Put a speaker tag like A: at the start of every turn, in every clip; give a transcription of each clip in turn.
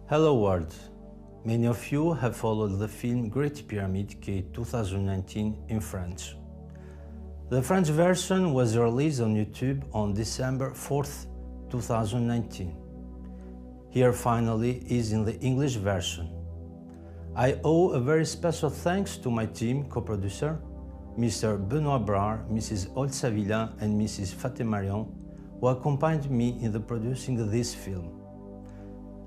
A: Hello world! Many of you have followed the film Great Pyramid K 2019 in French. The French version was released on YouTube on December 4th, 2019. Here finally is in the English version. I owe a very special thanks to my team co-producer, Mr. Benoît Brard, Mrs. Olsa Villa and Mrs. Faté Marion, who accompanied me in the producing this film.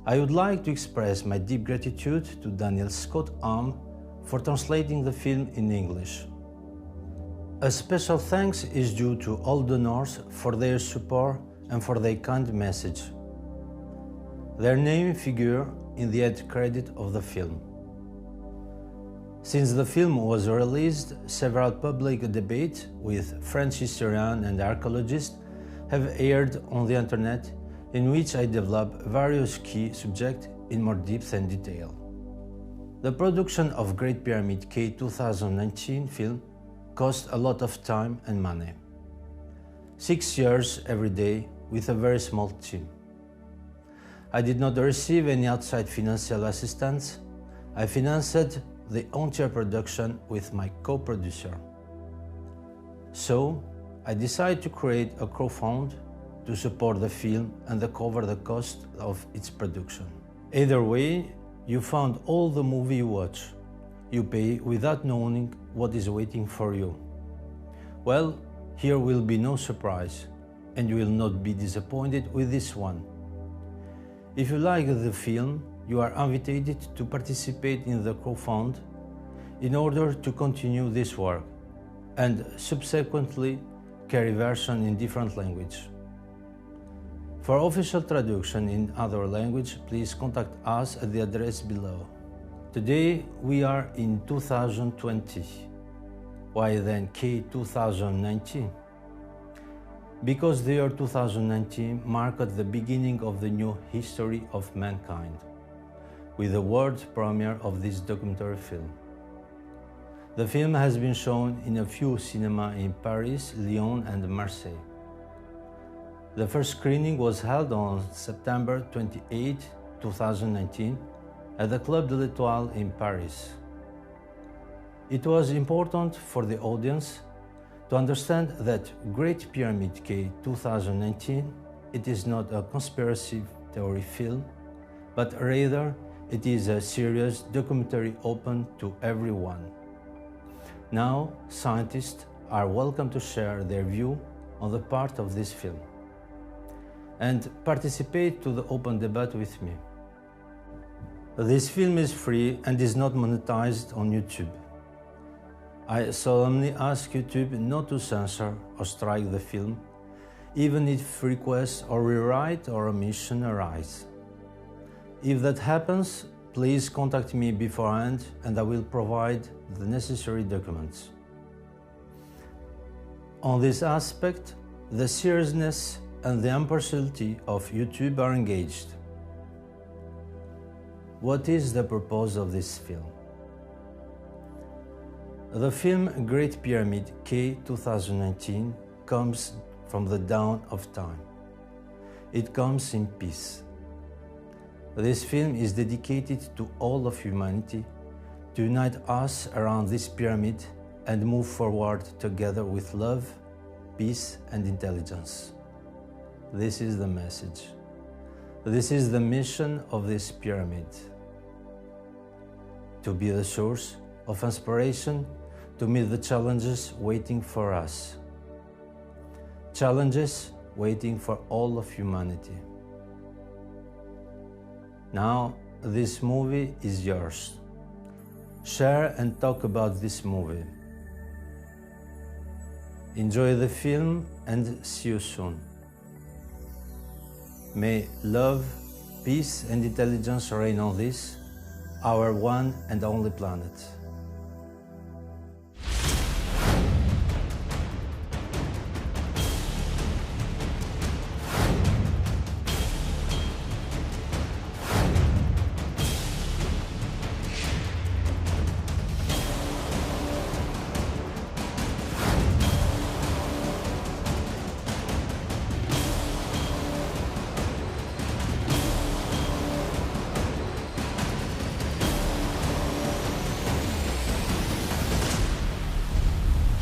A: I would like to express my deep gratitude to Daniel Scott Am for translating the film in English. A special thanks is due to all donors for their support and for their kind message. Their name figure in the end credit of the film. Since the film was released, several public debates with French historians and archaeologists have aired on the internet, in which I develop various key subjects in more depth and detail. The production of Great Pyramid K 2019 film cost a lot of time and money. 6 years every day with a very small team. I did not receive any outside financial assistance. I financed the entire production with my co-producer. So, I decided to create a crowdfund to support the film and cover the cost of its production. Either way, you found all the movie you watch. You pay without knowing what is waiting for you. Well, here will be no surprise, and you will not be disappointed with this one. If you like the film, you are invited to participate in the crowdfund in order to continue this work and subsequently carry version in different languages. For official traduction in other language, please contact us at the address below. Today we are in 2020. Why then K 2019? Because the year 2019 marked the beginning of the new history of mankind, with the world premiere of this documentary film. The film has been shown in a few cinemas in Paris, Lyon and Marseille. The first screening was held on September 28, 2019 at the Club de l'Étoile in Paris. It was important for the audience to understand that Great Pyramid K 2019 it is not a conspiracy theory film, but rather it is a serious documentary open to everyone. Now, scientists are welcome to share their view on the part of this film and participate to the open debate with me. This film is free and is not monetized on YouTube. I solemnly ask YouTube not to censor or strike the film, even if requests or rewrite or omission arise. If that happens, please contact me beforehand and I will provide the necessary documents. On this aspect, the seriousness and the impartiality of YouTube are engaged. What is the purpose of this film? The film Great Pyramid K 2019 comes from the dawn of time. It comes in peace. This film is dedicated to all of humanity, to unite us around this pyramid and move forward together with love, peace and intelligence. This is the message. This is the mission of this pyramid. To be the source of inspiration to meet the challenges waiting for us. Challenges waiting for all of humanity. Now, this movie is yours. Share and talk about this movie. Enjoy the film and see you soon. May love, peace and intelligence reign on this, our one and only planet.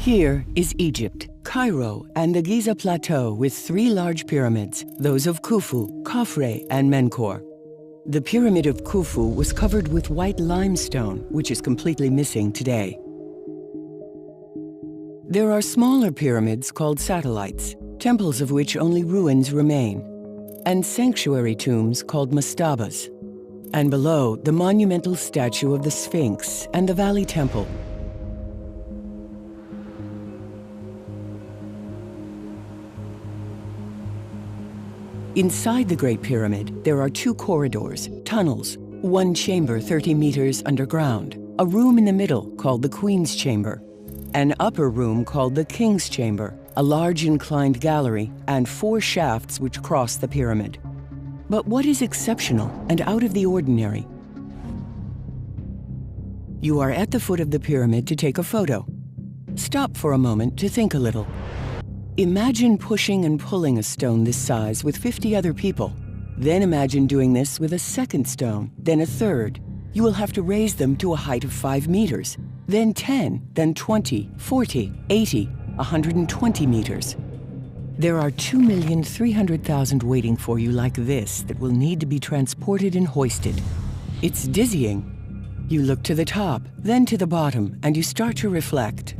B: Here is Egypt, Cairo, and the Giza Plateau with 3 large pyramids, those of Khufu, Khafre, and Menkaure. The Pyramid of Khufu was covered with white limestone, which is completely missing today. There are smaller pyramids called satellites, temples of which only ruins remain, and sanctuary tombs called mastabas. And below, the monumental statue of the Sphinx and the Valley Temple. Inside the Great Pyramid, there are 2 corridors, tunnels, one chamber 30 meters underground, a room in the middle called the Queen's Chamber, an upper room called the King's Chamber, a large inclined gallery, and 4 shafts which cross the pyramid. But what is exceptional and out of the ordinary? You are at the foot of the pyramid to take a photo. Stop for a moment to think a little. Imagine pushing and pulling a stone this size with 50 other people. Then imagine doing this with a second stone, then a third. You will have to raise them to a height of 5 meters, then 10, then 20, 40, 80, 120 meters. There are 2,300,000 waiting for you like this that will need to be transported and hoisted. It's dizzying. You look to the top, then to the bottom, and you start to reflect.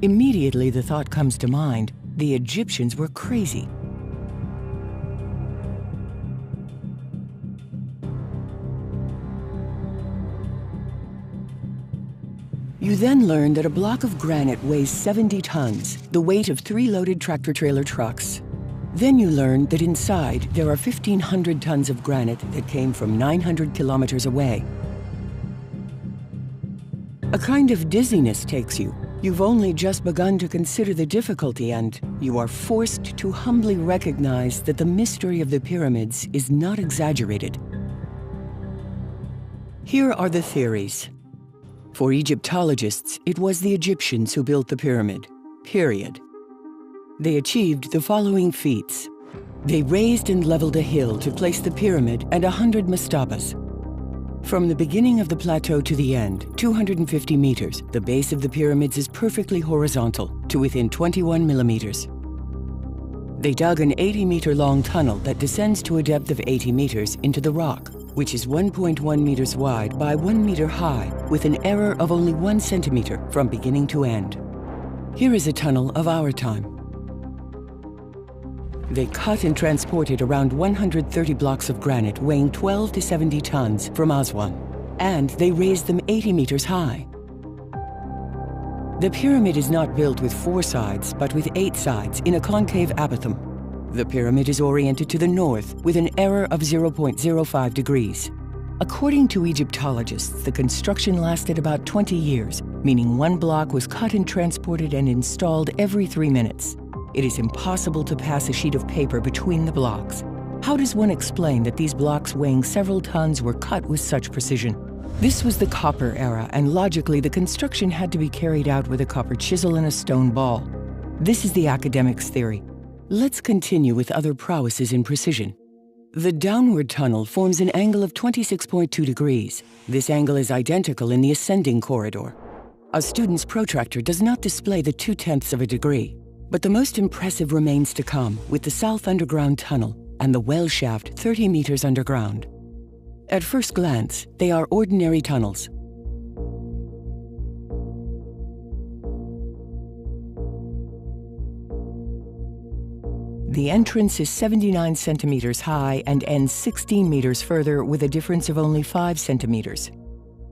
B: Immediately the thought comes to mind, the Egyptians were crazy. You then learn that a block of granite weighs 70 tons, the weight of 3 loaded tractor-trailer trucks. Then you learn that inside there are 1,500 tons of granite that came from 900 kilometers away. A kind of dizziness takes you. You've only just begun to consider the difficulty, and you are forced to humbly recognize that the mystery of the pyramids is not exaggerated. Here are the theories. For Egyptologists, it was the Egyptians who built the pyramid, period. They achieved the following feats. They raised and leveled a hill to place the pyramid and 100 mastabas. From the beginning of the plateau to the end, 250 meters, the base of the pyramids is perfectly horizontal to within 21 millimeters. They dug an 80-meter-long tunnel that descends to a depth of 80 meters into the rock, which is 1.1 meters wide by 1 meter high, with an error of only 1 centimeter from beginning to end. Here is a tunnel of our time. They cut and transported around 130 blocks of granite weighing 12 to 70 tons from Aswan, and they raised them 80 meters high. The pyramid is not built with 4 sides, but with 8 sides in a concave apothem. The pyramid is oriented to the north with an error of 0.05 degrees. According to Egyptologists, the construction lasted about 20 years, meaning 1 block was cut and transported and installed every 3 minutes. It is impossible to pass a sheet of paper between the blocks. How does one explain that these blocks weighing several tons were cut with such precision? This was the copper era, and logically the construction had to be carried out with a copper chisel and a stone ball. This is the academics' theory. Let's continue with other prowesses in precision. The downward tunnel forms an angle of 26.2 degrees. This angle is identical in the ascending corridor. A student's protractor does not display the 0.2 of a degree. But the most impressive remains to come with the South Underground Tunnel and the well shaft 30 meters underground. At first glance, they are ordinary tunnels. The entrance is 79 centimeters high and ends 16 meters further with a difference of only 5 centimeters.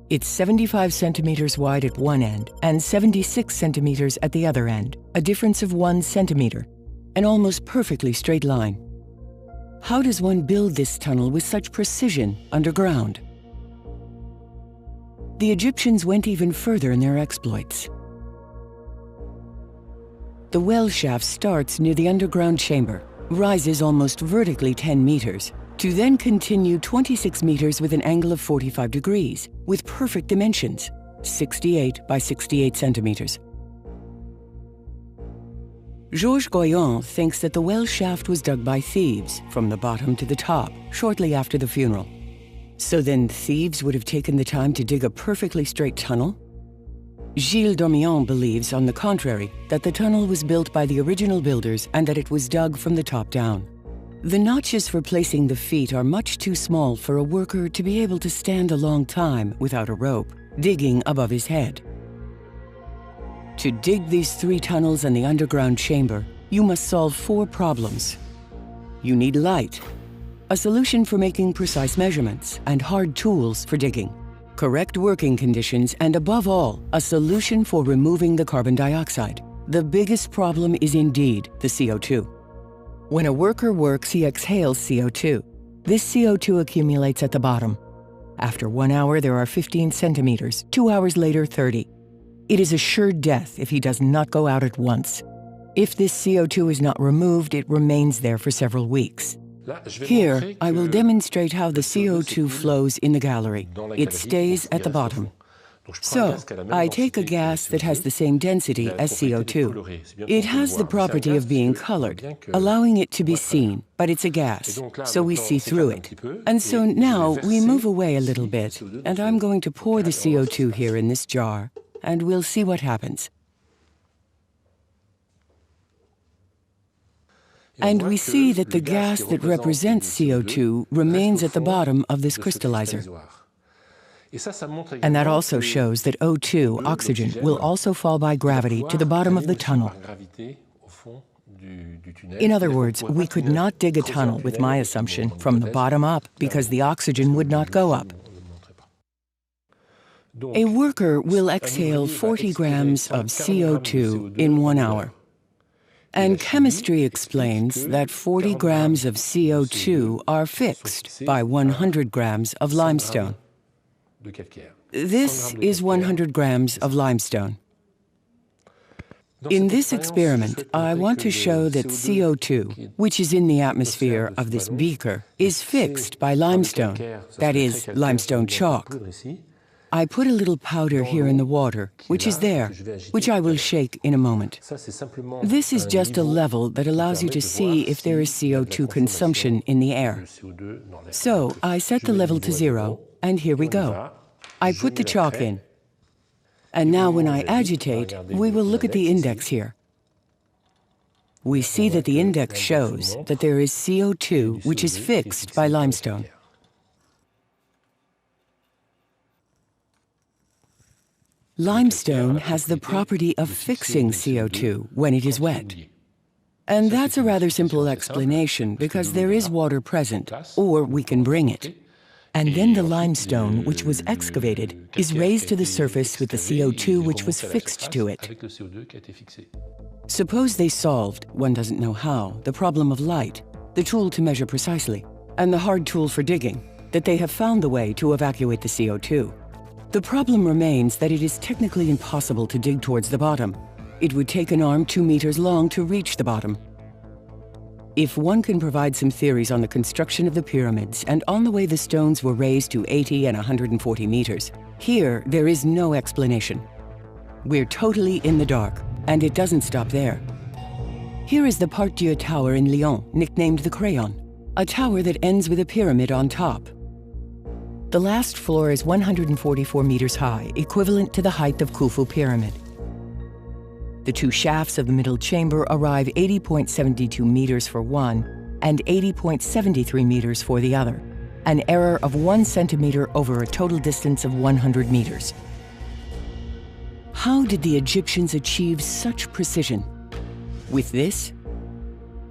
B: It's 75 centimeters wide at one end and 76 centimeters at the other end, a difference of 1 centimeter, an almost perfectly straight line. How does one build this tunnel with such precision underground? The Egyptians went even further in their exploits. The well shaft starts near the underground chamber, rises almost vertically 10 meters, to then continue 26 meters with an angle of 45 degrees, with perfect dimensions, 68 by 68 centimeters. Georges Goyon thinks that the well shaft was dug by thieves from the bottom to the top, shortly after the funeral. So then thieves would have taken the time to dig a perfectly straight tunnel? Gilles Dormion believes, on the contrary, that the tunnel was built by the original builders and that it was dug from the top down. The notches for placing the feet are much too small for a worker to be able to stand a long time without a rope, digging above his head. To dig these 3 tunnels and the underground chamber, you must solve 4 problems. You need light, a solution for making precise measurements, and hard tools for digging, correct working conditions, and above all, a solution for removing the carbon dioxide. The biggest problem is indeed the CO2. When a worker works, he exhales CO2. This CO2 accumulates at the bottom. After 1 hour, there are 15 centimeters, 2 hours later, 30. It is assured death if he does not go out at once. If this CO2 is not removed, it remains there for several weeks. Here, I will demonstrate how the CO2 flows in the gallery. It stays at the bottom. So, I take a gas that has the same density as CO2. It has the property of being colored, allowing it to be seen, but it's a gas, so we see through it. And so now we move away a little bit, and I'm going to pour the CO2 here in this jar, and we'll see what happens. And we see that the gas that represents CO2 remains at the bottom of this crystallizer. And that also shows that O2, oxygen, will also fall by gravity to the bottom of the tunnel. In other words, we could not dig a tunnel, with my assumption, from the bottom up because the oxygen would not go up. A worker will exhale 40 grams of CO2 in 1 hour. And chemistry explains that 40 grams of CO2 are fixed by 100 grams of limestone. This is 100 grams of limestone. In this experiment, I want to show that CO2, which is in the atmosphere of this beaker, is fixed by limestone, that is, limestone chalk. I put a little powder here in the water, which is there, which I will shake in a moment. This is just a level that allows you to see if there is CO2 consumption in the air. So I set the level to 0, and here we go. I put the chalk in. And now when I agitate, we will look at the index here. We see that the index shows that there is CO2 which is fixed by limestone. Limestone has the property of fixing CO2 when it is wet. And that's a rather simple explanation because there is water present, or we can bring it. And then the limestone, which was excavated, is raised to the surface with the CO2 which was fixed to it. Suppose they solved, one doesn't know how, the problem of light, the tool to measure precisely, and the hard tool for digging, that they have found the way to evacuate the CO2. The problem remains that it is technically impossible to dig towards the bottom. It would take an arm 2 meters long to reach the bottom. If one can provide some theories on the construction of the pyramids and on the way the stones were raised to 80 and 140 meters, here there is no explanation. We're totally in the dark, and it doesn't stop there. Here is the Part Dieu Tower in Lyon, nicknamed the Crayon, a tower that ends with a pyramid on top. The last floor is 144 meters high, equivalent to the height of Khufu Pyramid. The 2 shafts of the middle chamber arrive 80.72 meters for one and 80.73 meters for the other, an error of 1 centimeter over a total distance of 100 meters. How did the Egyptians achieve such precision? With this?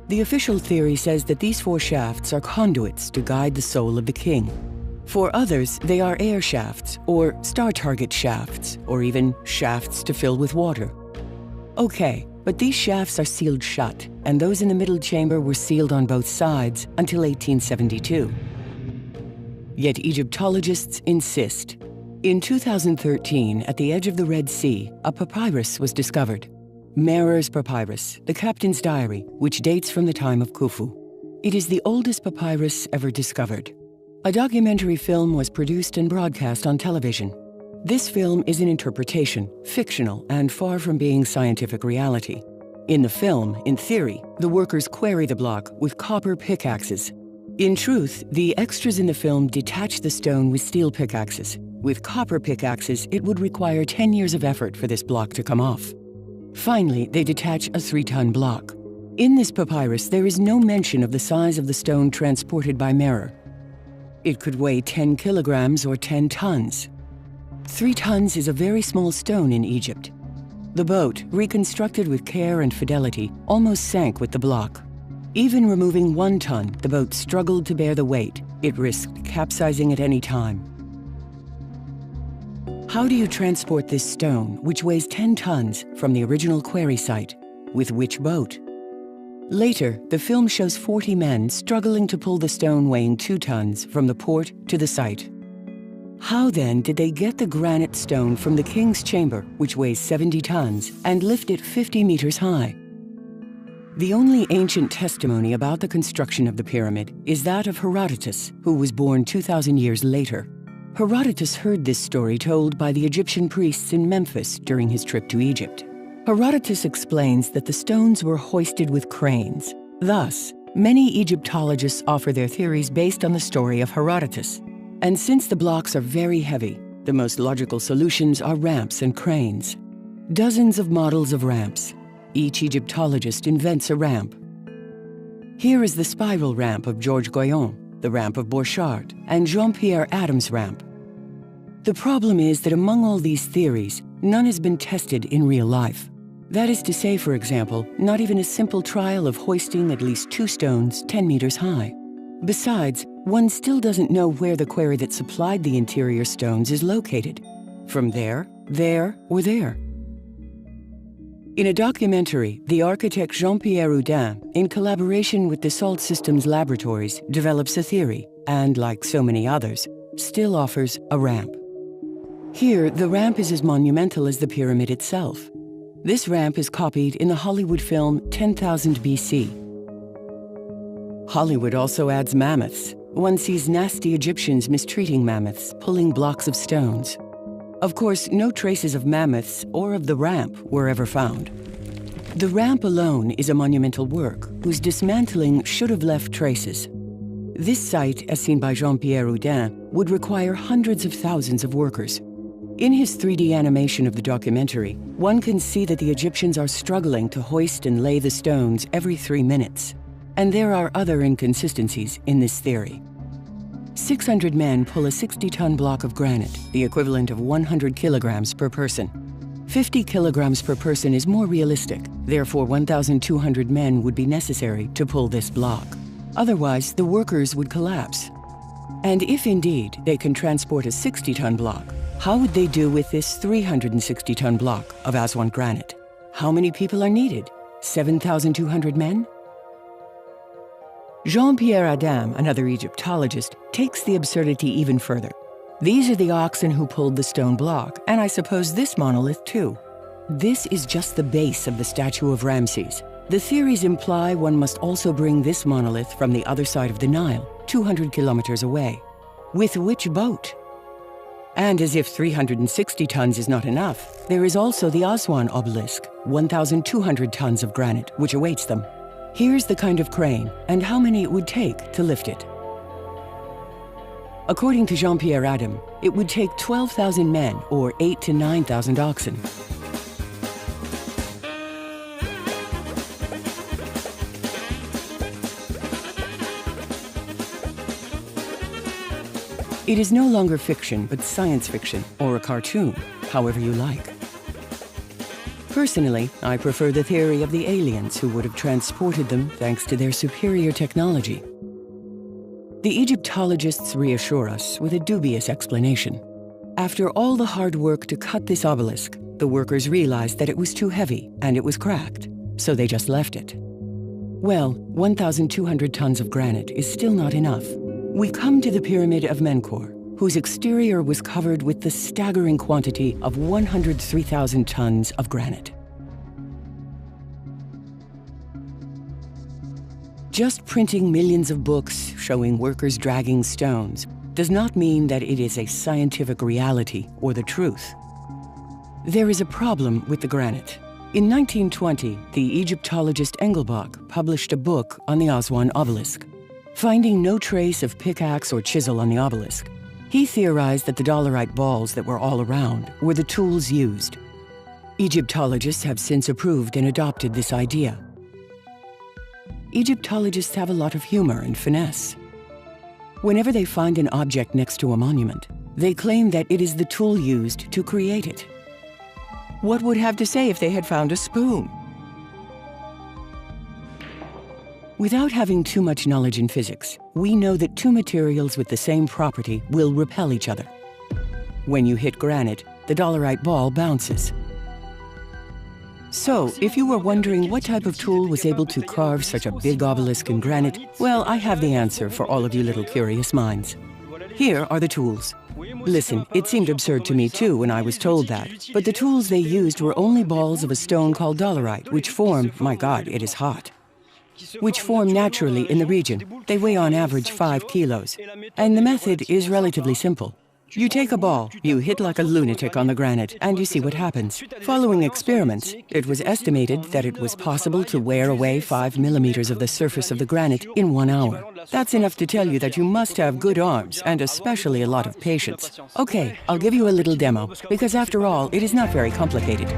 B: The official theory says that these 4 shafts are conduits to guide the soul of the king. For others, they are air shafts, or star target shafts, or even shafts to fill with water. Okay, but these shafts are sealed shut, and those in the middle chamber were sealed on both sides until 1872. Yet Egyptologists insist. In 2013, at the edge of the Red Sea, a papyrus was discovered. Merer's Papyrus, the captain's diary, which dates from the time of Khufu. It is the oldest papyrus ever discovered. A documentary film was produced and broadcast on television. This film is an interpretation, fictional, and far from being scientific reality. In the film, in theory, the workers quarry the block with copper pickaxes. In truth, the extras in the film detach the stone with steel pickaxes. With copper pickaxes, it would require 10 years of effort for this block to come off. Finally, they detach a 3-ton block. In this papyrus, there is no mention of the size of the stone transported by Merer. It could weigh 10 kilograms or 10 tons. 3 tons is a very small stone in Egypt. The boat, reconstructed with care and fidelity, almost sank with the block. Even removing 1 ton, the boat struggled to bear the weight. It risked capsizing at any time. How do you transport this stone, which weighs 10 tons, from the original quarry site? With which boat? Later, the film shows 40 men struggling to pull the stone weighing 2 tons from the port to the site. How then did they get the granite stone from the king's chamber, which weighs 70 tons, and lift it 50 meters high? The only ancient testimony about the construction of the pyramid is that of Herodotus, who was born 2,000 years later. Herodotus heard this story told by the Egyptian priests in Memphis during his trip to Egypt. Herodotus explains that the stones were hoisted with cranes. Thus, many Egyptologists offer their theories based on the story of Herodotus. And since the blocks are very heavy, the most logical solutions are ramps and cranes. Dozens of models of ramps. Each Egyptologist invents a ramp. Here is the spiral ramp of George Goyon, the ramp of Borchardt, and Jean-Pierre Adams' ramp. The problem is that among all these theories, none has been tested in real life. That is to say, for example, not even a simple trial of hoisting at least 2 stones 10 meters high. Besides, one still doesn't know where the quarry that supplied the interior stones is located. From there, or there. In a documentary, the architect Jean-Pierre Houdin, in collaboration with Dassault Systems Laboratories, develops a theory, and like so many others, still offers a ramp. Here, the ramp is as monumental as the pyramid itself. This ramp is copied in the Hollywood film 10,000 BC. Hollywood also adds mammoths. One sees nasty Egyptians mistreating mammoths, pulling blocks of stones. Of course, no traces of mammoths or of the ramp were ever found. The ramp alone is a monumental work whose dismantling should have left traces. This site, as seen by Jean-Pierre Houdin, would require hundreds of thousands of workers. In his 3D animation of the documentary, one can see that the Egyptians are struggling to hoist and lay the stones every 3 minutes. And there are other inconsistencies in this theory. 600 men pull a 60-ton block of granite, the equivalent of 100 kilograms per person. 50 kilograms per person is more realistic, therefore 1,200 men would be necessary to pull this block. Otherwise, the workers would collapse. And if indeed they can transport a 60-ton block, how would they do with this 360-ton block of Aswan granite? How many people are needed? 7,200 men? Jean-Pierre Adam, another Egyptologist, takes the absurdity even further. These are the oxen who pulled the stone block, and I suppose this monolith too. This is just the base of the statue of Ramses. The theories imply one must also bring this monolith from the other side of the Nile, 200 kilometers away. With which boat? And as if 360 tons is not enough, there is also the Aswan obelisk, 1,200 tons of granite, which awaits them. Here's the kind of crane and how many it would take to lift it. According to Jean-Pierre Adam, it would take 12,000 men or 8,000 to 9,000 oxen. It is no longer fiction, but science fiction, or a cartoon, however you like. Personally, I prefer the theory of the aliens who would have transported them thanks to their superior technology. The Egyptologists reassure us with a dubious explanation. After all the hard work to cut this obelisk, the workers realized that it was too heavy and it was cracked, so they just left it. Well, 1,200 tons of granite is still not enough. We come to the Pyramid of Menkaure, whose exterior was covered with the staggering quantity of 103,000 tons of granite. Just printing millions of books showing workers dragging stones does not mean that it is a scientific reality or the truth. There is a problem with the granite. In 1920, the Egyptologist Engelbach published a book on the Aswan obelisk. Finding no trace of pickaxe or chisel on the obelisk, He theorized that the dolerite balls that were all around were the tools used. Egyptologists have since approved and adopted this idea. Egyptologists have a lot of humor and finesse. Whenever they find an object next to a monument, they claim that it is the tool used to create it. What would have to say if they had found a spoon? Without having too much knowledge in physics, we know that two materials with the same property will repel each other. When you hit granite, the dolerite ball bounces. So, if you were wondering what type of tool was able to carve such a big obelisk in granite, well, I have the answer for all of you little curious minds. Here are the tools. Listen, it seemed absurd to me too when I was told that, but the tools they used were only balls of a stone called dolerite, which form, my God, it is hot, which form naturally in the region. They weigh on average 5 kilos. And the method is relatively simple. You take a ball, you hit like a lunatic on the granite, and you see what happens. Following experiments, it was estimated that it was possible to wear away 5 millimeters of the surface of the granite in 1 hour. That's enough to tell you that you must have good arms, and especially a lot of patience. Okay, I'll give you a little demo, because after all, it is not very complicated.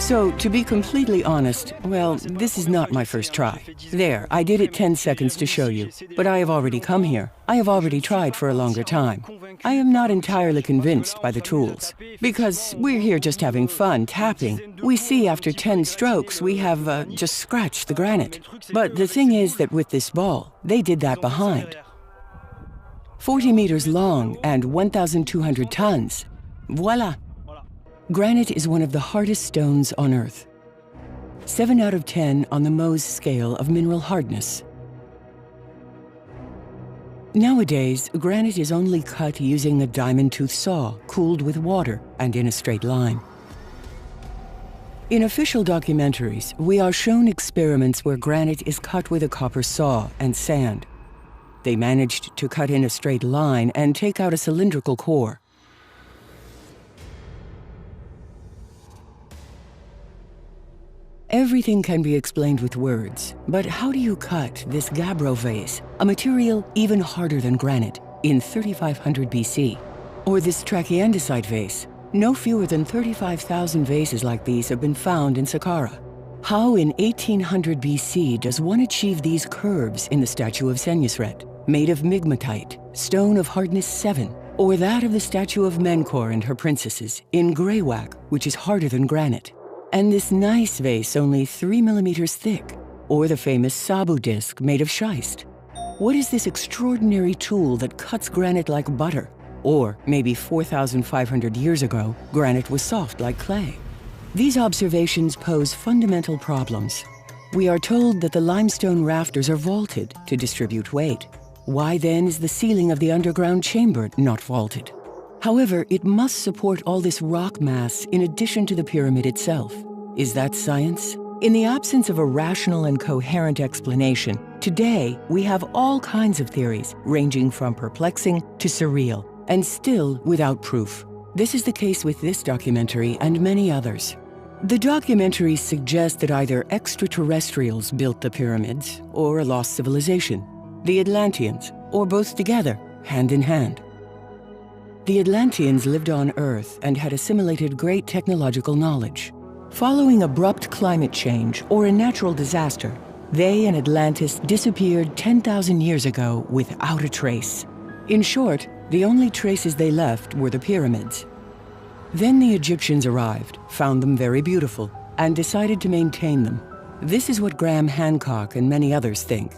B: So, to be completely honest, well, this is not my first try. There, I did it 10 seconds to show you, but I have already come here. I have already tried for a longer time. I am not entirely convinced by the tools, because we're here just having fun, tapping. We see after 10 strokes, we have just scratched the granite. But the thing is that with this ball, they did that behind. 40 meters long and 1,200 tons. Voila! Granite is one of the hardest stones on Earth. 7 out of 10 on the Mohs scale of mineral hardness. Nowadays, granite is only cut using a diamond tooth saw, cooled with water and in a straight line. In official documentaries, we are shown experiments where granite is cut with a copper saw and sand. They managed to cut in a straight line and take out a cylindrical core. Everything can be explained with words, but how do you cut this gabbro vase, a material even harder than granite, in 3500 BC? Or this trachyandesite vase? No fewer than 35,000 vases like these have been found in Saqqara. How in 1800 BC does one achieve these curves in the statue of Senusret, made of migmatite, stone of hardness 7, or that of the statue of Menkor and her princesses in greywacke, which is harder than granite? And this nice vase only 3 millimeters thick, or the famous Sabu disc made of schist. What is this extraordinary tool that cuts granite like butter? Or maybe 4,500 years ago, granite was soft like clay. These observations pose fundamental problems. We are told that the limestone rafters are vaulted to distribute weight. Why then is the ceiling of the underground chamber not vaulted? However, it must support all this rock mass in addition to the pyramid itself. Is that science? In the absence of a rational and coherent explanation, today we have all kinds of theories, ranging from perplexing to surreal, and still without proof. This is the case with this documentary and many others. The documentaries suggest that either extraterrestrials built the pyramids or a lost civilization, the Atlanteans, or both together, hand in hand. The Atlanteans lived on Earth and had assimilated great technological knowledge. Following abrupt climate change or a natural disaster, they and Atlantis disappeared 10,000 years ago without a trace. In short, the only traces they left were the pyramids. Then the Egyptians arrived, found them very beautiful, and decided to maintain them. This is what Graham Hancock and many others think.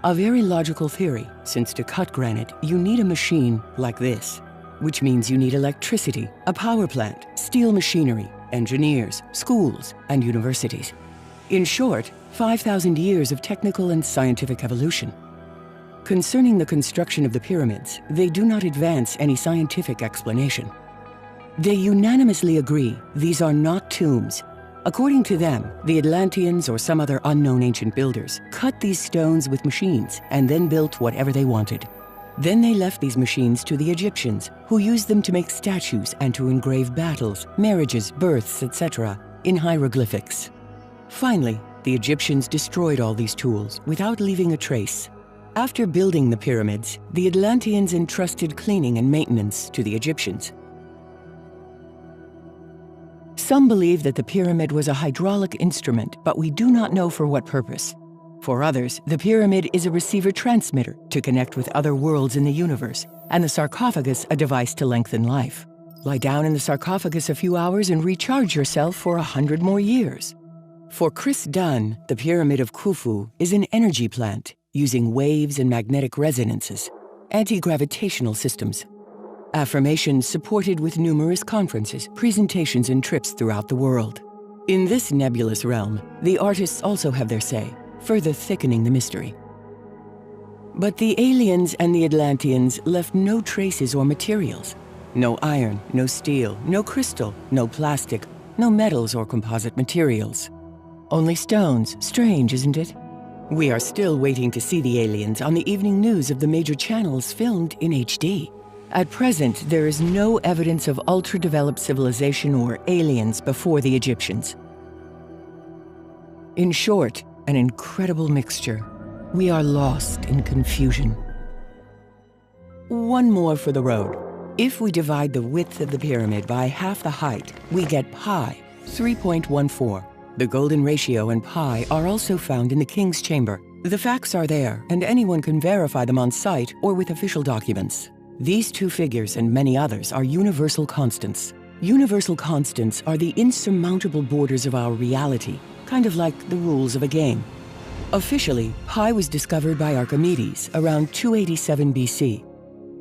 B: A very logical theory, since to cut granite, you need a machine like this, which means you need electricity, a power plant, steel machinery, engineers, schools, and universities. In short, 5,000 years of technical and scientific evolution. Concerning the construction of the pyramids, they do not advance any scientific explanation. They unanimously agree these are not tombs. According to them, the Atlanteans or some other unknown ancient builders cut these stones with machines and then built whatever they wanted. Then they left these machines to the Egyptians, who used them to make statues and to engrave battles, marriages, births, etc. in hieroglyphics. Finally, the Egyptians destroyed all these tools without leaving a trace. After building the pyramids, the Atlanteans entrusted cleaning and maintenance to the Egyptians. Some believe that the pyramid was a hydraulic instrument, but we do not know for what purpose. For others, the pyramid is a receiver-transmitter to connect with other worlds in the universe, and the sarcophagus a device to lengthen life. Lie down in the sarcophagus a few hours and recharge yourself for 100 more years. For Chris Dunn, the Pyramid of Khufu is an energy plant using waves and magnetic resonances, anti-gravitational systems. Affirmations supported with numerous conferences, presentations, and trips throughout the world. In this nebulous realm, the artists also have their say, further thickening the mystery. But the aliens and the Atlanteans left no traces or materials. No iron, no steel, no crystal, no plastic, no metals or composite materials. Only stones. Strange, isn't it? We are still waiting to see the aliens on the evening news of the major channels filmed in HD. At present, there is no evidence of ultra-developed civilization or aliens before the Egyptians. In short, an incredible mixture. We are lost in confusion. One more for the road. If we divide the width of the pyramid by half the height, we get pi, 3.14. The golden ratio and pi are also found in the King's Chamber. The facts are there, and anyone can verify them on site or with official documents. These two figures and many others are universal constants. Universal constants are the insurmountable borders of our reality, kind of like the rules of a game. Officially, pi was discovered by Archimedes around 287 BC.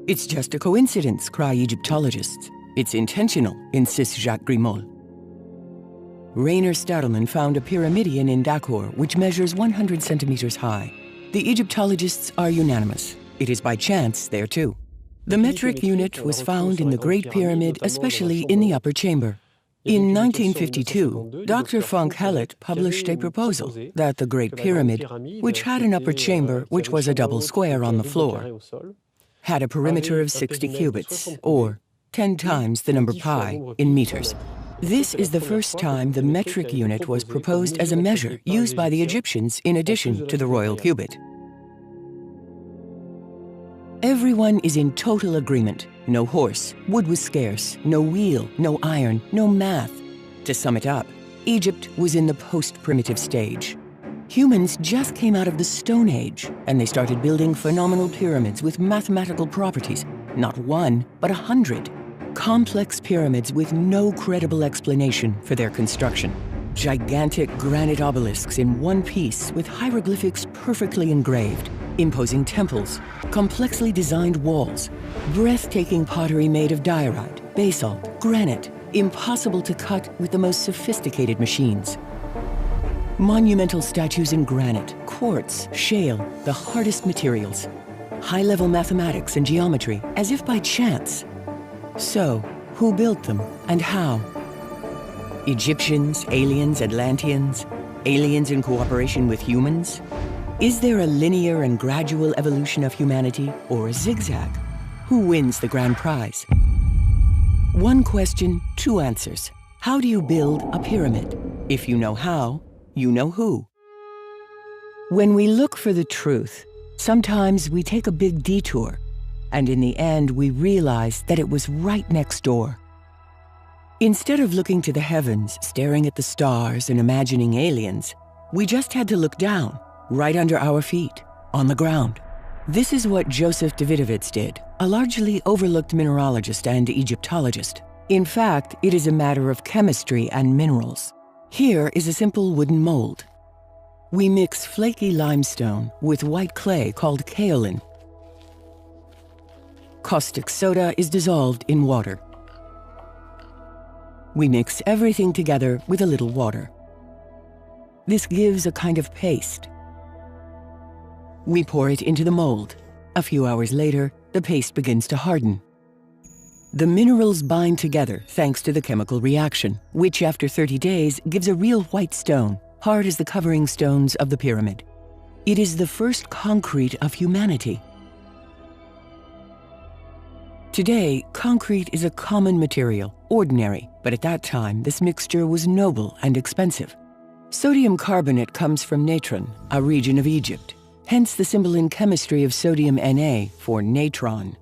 B: It's just a coincidence, cry Egyptologists. It's intentional, insists Jacques Grimault. Rainer Stadelmann found a pyramidion in Dakhor, which measures 100 centimeters high. The Egyptologists are unanimous. It is by chance there too. The metric unit was found in the Great Pyramid, especially in the upper chamber. In 1952, Dr. Funk Hellett published a proposal that the Great Pyramid, which had an upper chamber which was a double square on the floor, had a perimeter of 60 cubits, or 10 times the number pi in meters. This is the first time the metric unit was proposed as a measure used by the Egyptians in addition to the royal cubit. Everyone is in total agreement. No horse, wood was scarce, no wheel, no iron, no math. To sum it up, Egypt was in the post-primitive stage. Humans just came out of the Stone Age, and they started building phenomenal pyramids with mathematical properties, not one, but 100. Complex pyramids with no credible explanation for their construction. Gigantic granite obelisks in one piece with hieroglyphics perfectly engraved. Imposing temples, complexly designed walls, breathtaking pottery made of diorite, basalt, granite, impossible to cut with the most sophisticated machines. Monumental statues in granite, quartz, shale, the hardest materials. High-level mathematics and geometry, as if by chance. So, who built them and how? Egyptians, aliens, Atlanteans, aliens in cooperation with humans? Is there a linear and gradual evolution of humanity or a zigzag? Who wins the grand prize? One question, two answers. How do you build a pyramid? If you know how, you know who. When we look for the truth, sometimes we take a big detour, and in the end we realize that it was right next door. Instead of looking to the heavens, staring at the stars and imagining aliens, we just had to look down, right under our feet, on the ground. This is what Joseph Davidovits did, a largely overlooked mineralogist and Egyptologist. In fact, it is a matter of chemistry and minerals. Here is a simple wooden mold. We mix flaky limestone with white clay called kaolin. Caustic soda is dissolved in water. We mix everything together with a little water. This gives a kind of paste. We pour it into the mold. A few hours later, the paste begins to harden. The minerals bind together thanks to the chemical reaction, which after 30 days gives a real white stone, hard as the covering stones of the pyramid. It is the first concrete of humanity. Today, concrete is a common material, ordinary, but at that time this mixture was noble and expensive. Sodium carbonate comes from natron, a region of Egypt, hence the symbol in chemistry of sodium Na for natron.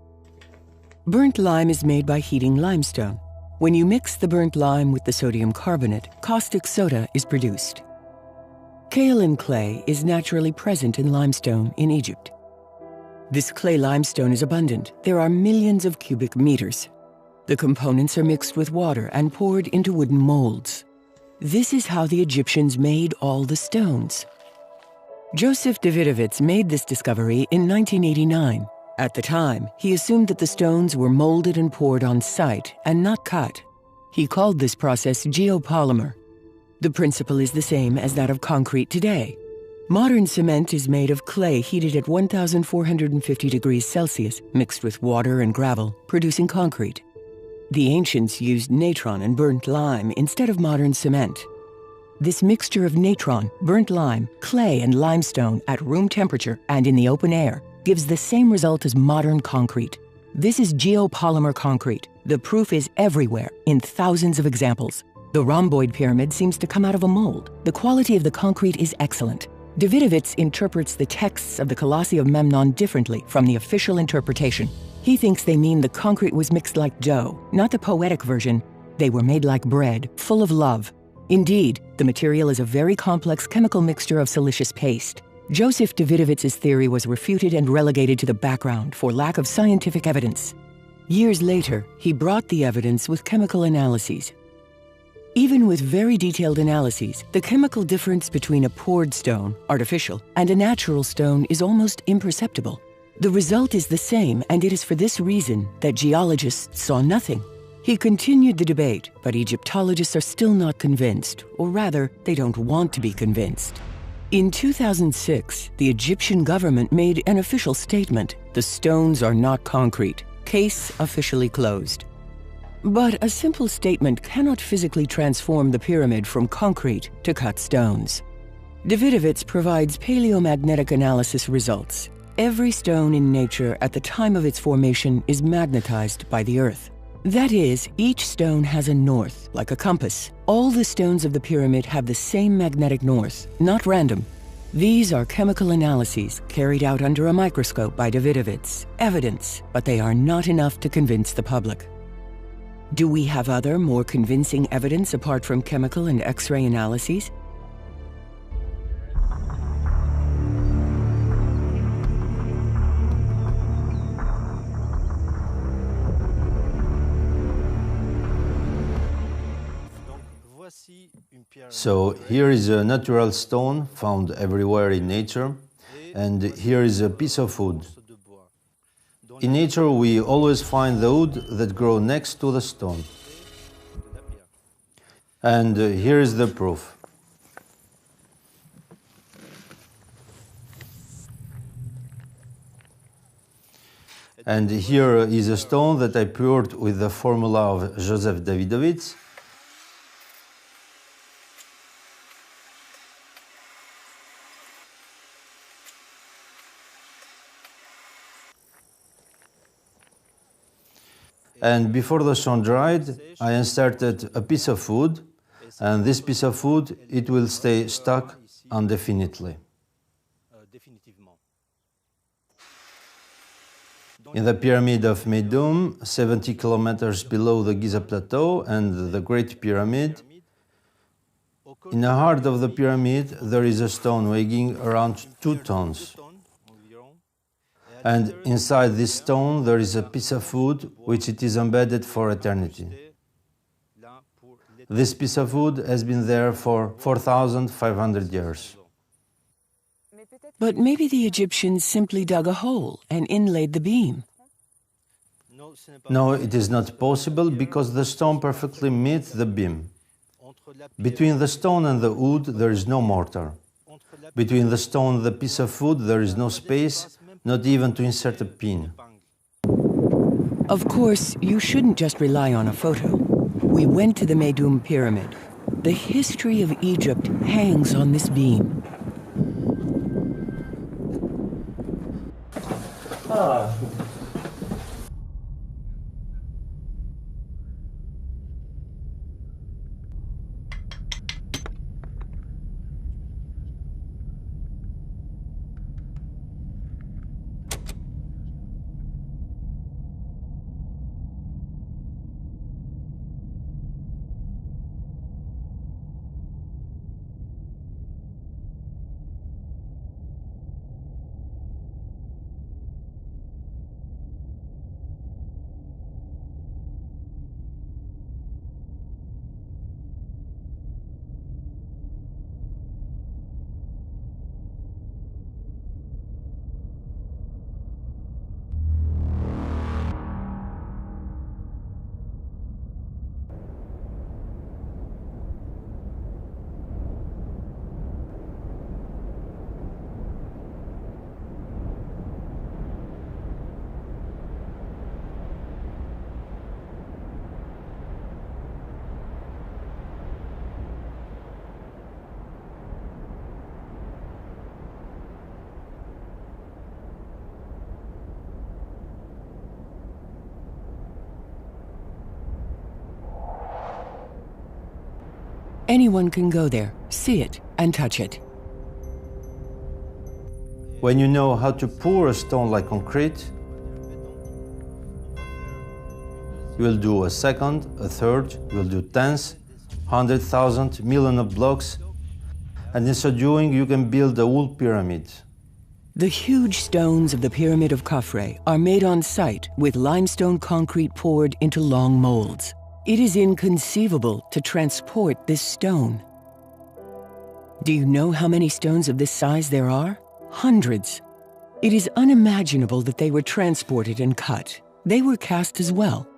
B: Burnt lime is made by heating limestone. When you mix the burnt lime with the sodium carbonate, caustic soda is produced. Kaolin clay is naturally present in limestone in Egypt. This clay limestone is abundant. There are millions of cubic meters. The components are mixed with water and poured into wooden molds. This is how the Egyptians made all the stones. Joseph Davidovits made this discovery in 1989. At the time, he assumed that the stones were molded and poured on site and not cut. He called this process geopolymer. The principle is the same as that of concrete today. Modern cement is made of clay heated at 1,450 degrees Celsius, mixed with water and gravel, producing concrete. The ancients used natron and burnt lime instead of modern cement. This mixture of natron, burnt lime, clay, and limestone at room temperature and in the open air gives the same result as modern concrete. This is geopolymer concrete. The proof is everywhere, in thousands of examples. The rhomboid pyramid seems to come out of a mold. The quality of the concrete is excellent. Davidovits interprets the texts of the Colossi of Memnon differently from the official interpretation. He thinks they mean the concrete was mixed like dough, not the poetic version. They were made like bread, full of love. Indeed, the material is a very complex chemical mixture of siliceous paste. Joseph Davidovits' theory was refuted and relegated to the background for lack of scientific evidence. Years later, he brought the evidence with chemical analyses. Even with very detailed analyses, the chemical difference between a poured stone, artificial, and a natural stone is almost imperceptible. The result is the same, and it is for this reason that geologists saw nothing. He continued the debate, but Egyptologists are still not convinced, or rather, they don't want to be convinced. In 2006, the Egyptian government made an official statement: the stones are not concrete. Case officially closed. But a simple statement cannot physically transform the pyramid from concrete to cut stones. Davidovits provides paleomagnetic analysis results. Every stone in nature at the time of its formation is magnetized by the Earth. That is, each stone has a north, like a compass. All the stones of the pyramid have the same magnetic north, not random. These are chemical analyses carried out under a microscope by Davidovits. Evidence, but they are not enough to convince the public. Do we have other, more convincing evidence apart from chemical and X-ray analyses?
A: So here is a natural stone found everywhere in nature, and here is a piece of wood. In nature, we always find the wood that grows next to the stone. And here is the proof. And here is a stone that I poured with the formula of Joseph Davidovits. And before the stone dried, I inserted a piece of wood, and this piece of wood, it will stay stuck indefinitely. In the pyramid of Meidum, 70 kilometers below the Giza Plateau and the Great Pyramid, in the heart of the pyramid, there is a stone weighing around 2 tons. And inside this stone, there is a piece of wood which it is embedded for eternity. This piece of wood has been there for 4,500 years.
B: But maybe the Egyptians simply dug a hole and inlaid the beam.
A: No, it is not possible because the stone perfectly meets the beam. Between the stone and the wood, there is no mortar. Between the stone and the piece of wood, there is no space, not even to insert a pin.
B: Of course, you shouldn't just rely on a photo. We went to the Meidum Pyramid. The history of Egypt hangs on this beam. Anyone can go there, see it, and touch it.
A: When you know how to pour a stone like concrete, you will do a second, a third, you will do tens, 100,000, million of blocks, and in so doing you can build a whole pyramid.
B: The huge stones of the Pyramid of Khafre are made on site with limestone concrete poured into long molds. It is inconceivable to transport this stone. Do you know how many stones of this size there are? Hundreds. It is unimaginable that they were transported and cut. They were cast as well.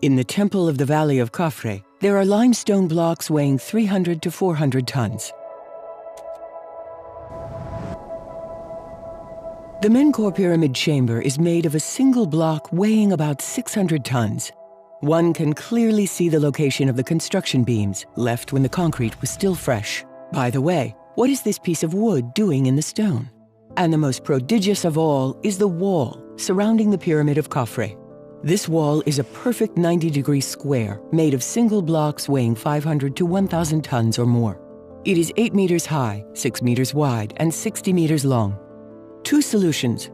B: In the Temple of the Valley of Khafre, there are limestone blocks weighing 300 to 400 tons. The Menkaure Pyramid chamber is made of a single block weighing about 600 tons. One can clearly see the location of the construction beams, left when the concrete was still fresh. By the way, what is this piece of wood doing in the stone? And the most prodigious of all is the wall surrounding the Pyramid of Khafre. This wall is a perfect 90-degree square made of single blocks weighing 500 to 1,000 tons or more. It is 8 meters high, 6 meters wide, and 60 meters long. Two solutions.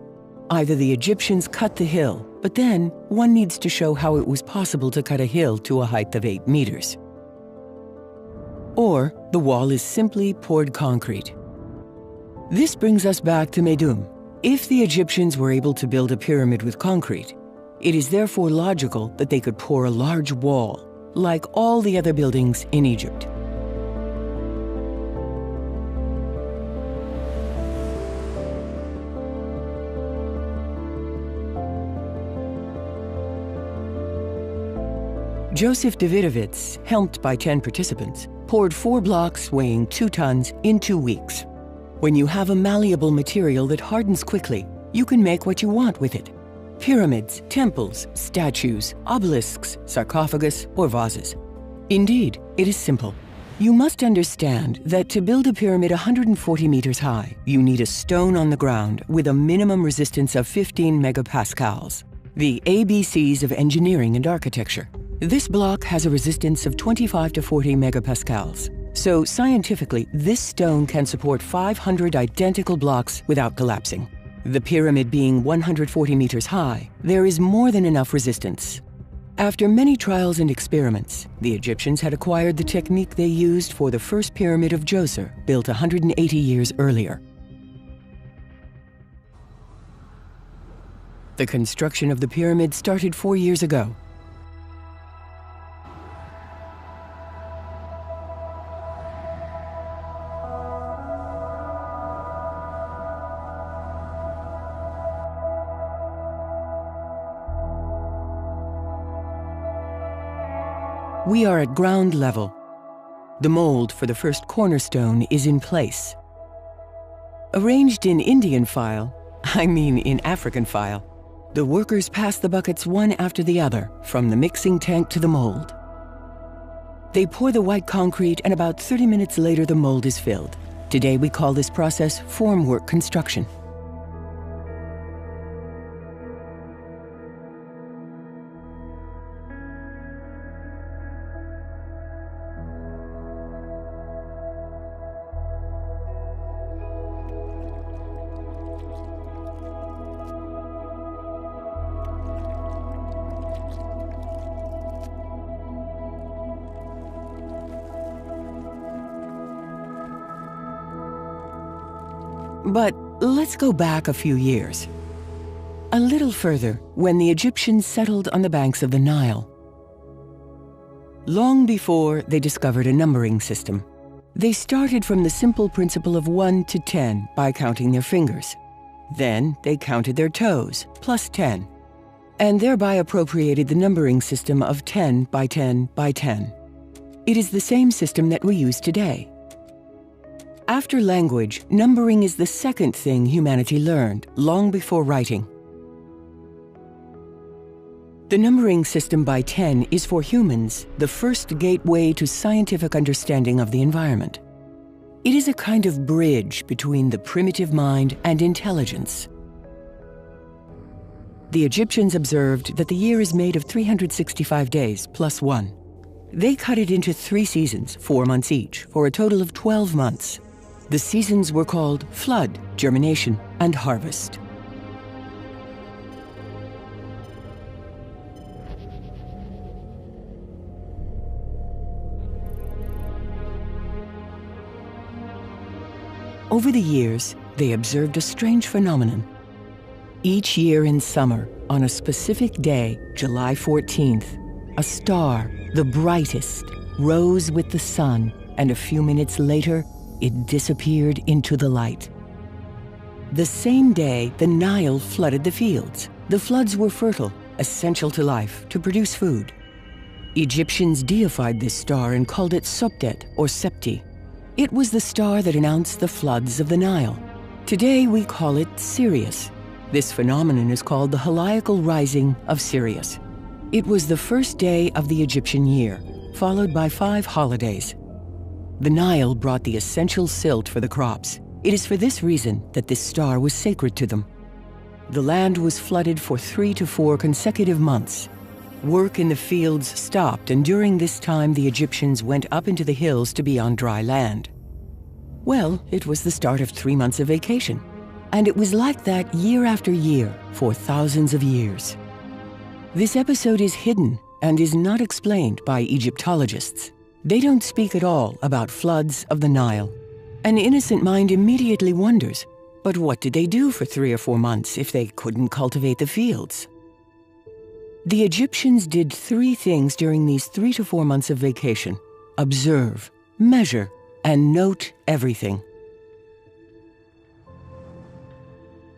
B: Either the Egyptians cut the hill, but then one needs to show how it was possible to cut a hill to a height of 8 meters. Or the wall is simply poured concrete. This brings us back to Meidum. If the Egyptians were able to build a pyramid with concrete, it is therefore logical that they could pour a large wall, like all the other buildings in Egypt. Joseph Davidovits, helped by 10 participants, poured 4 blocks weighing 2 tons in 2 weeks. When you have a malleable material that hardens quickly, you can make what you want with it. Pyramids, temples, statues, obelisks, sarcophagus, or vases. Indeed, it is simple. You must understand that to build a pyramid 140 meters high, you need a stone on the ground with a minimum resistance of 15 megapascals. The ABCs of engineering and architecture. This block has a resistance of 25 to 40 megapascals. So scientifically, this stone can support 500 identical blocks without collapsing. The pyramid being 140 meters high, there is more than enough resistance. After many trials and experiments, the Egyptians had acquired the technique they used for the first pyramid of Djoser, built 180 years earlier. The construction of the pyramid started 4 years ago. We are at ground level. The mold for the first cornerstone is in place. Arranged in Indian file, in African file, the workers pass the buckets one after the other, from the mixing tank to the mold. They pour the white concrete, and about 30 minutes later the mold is filled. Today we call this process formwork construction. But let's go back a few years. A little further, when the Egyptians settled on the banks of the Nile. Long before they discovered a numbering system, they started from the simple principle of 1 to 10 by counting their fingers. Then they counted their toes, plus 10, and thereby appropriated the numbering system of 10 by 10 by 10. It is the same system that we use today. After language, numbering is the second thing humanity learned, long before writing. The numbering system by 10 is for humans the first gateway to scientific understanding of the environment. It is a kind of bridge between the primitive mind and intelligence. The Egyptians observed that the year is made of 365 days plus 1. They cut it into 3 seasons, 4 months each, for a total of 12 months. The seasons were called flood, germination, and harvest. Over the years, they observed a strange phenomenon. Each year in summer, on a specific day, July 14th, a star, the brightest, rose with the sun, and a few minutes later, it disappeared into the light. The same day, the Nile flooded the fields. The floods were fertile, essential to life, to produce food. Egyptians deified this star and called it Sopdet, or Septi. It was the star that announced the floods of the Nile. Today, we call it Sirius. This phenomenon is called the Heliacal Rising of Sirius. It was the first day of the Egyptian year, followed by 5 holidays. The Nile brought the essential silt for the crops. It is for this reason that this star was sacred to them. The land was flooded for 3 to 4 consecutive months. Work in the fields stopped, and during this time the Egyptians went up into the hills to be on dry land. Well, it was the start of 3 months of vacation. And it was like that year after year for thousands of years. This episode is hidden and is not explained by Egyptologists. They don't speak at all about floods of the Nile. An innocent mind immediately wonders, but what did they do for 3 or 4 months if they couldn't cultivate the fields? The Egyptians did 3 things during these 3 to 4 months of vacation: observe, measure, and note everything.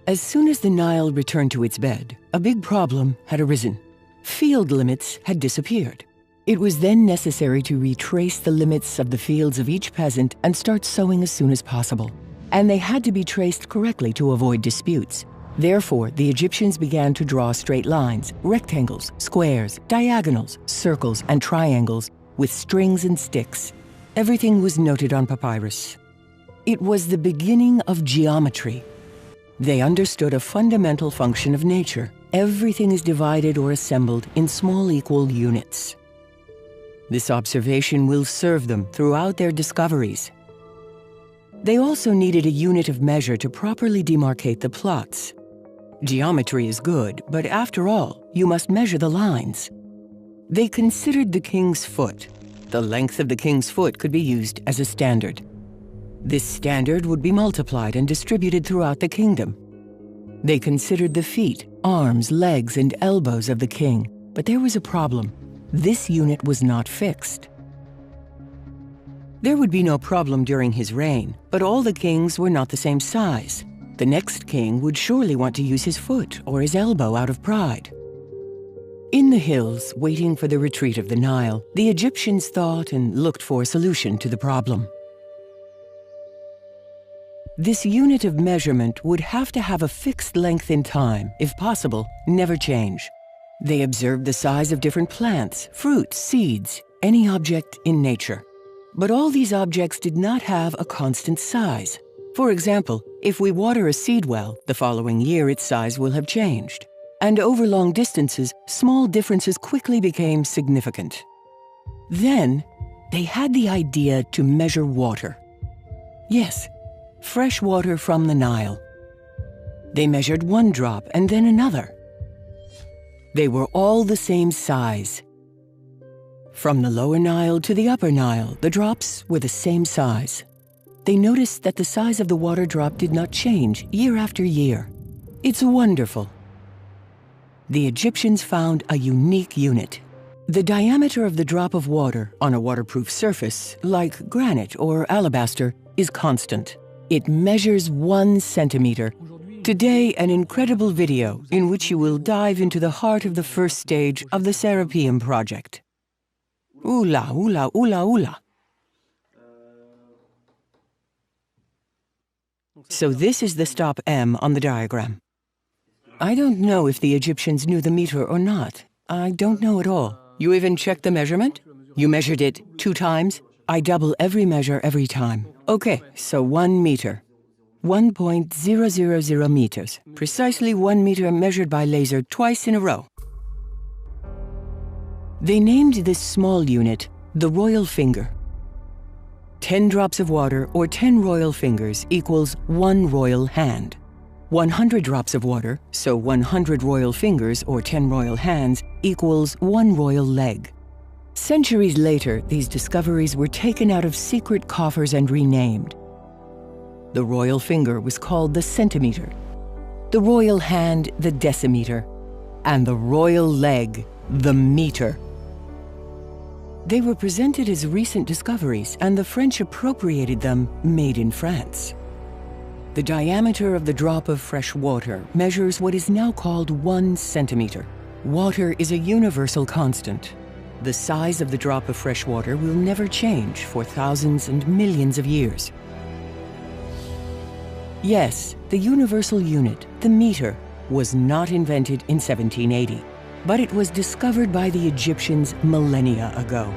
B: As soon as the Nile returned to its bed, a big problem had arisen. Field limits had disappeared. It was then necessary to retrace the limits of the fields of each peasant and start sowing as soon as possible. And they had to be traced correctly to avoid disputes. Therefore, the Egyptians began to draw straight lines, rectangles, squares, diagonals, circles, and triangles with strings and sticks. Everything was noted on papyrus. It was the beginning of geometry. They understood a fundamental function of nature. Everything is divided or assembled in small equal units. This observation will serve them throughout their discoveries. They also needed a unit of measure to properly demarcate the plots. Geometry is good, but after all, you must measure the lines. They considered the king's foot. The length of the king's foot could be used as a standard. This standard would be multiplied and distributed throughout the kingdom. They considered the feet, arms, legs, and elbows of the king, but there was a problem. This unit was not fixed. There would be no problem during his reign, but all the kings were not the same size. The next king would surely want to use his foot or his elbow out of pride. In the hills, waiting for the retreat of the Nile, the Egyptians thought and looked for a solution to the problem. This unit of measurement would have to have a fixed length in time, if possible, never change. They observed the size of different plants, fruits, seeds, any object in nature. But all these objects did not have a constant size. For example, if we water a seed well, the following year its size will have changed. And over long distances, small differences quickly became significant. Then, they had the idea to measure water. Yes, fresh water from the Nile. They measured one drop and then another. They were all the same size. From the lower Nile to the upper Nile, the drops were the same size. They noticed that the size of the water drop did not change year after year. It's wonderful. The Egyptians found a unique unit. The diameter of the drop of water on a waterproof surface, like granite or alabaster, is constant. It measures 1 centimeter. Today, an incredible video in which you will dive into the heart of the first stage of the Serapeum project. Oola, oola, oola, oola. So this is the stop M on the diagram. I don't know if the Egyptians knew the meter or not. I don't know at all. You even checked the measurement? You measured it 2 times? I double every measure every time. Okay, so 1 meter. 1.000 meters. Precisely 1 meter measured by laser twice in a row. They named this small unit the royal finger. 10 drops of water or 10 royal fingers equals 1 royal hand. 100 drops of water, so 100 royal fingers or 10 royal hands, equals 1 royal leg. Centuries later, these discoveries were taken out of secret coffers and renamed. The royal finger was called the centimeter, the royal hand the decimeter, and the royal leg the meter. They were presented as recent discoveries, and the French appropriated them, made in France. The diameter of the drop of fresh water measures what is now called 1 centimeter. Water is a universal constant. The size of the drop of fresh water will never change for thousands and millions of years. Yes, the universal unit, the meter, was not invented in 1780, but it was discovered by the Egyptians millennia ago.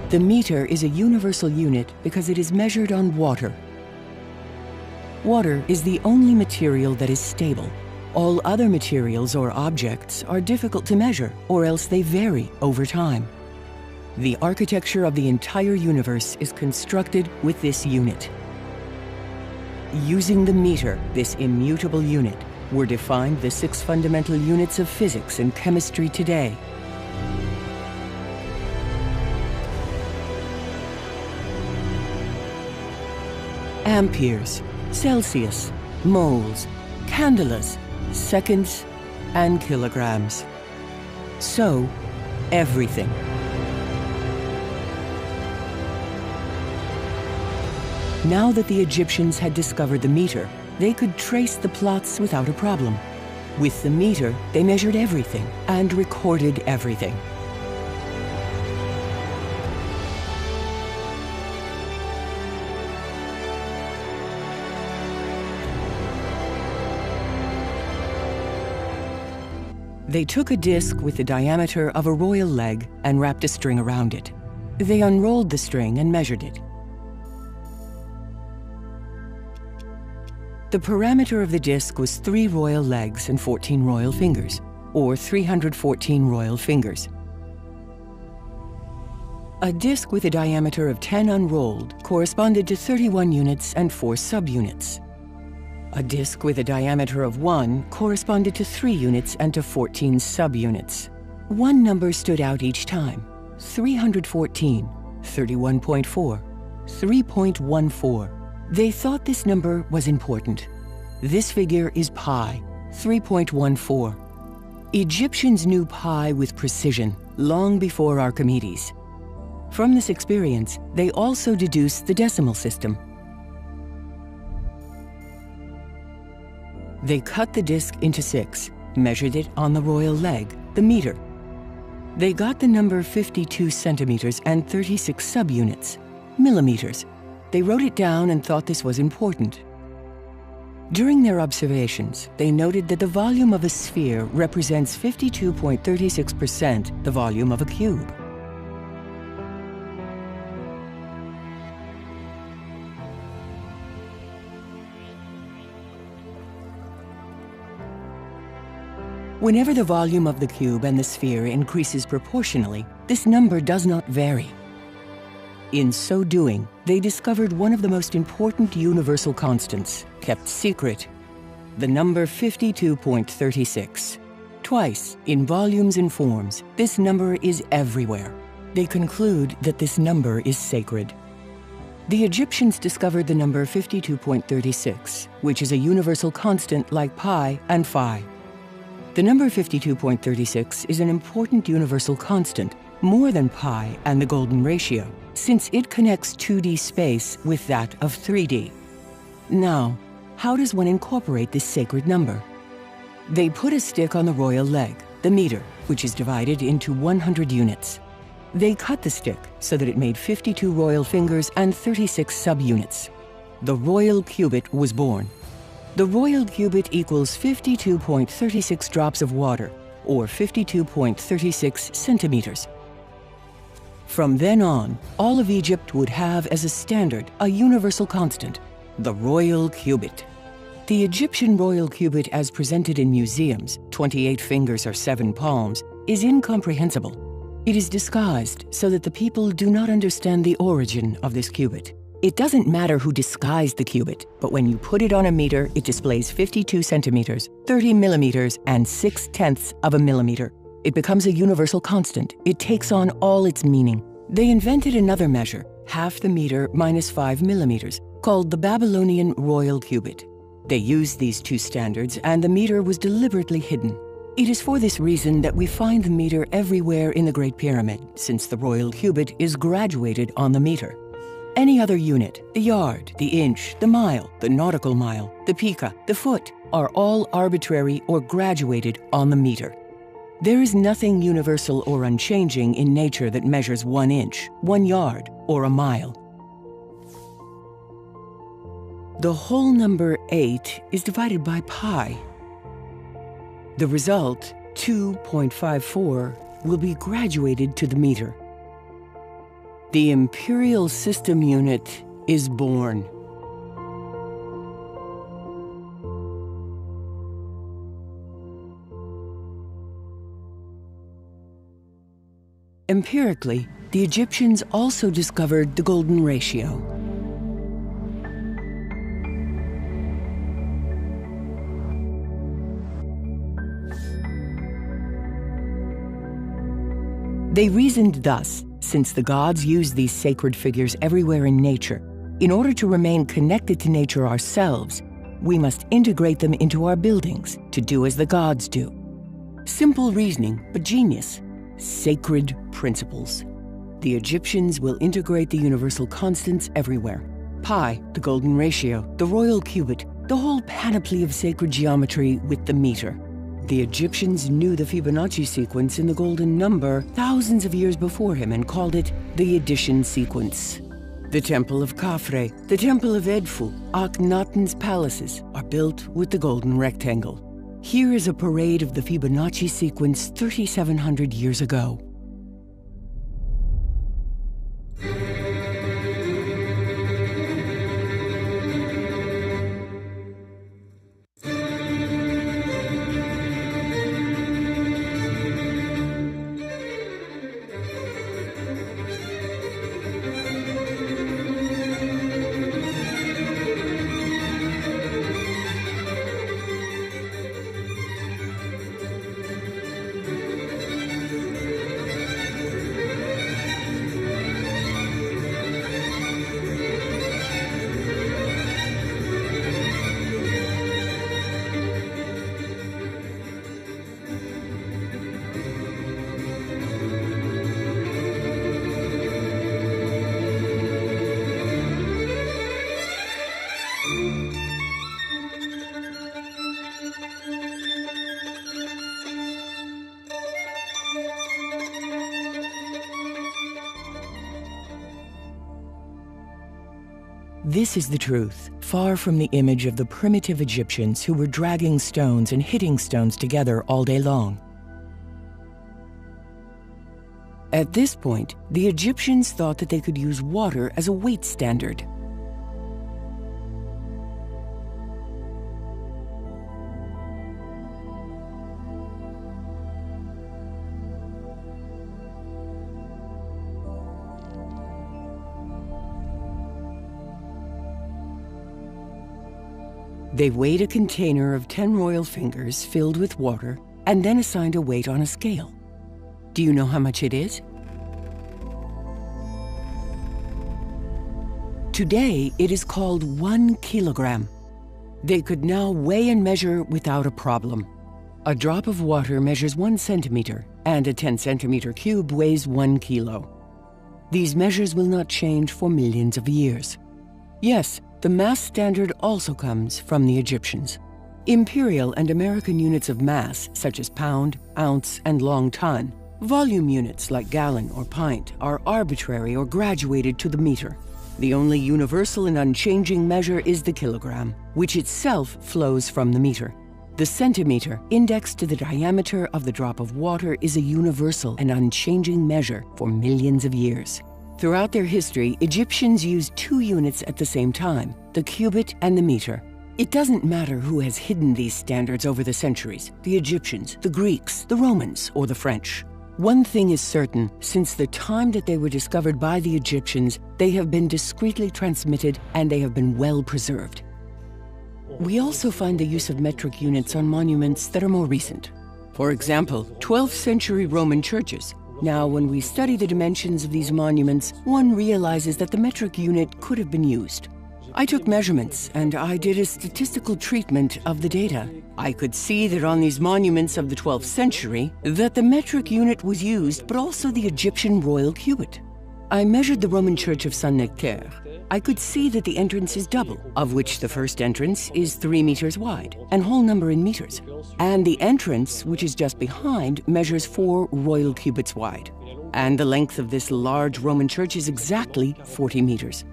B: The meter is a universal unit because it is measured on water. Water is the only material that is stable. All other materials or objects are difficult to measure, or else they vary over time. The architecture of the entire universe is constructed with this unit. Using the meter, this immutable unit, were defined the 6 fundamental units of physics and chemistry today. Amperes, Celsius, moles, candelas, seconds, and kilograms. So, everything. Now that the Egyptians had discovered the meter, they could trace the plots without a problem. With the meter, they measured everything and recorded everything. They took a disc with the diameter of a royal leg and wrapped a string around it. They unrolled the string and measured it. The parameter of the disc was 3 royal legs and 14 royal fingers, or 314 royal fingers. A disc with a diameter of 10 unrolled corresponded to 31 units and 4 subunits. A disc with a diameter of 1 corresponded to 3 units and to 14 subunits. One number stood out each time: 314, 31.4, 3.14. They thought this number was important. This figure is pi, 3.14. Egyptians knew pi with precision long before Archimedes. From this experience, they also deduced the decimal system. They cut the disc into 6, measured it on the royal leg, the meter. They got the number 52 centimeters and 36 subunits, millimeters. They wrote it down and thought this was important. During their observations, they noted that the volume of a sphere represents 52.36% the volume of a cube. Whenever the volume of the cube and the sphere increases proportionally, this number does not vary. In so doing, they discovered one of the most important universal constants, kept secret, the number 52.36. Twice, in volumes and forms, this number is everywhere. They conclude that this number is sacred. The Egyptians discovered the number 52.36, which is a universal constant like pi and phi. The number 52.36 is an important universal constant, more than pi and the golden ratio, since it connects 2D space with that of 3D. Now, how does one incorporate this sacred number? They put a stick on the royal leg, the meter, which is divided into 100 units. They cut the stick so that it made 52 royal fingers and 36 subunits. The royal cubit was born. The royal cubit equals 52.36 drops of water, or 52.36 centimeters. From then on, all of Egypt would have as a standard a universal constant, the royal cubit. The Egyptian royal cubit as presented in museums, 28 fingers or 7 palms, is incomprehensible. It is disguised so that the people do not understand the origin of this cubit. It doesn't matter who disguised the cubit, but when you put it on a meter, it displays 52 centimeters, 30 millimeters, and 6/10 of a millimeter. It becomes a universal constant. It takes on all its meaning. They invented another measure, half the meter minus 5 millimeters, called the Babylonian royal cubit. They used these two standards, and the meter was deliberately hidden. It is for this reason that we find the meter everywhere in the Great Pyramid, since the royal cubit is graduated on the meter. Any other unit, the yard, the inch, the mile, the nautical mile, the pica, the foot, are all arbitrary or graduated on the meter. There is nothing universal or unchanging in nature that measures 1 inch, 1 yard, or a mile. The whole number 8 is divided by pi. The result, 2.54, will be graduated to the meter. The imperial system unit is born. Empirically, the Egyptians also discovered the golden ratio. They reasoned thus: since the gods use these sacred figures everywhere in nature, in order to remain connected to nature ourselves, we must integrate them into our buildings to do as the gods do. Simple reasoning, but genius. Sacred principles. The Egyptians will integrate the universal constants everywhere. Pi, the golden ratio, the royal cubit, the whole panoply of sacred geometry with the meter. The Egyptians knew the Fibonacci sequence in the golden number thousands of years before him and called it the addition sequence. The Temple of Khafre, the Temple of Edfu, Akhenaten's palaces are built with the golden rectangle. Here is a parade of the Fibonacci sequence 3,700 years ago. This is the truth, far from the image of the primitive Egyptians who were dragging stones and hitting stones together all day long. At this point, the Egyptians thought that they could use water as a weight standard. They weighed a container of 10 royal fingers filled with water and then assigned a weight on a scale. Do you know how much it is? Today, it is called 1 kilogram. They could now weigh and measure without a problem. A drop of water measures 1 centimeter, and a 10-centimeter cube weighs 1 kilo. These measures will not change for millions of years. Yes, the mass standard also comes from the Egyptians. Imperial and American units of mass, such as pound, ounce, and long ton, volume units like gallon or pint, are arbitrary or graduated to the meter. The only universal and unchanging measure is the kilogram, which itself flows from the meter. The centimeter, indexed to the diameter of the drop of water, is a universal and unchanging measure for millions of years. Throughout their history, Egyptians used 2 units at the same time, the cubit and the meter. It doesn't matter who has hidden these standards over the centuries, the Egyptians, the Greeks, the Romans, or the French. One thing is certain, since the time that they were discovered by the Egyptians, they have been discreetly transmitted and they have been well preserved. We also find the use of metric units on monuments that are more recent. For example, 12th century Roman churches. Now, when we study the dimensions of these monuments, one realizes that the metric unit could have been used. I took measurements and I did a statistical treatment of the data. I could see that on these monuments of the 12th century, that the metric unit was used, but also the Egyptian royal cubit. I measured the Roman church of Saint-Nectaire. I could see that the entrance is double, of which the first entrance is 3 meters wide, and whole number in meters. And the entrance, which is just behind, measures 4 royal cubits wide. And the length of this large Roman church is exactly 40 meters.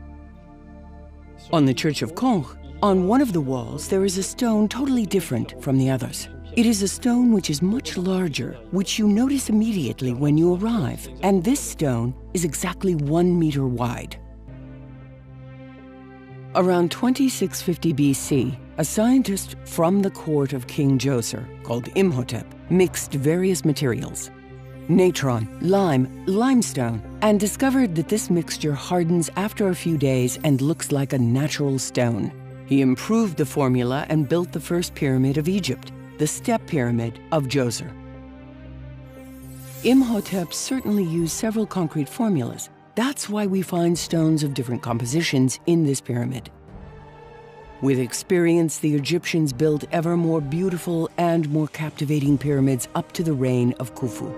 B: On the Church of Conches, on one of the walls, there is a stone totally different from the others. It is a stone which is much larger, which you notice immediately when you arrive, and this stone is exactly 1 meter wide. Around 2650 BC, a scientist from the court of King Djoser, called Imhotep, mixed various materials, natron, lime, limestone, and discovered that this mixture hardens after a few days and looks like a natural stone. He improved the formula and built the first pyramid of Egypt, the step pyramid of Djoser. Imhotep certainly used several concrete formulas. That's why we find stones of different compositions in this pyramid. With experience, the Egyptians built ever more beautiful and more captivating pyramids up to the reign of Khufu.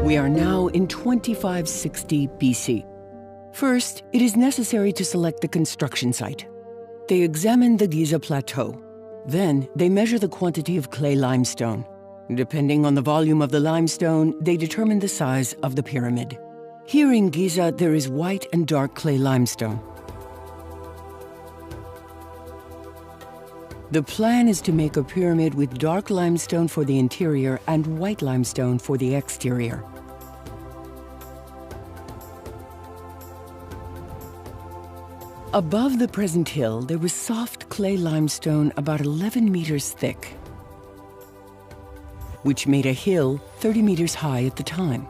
B: We are now in 2560 BC. First, it is necessary to select the construction site. They examine the Giza Plateau. Then, they measure the quantity of clay limestone. Depending on the volume of the limestone, they determine the size of the pyramid. Here in Giza, there is white and dark clay limestone. The plan is to make a pyramid with dark limestone for the interior and white limestone for the exterior. Above the present hill, there was soft clay limestone about 11 meters thick, which made a hill 30 meters high at the time.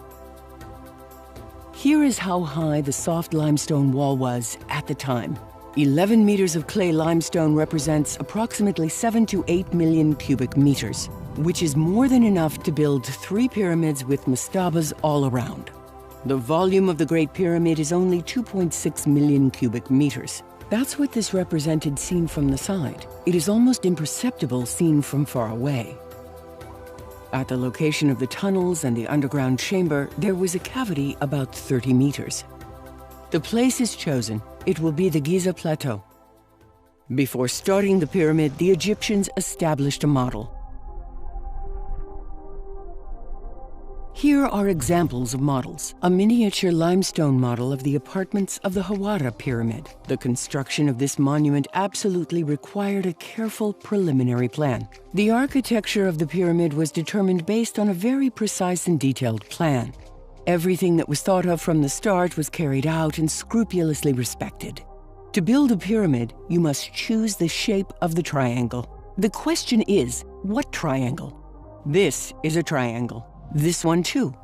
B: Here is how high the soft limestone wall was at the time. 11 meters of clay limestone represents approximately 7 to 8 million cubic meters, which is more than enough to build 3 pyramids with mastabas all around. The volume of the Great Pyramid is only 2.6 million cubic meters. That's what this represented seen from the side. It is almost imperceptible seen from far away. At the location of the tunnels and the underground chamber, there was a cavity about 30 meters. The place is chosen. It will be the Giza Plateau. Before starting the pyramid, the Egyptians established a model. Here are examples of models. A miniature limestone model of the apartments of the Hawara Pyramid. The construction of this monument absolutely required a careful preliminary plan. The architecture of the pyramid was determined based on a very precise and detailed plan. Everything that was thought of from the start was carried out and scrupulously respected. To build a pyramid, you must choose the shape of the triangle. The question is, what triangle? This is a triangle. This one too.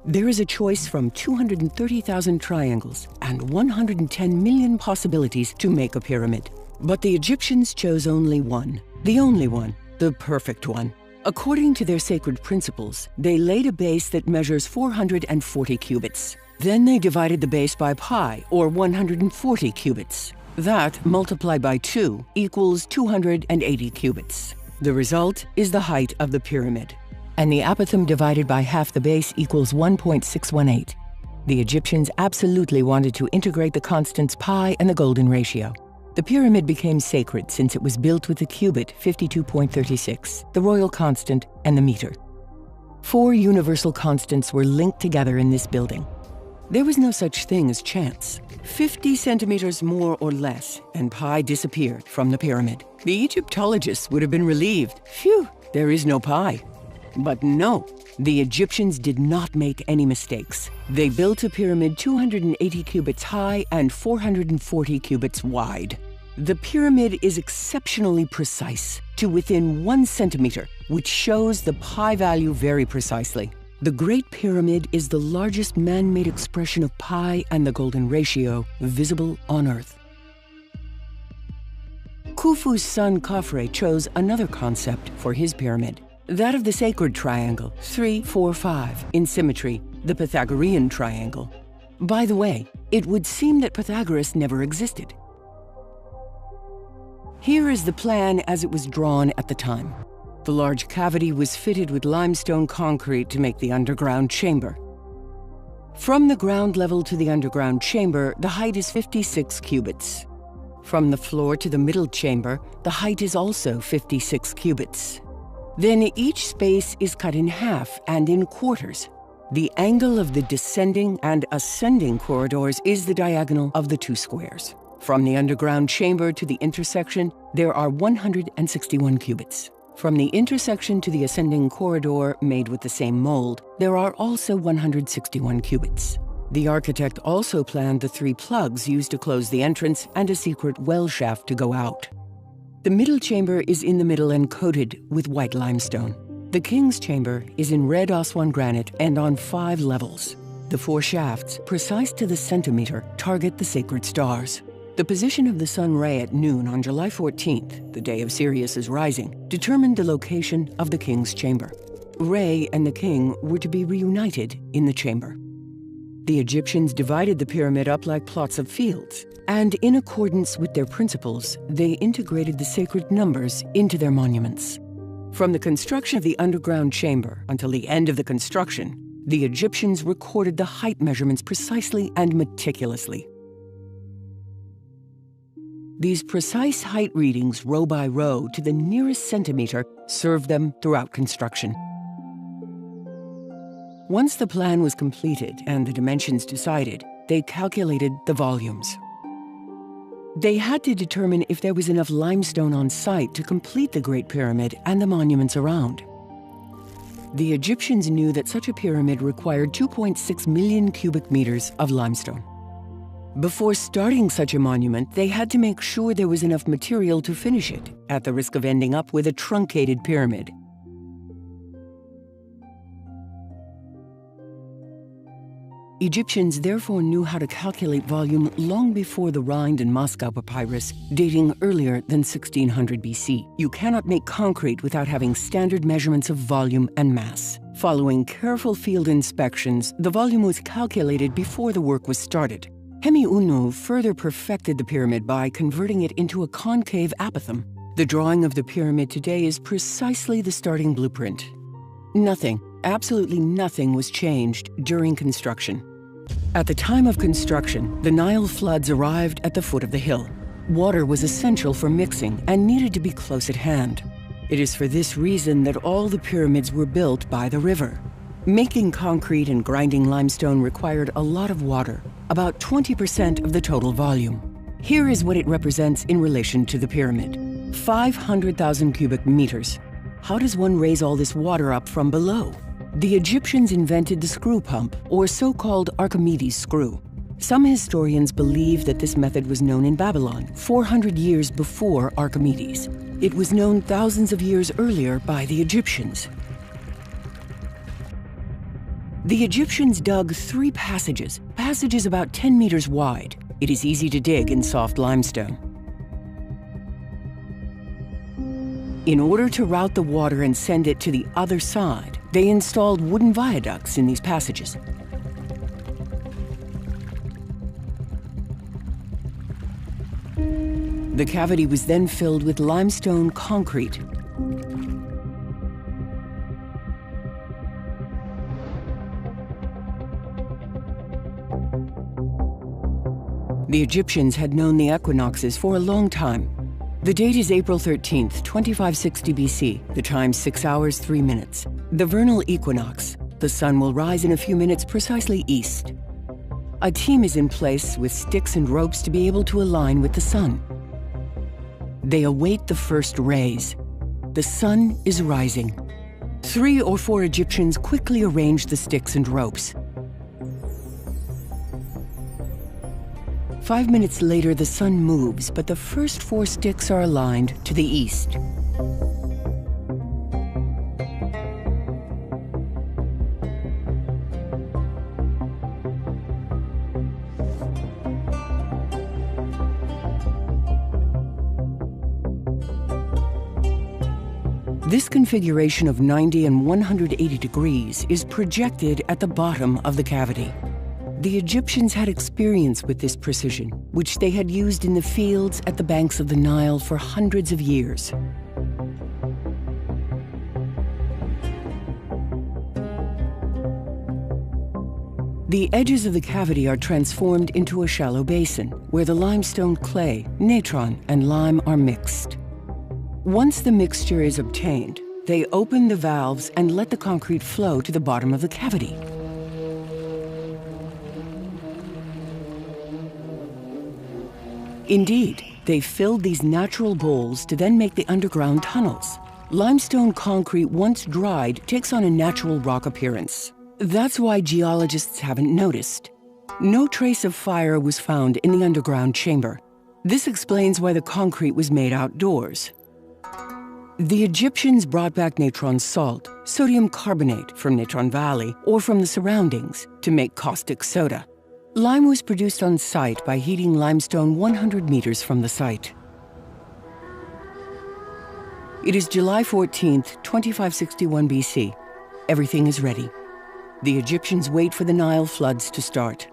B: There is a choice from 230,000 triangles and 110 million possibilities to make a pyramid. But the Egyptians chose only one, the only one, the perfect one. According to their sacred principles, they laid a base that measures 440 cubits. Then they divided the base by pi, or 140 cubits. That, multiplied by 2, equals 280 cubits. The result is the height of the pyramid. And the apothem divided by half the base equals 1.618. The Egyptians absolutely wanted to integrate the constants pi and the golden ratio. The pyramid became sacred since it was built with the cubit 52.36, the royal constant, and the meter. 4 universal constants were linked together in this building. There was no such thing as chance. 50 centimeters more or less, and pi disappeared from the pyramid. The Egyptologists would have been relieved. Phew, there is no pi. But no, the Egyptians did not make any mistakes. They built a pyramid 280 cubits high and 440 cubits wide. The pyramid is exceptionally precise, to within 1 centimeter, which shows the pi value very precisely. The Great Pyramid is the largest man-made expression of pi and the golden ratio visible on Earth. Khufu's son Khafre chose another concept for his pyramid. That of the sacred triangle, 3, 4, 5, in symmetry, the Pythagorean triangle. By the way, it would seem that Pythagoras never existed. Here is the plan as it was drawn at the time. The large cavity was fitted with limestone concrete to make the underground chamber. From the ground level to the underground chamber, the height is 56 cubits. From the floor to the middle chamber, the height is also 56 cubits. Then each space is cut in half and in quarters. The angle of the descending and ascending corridors is the diagonal of the 2 squares. From the underground chamber to the intersection, there are 161 cubits. From the intersection to the ascending corridor, made with the same mold, there are also 161 cubits. The architect also planned the 3 plugs used to close the entrance and a secret well shaft to go out. The middle chamber is in the middle and coated with white limestone. The king's chamber is in red Aswan granite and on 5 levels. The 4 shafts, precise to the centimeter, target the sacred stars. The position of the sun ray at noon on July 14th, the day of Sirius's rising, determined the location of the king's chamber. Re and the king were to be reunited in the chamber. The Egyptians divided the pyramid up like plots of fields, and in accordance with their principles, they integrated the sacred numbers into their monuments. From the construction of the underground chamber until the end of the construction, the Egyptians recorded the height measurements precisely and meticulously. These precise height readings, row by row, to the nearest centimeter, served them throughout construction. Once the plan was completed and the dimensions decided, they calculated the volumes. They had to determine if there was enough limestone on site to complete the Great Pyramid and the monuments around. The Egyptians knew that such a pyramid required 2.6 million cubic meters of limestone. Before starting such a monument, they had to make sure there was enough material to finish it, at the risk of ending up with a truncated pyramid. Egyptians therefore knew how to calculate volume long before the Rind and Moscow papyrus, dating earlier than 1600 BC. You cannot make concrete without having standard measurements of volume and mass. Following careful field inspections, the volume was calculated before the work was started. Fehmi further perfected the pyramid by converting it into a concave apothem. The drawing of the pyramid today is precisely the starting blueprint. Nothing, absolutely nothing was changed during construction. At the time of construction, the Nile floods arrived at the foot of the hill. Water was essential for mixing and needed to be close at hand. It is for this reason that all the pyramids were built by the river. Making concrete and grinding limestone required a lot of water, about 20% of the total volume. Here is what it represents in relation to the pyramid. 500,000 cubic meters. How does one raise all this water up from below? The Egyptians invented the screw pump, or so-called Archimedes screw. Some historians believe that this method was known in Babylon 400 years before Archimedes. It was known thousands of years earlier by the Egyptians. The Egyptians dug 3 passages about 10 meters wide. It is easy to dig in soft limestone. In order to route the water and send it to the other side, they installed wooden viaducts in these passages. The cavity was then filled with limestone concrete. The Egyptians had known the equinoxes for a long time. The date is April 13th, 2560 BC, the time 6 hours 3 minutes. The vernal equinox. The sun will rise in a few minutes precisely east. A team is in place with sticks and ropes to be able to align with the sun. They await the first rays. The sun is rising. 3 or 4 Egyptians quickly arrange the sticks and ropes. 5 minutes later, the sun moves, but the first 4 sticks are aligned to the east. This configuration of 90 and 180 degrees is projected at the bottom of the cavity. The Egyptians had experience with this precision, which they had used in the fields at the banks of the Nile for hundreds of years. The edges of the cavity are transformed into a shallow basin, where the limestone clay, natron, and lime are mixed. Once the mixture is obtained, they open the valves and let the concrete flow to the bottom of the cavity. Indeed, they filled these natural bowls to then make the underground tunnels. Limestone concrete, once dried, takes on a natural rock appearance. That's why geologists haven't noticed. No trace of fire was found in the underground chamber. This explains why the concrete was made outdoors. The Egyptians brought back natron salt, sodium carbonate from Natron Valley or from the surroundings to make caustic soda. Lime was produced on site by heating limestone 100 meters from the site. It is July 14th, 2561 BC. Everything is ready. The Egyptians wait for the Nile floods to start.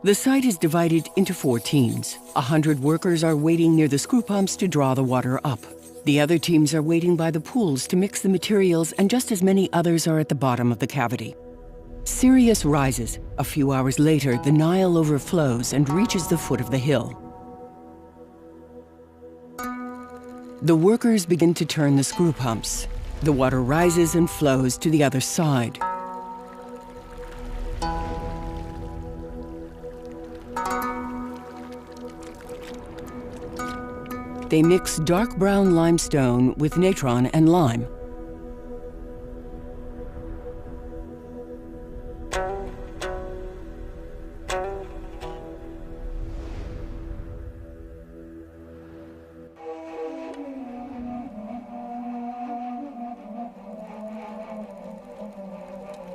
B: The site is divided into 4 teams. 100 workers are waiting near the screw pumps to draw the water up. The other teams are waiting by the pools to mix the materials, and just as many others are at the bottom of the cavity. Sirius rises. A few hours later, the Nile overflows and reaches the foot of the hill. The workers begin to turn the screw pumps. The water rises and flows to the other side. They mix dark brown limestone with natron and lime.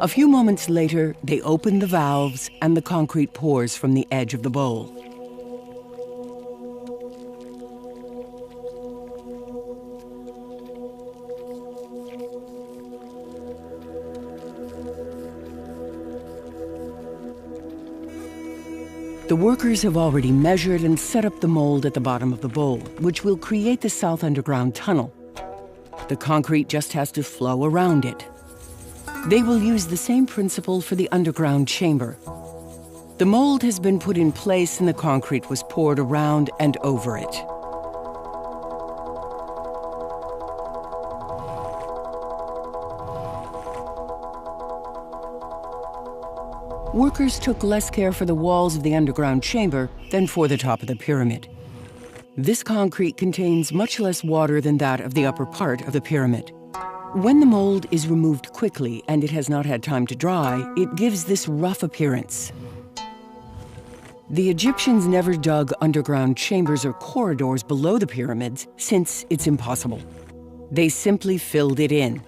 B: A few moments later, they open the valves and the concrete pours from the edge of the bowl. The workers have already measured and set up the mold at the bottom of the bowl, which will create the South Underground Tunnel. The concrete just has to flow around it. They will use the same principle for the underground chamber. The mold has been put in place and the concrete was poured around and over it. Workers took less care for the walls of the underground chamber than for the top of the pyramid. This concrete contains much less water than that of the upper part of the pyramid. When the mold is removed quickly and it has not had time to dry, it gives this rough appearance. The Egyptians never dug underground chambers or corridors below the pyramids since it's impossible. They simply filled it in.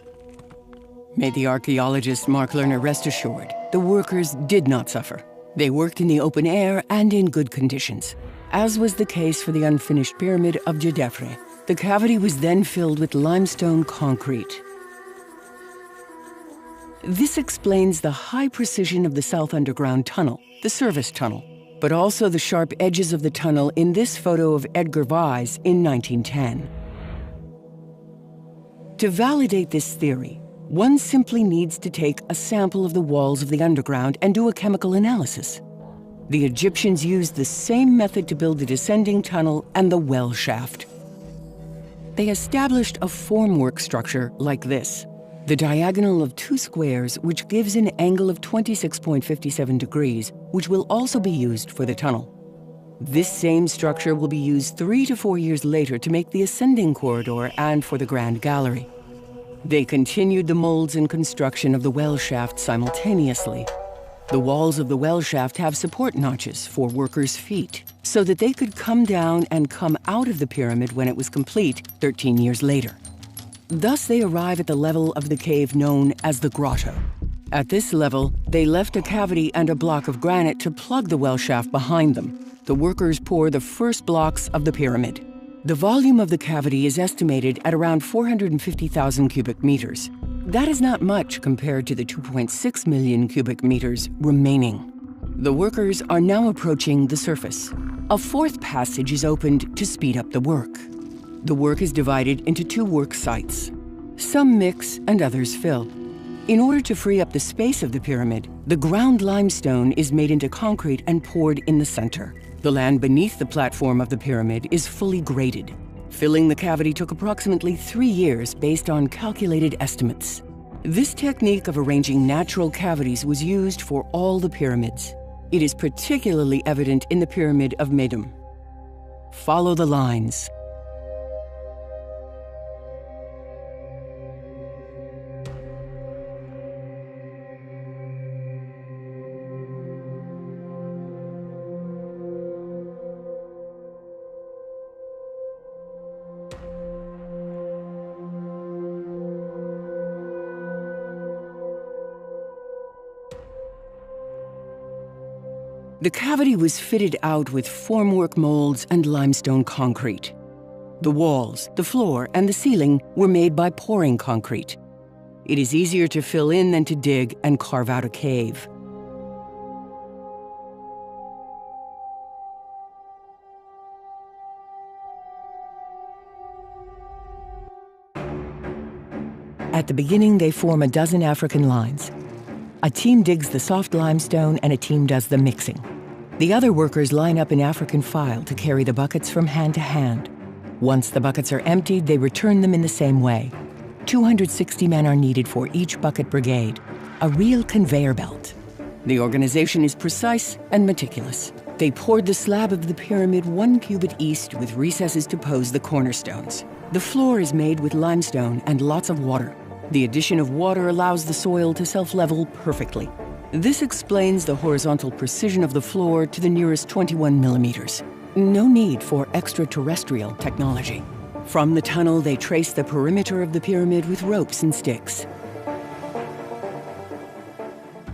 B: May the archaeologist Mark Lerner rest assured, the workers did not suffer. They worked in the open air and in good conditions, as was the case for the unfinished pyramid of Djedefre. The cavity was then filled with limestone concrete. This explains the high precision of the South Underground Tunnel, the service tunnel, but also the sharp edges of the tunnel in this photo of Edgar Wise in 1910. To validate this theory, one simply needs to take a sample of the walls of the underground and do a chemical analysis. The Egyptians used the same method to build the descending tunnel and the well shaft. They established a formwork structure like this, the diagonal of two squares, which gives an angle of 26.57 degrees, which will also be used for the tunnel. This same structure will be used 3 to 4 years later to make the ascending corridor and for the Grand Gallery. They continued the molds and construction of the well shaft simultaneously. The walls of the well shaft have support notches for workers' feet, so that they could come down and come out of the pyramid when it was complete 13 years later. Thus, they arrive at the level of the cave known as the grotto. At this level, they left a cavity and a block of granite to plug the well shaft behind them. The workers pour the first blocks of the pyramid. The volume of the cavity is estimated at around 450,000 cubic meters. That is not much compared to the 2.6 million cubic meters remaining. The workers are now approaching the surface. A fourth passage is opened to speed up the work. The work is divided into 2 work sites. Some mix and others fill. In order to free up the space of the pyramid, the ground limestone is made into concrete and poured in the center. The land beneath the platform of the pyramid is fully graded. Filling the cavity took approximately 3 years based on calculated estimates. This technique of arranging natural cavities was used for all the pyramids. It is particularly evident in the pyramid of Medum. Follow the lines. The cavity was fitted out with formwork molds and limestone concrete. The walls, the floor, and the ceiling were made by pouring concrete. It is easier to fill in than to dig and carve out a cave. At the beginning, they form a dozen African lines. A team digs the soft limestone and a team does the mixing. The other workers line up in African file to carry the buckets from hand to hand. Once the buckets are emptied, they return them in the same way. 260 men are needed for each bucket brigade, a real conveyor belt. The organization is precise and meticulous. They poured the slab of the pyramid 1 cubit east with recesses to pose the cornerstones. The floor is made with limestone and lots of water. The addition of water allows the soil to self-level perfectly. This explains the horizontal precision of the floor to the nearest 21 millimeters. No need for extraterrestrial technology. From the tunnel, they trace the perimeter of the pyramid with ropes and sticks.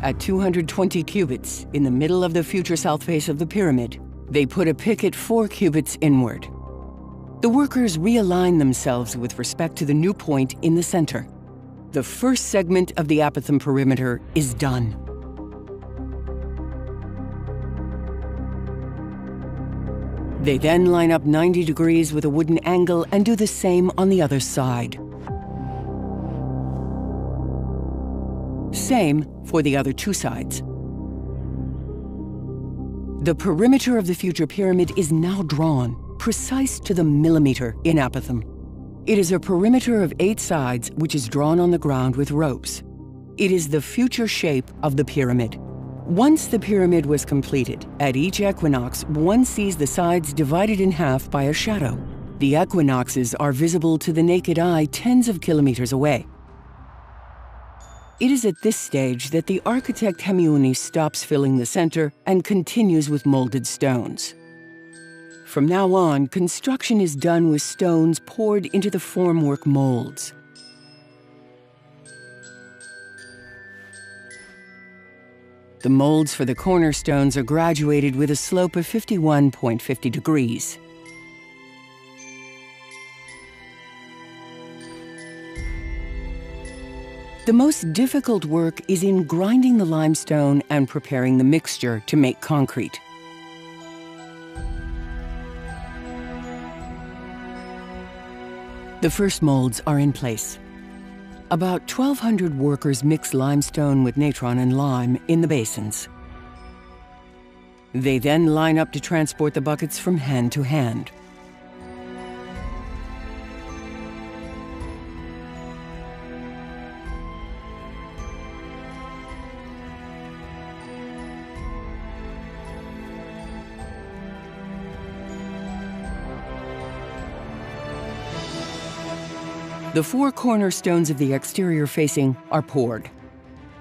B: At 220 cubits, in the middle of the future south face of the pyramid, they put a picket 4 cubits inward. The workers realign themselves with respect to the new point in the center. The first segment of the apothem perimeter is done. They then line up 90 degrees with a wooden angle and do the same on the other side. Same for the other 2 sides. The perimeter of the future pyramid is now drawn, precise to the millimeter in apothem. It is a perimeter of 8 sides which is drawn on the ground with ropes. It is the future shape of the pyramid. Once the pyramid was completed, at each equinox, one sees the sides divided in half by a shadow. The equinoxes are visible to the naked eye tens of kilometers away. It is at this stage that the architect Fehmi stops filling the center and continues with molded stones. From now on, construction is done with stones poured into the formwork molds. The molds for the cornerstones are graduated with a slope of 51.50 degrees. The most difficult work is in grinding the limestone and preparing the mixture to make concrete. The first molds are in place. About 1,200 workers mix limestone with natron and lime in the basins. They then line up to transport the buckets from hand to hand. The 4 cornerstones of the exterior facing are poured.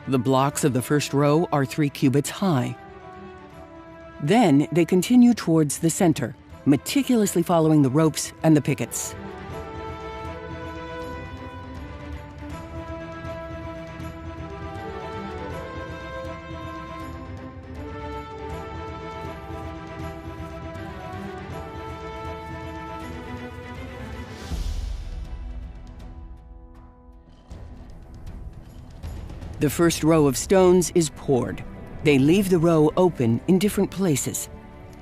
B: The blocks of the first row are 3 cubits high. Then they continue towards the center, meticulously following the ropes and the pickets. The first row of stones is poured. They leave the row open in different places.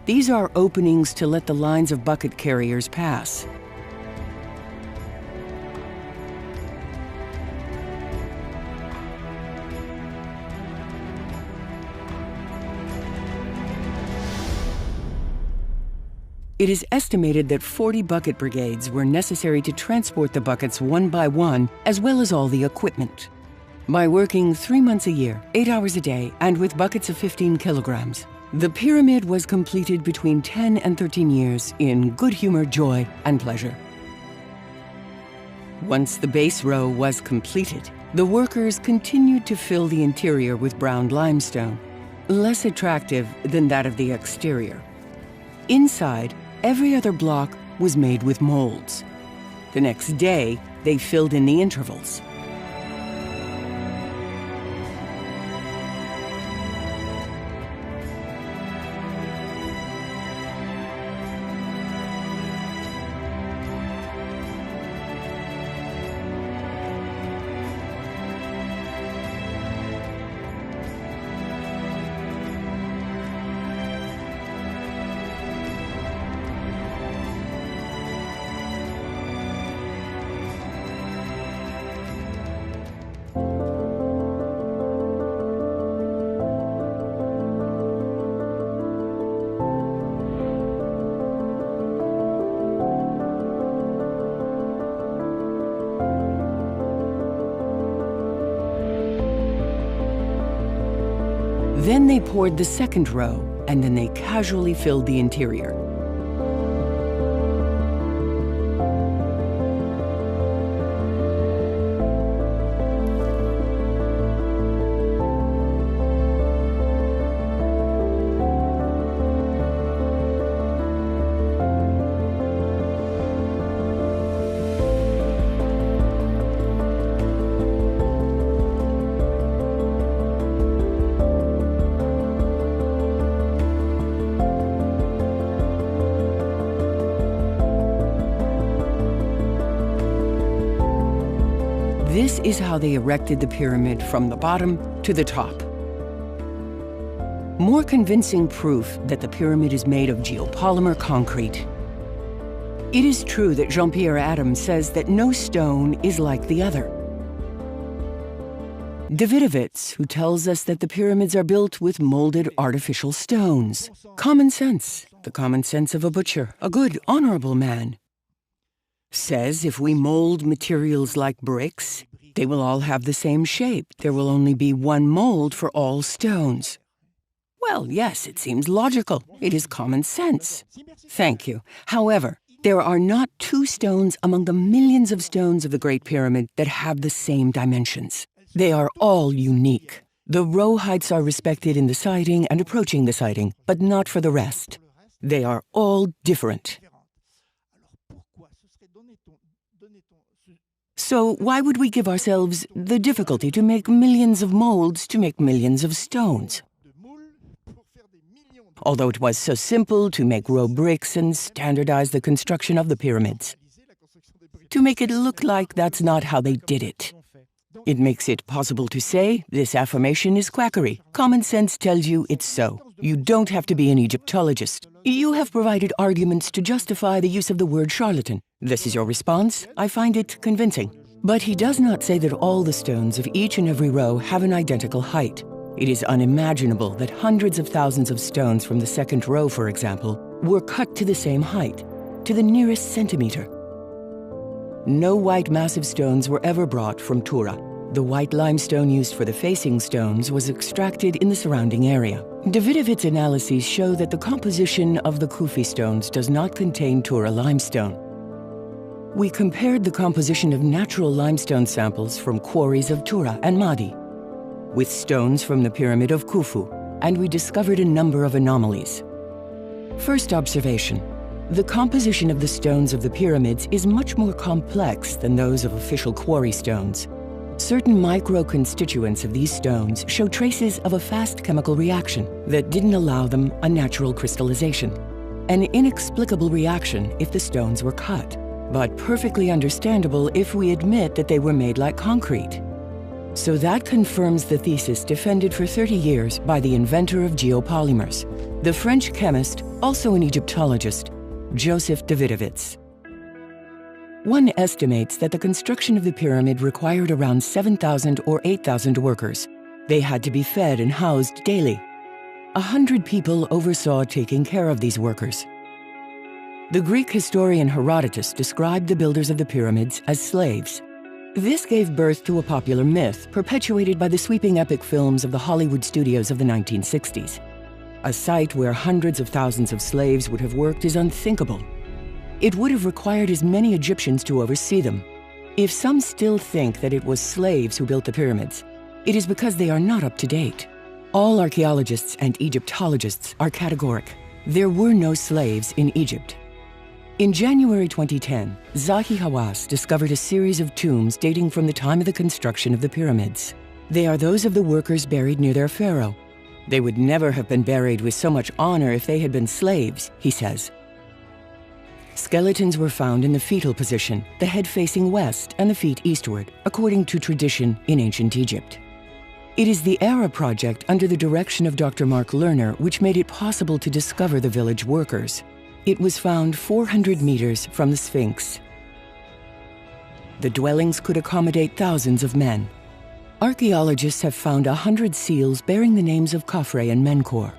B: These are openings to let the lines of bucket carriers pass. It is estimated that 40 bucket brigades were necessary to transport the buckets one by one, as well as all the equipment. By working 3 months a year, 8 hours a day, and with buckets of 15 kilograms, the pyramid was completed between 10 and 13 years in good humor, joy, and pleasure. Once the base row was completed, the workers continued to fill the interior with brown limestone, less attractive than that of the exterior. Inside, every other block was made with molds. The next day, they filled in the intervals. Then they poured the second row, and then they casually filled the interior. This is how they erected the pyramid from the bottom to the top. More convincing proof that the pyramid is made of geopolymer concrete. It is true that Jean-Pierre Adam says that no stone is like the other. Davidovits, who tells us that the pyramids are built with molded artificial stones. Common sense, the common sense of a butcher, a good, honorable man. Says if we mold materials like bricks, they will all have the same shape. There will only be one mold for all stones. Well, yes, it seems logical. It is common sense. Thank you. However, there are not two stones among the millions of stones of the Great Pyramid that have the same dimensions. They are all unique. The row heights are respected in the sighting and approaching the sighting, but not for the rest. They are all different. So why would we give ourselves the difficulty to make millions of molds to make millions of stones? Although it was so simple to make raw bricks and standardize the construction of the pyramids. To make it look like that's not how they did it. It makes it possible to say this affirmation is quackery. Common sense tells you it's so. You don't have to be an Egyptologist. You have provided arguments to justify the use of the word charlatan. This is your response. I find it convincing. But he does not say that all the stones of each and every row have an identical height. It is unimaginable that hundreds of thousands of stones from the second row, for example, were cut to the same height, to the nearest centimeter. No white massive stones were ever brought from Tura. The white limestone used for the facing stones was extracted in the surrounding area. Davidovits' analyses show that the composition of the Kufi stones does not contain Tura limestone. We compared the composition of natural limestone samples from quarries of Tura and Madi with stones from the pyramid of Khufu, and we discovered a number of anomalies. First observation. The composition of the stones of the pyramids is much more complex than those of official quarry stones. Certain micro-constituents of these stones show traces of a fast chemical reaction that didn't allow them a natural crystallization. An inexplicable reaction if the stones were cut, but perfectly understandable if we admit that they were made like concrete. So that confirms the thesis defended for 30 years by the inventor of geopolymers, the French chemist, also an Egyptologist, Joseph Davidovits. One estimates that the construction of the pyramid required around 7,000 or 8,000 workers. They had to be fed and housed daily. 100 people oversaw taking care of these workers. The Greek historian Herodotus described the builders of the pyramids as slaves. This gave birth to a popular myth perpetuated by the sweeping epic films of the Hollywood studios of the 1960s. A site where hundreds of thousands of slaves would have worked is unthinkable. It would have required as many Egyptians to oversee them. If some still think that it was slaves who built the pyramids, it is because they are not up to date. All archaeologists and Egyptologists are categoric. There were no slaves in Egypt. In January 2010, Zahi Hawass discovered a series of tombs dating from the time of the construction of the pyramids. They are those of the workers buried near their pharaoh. They would never have been buried with so much honor if they had been slaves, he says. Skeletons were found in the fetal position, the head facing west and the feet eastward, according to tradition in ancient Egypt. It is the ERA project under the direction of Dr. Mark Lerner which made it possible to discover the village workers. It was found 400 meters from the Sphinx. The dwellings could accommodate thousands of men. Archaeologists have found 100 seals bearing the names of Khafre and Menkaure.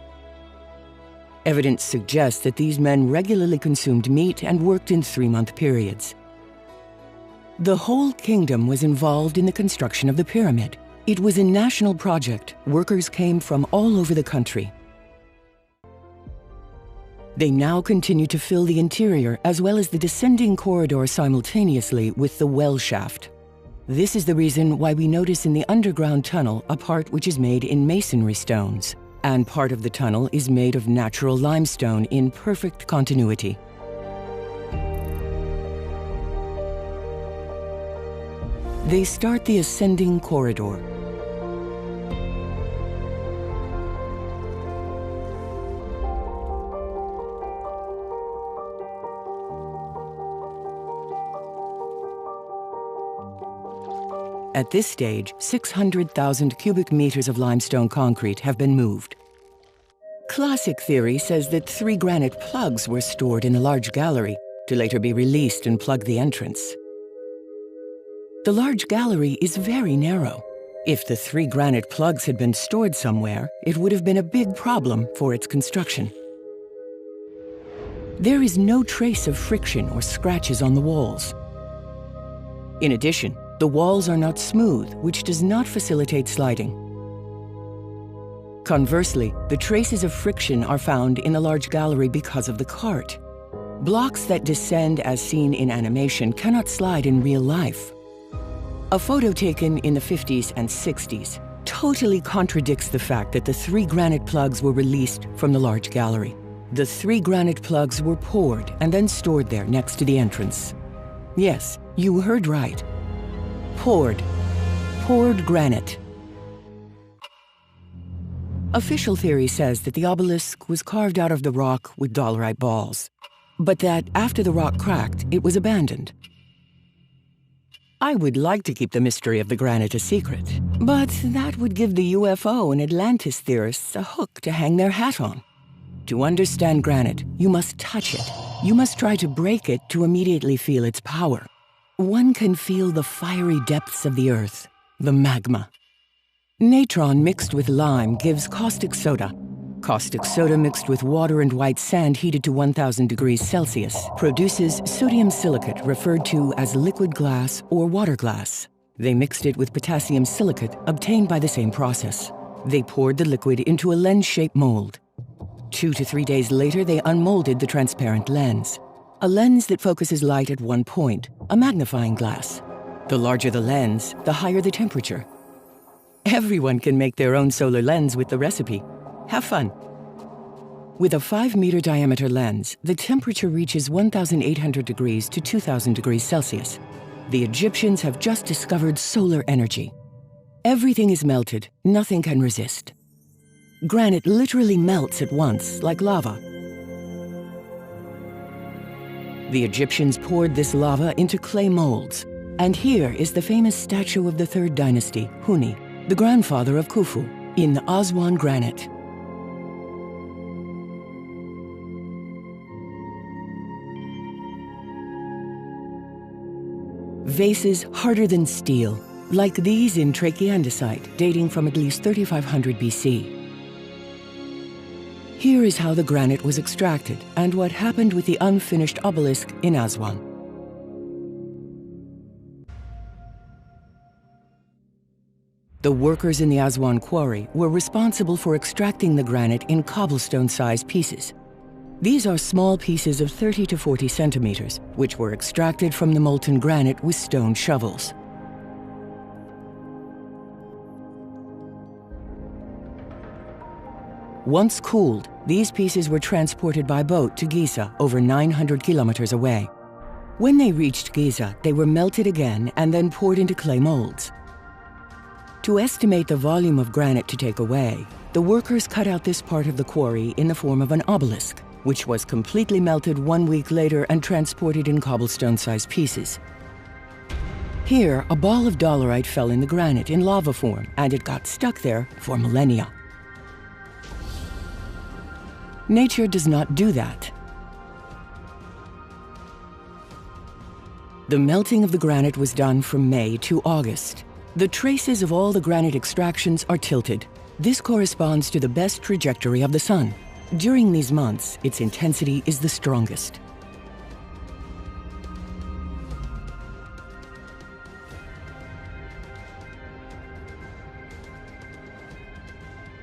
B: Evidence suggests that these men regularly consumed meat and worked in 3-month periods. The whole kingdom was involved in the construction of the pyramid. It was a national project. Workers came from all over the country. They now continue to fill the interior as well as the descending corridor simultaneously with the well shaft. This is the reason why we notice in the underground tunnel a part which is made in masonry stones, and part of the tunnel is made of natural limestone in perfect continuity. They start the ascending corridor. At this stage, 600,000 cubic meters of limestone concrete have been moved. Classic theory says that 3 granite plugs were stored in a large gallery to later be released and plug the entrance. The large gallery is very narrow. If the 3 granite plugs had been stored somewhere, it would have been a big problem for its construction. There is no trace of friction or scratches on the walls. In addition, the walls are not smooth, which does not facilitate sliding. Conversely, the traces of friction are found in a large gallery because of the cart. Blocks that descend as seen in animation cannot slide in real life. A photo taken in the 50s and 60s totally contradicts the fact that the 3 granite plugs were released from the large gallery. The 3 granite plugs were poured and then stored there next to the entrance. Yes, you heard right. Poured. Poured granite. Official theory says that the obelisk was carved out of the rock with dolerite balls, but that after the rock cracked, it was abandoned. I would like to keep the mystery of the granite a secret, but that would give the UFO and Atlantis theorists a hook to hang their hat on. To understand granite, you must touch it. You must try to break it to immediately feel its power. One can feel the fiery depths of the earth, the magma. Natron mixed with lime gives caustic soda. Caustic soda mixed with water and white sand heated to 1000 degrees Celsius produces sodium silicate, referred to as liquid glass or water glass. They mixed it with potassium silicate, obtained by the same process. They poured the liquid into a lens-shaped mold. 2 to 3 days later, they unmolded the transparent lens. A lens that focuses light at one point, a magnifying glass. The larger the lens, the higher the temperature. Everyone can make their own solar lens with the recipe. Have fun. With a 5-meter diameter lens, the temperature reaches 1,800 degrees to 2,000 degrees Celsius. The Egyptians have just discovered solar energy. Everything is melted, nothing can resist. Granite literally melts at once, like lava. The Egyptians poured this lava into clay molds. And here is the famous statue of the 3rd dynasty, Huni, the grandfather of Khufu, in Aswan granite. Vases harder than steel, like these in trachyandesite, dating from at least 3500 BC. Here is how the granite was extracted and what happened with the unfinished obelisk in Aswan. The workers in the Aswan quarry were responsible for extracting the granite in cobblestone-sized pieces. These are small pieces of 30 to 40 centimeters, which were extracted from the molten granite with stone shovels. Once cooled, these pieces were transported by boat to Giza, over 900 kilometers away. When they reached Giza, they were melted again and then poured into clay molds. To estimate the volume of granite to take away, the workers cut out this part of the quarry in the form of an obelisk, which was completely melted 1 week later and transported in cobblestone-sized pieces. Here, a ball of dolerite fell in the granite in lava form, and it got stuck there for millennia. Nature does not do that. The melting of the granite was done from May to August. The traces of all the granite extractions are tilted. This corresponds to the best trajectory of the sun. During these months, its intensity is the strongest.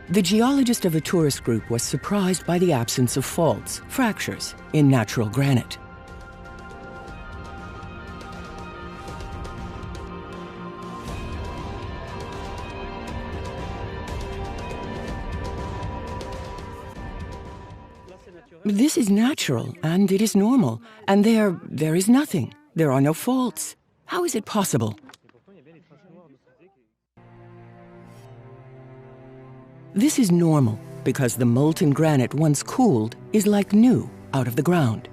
B: The geologist of the tourist group was surprised by the absence of faults, fractures, in natural granite. This is natural, and it is normal, and there is nothing. There are no faults. How is it possible? This is normal because the molten granite, once cooled, is like new, out of the ground.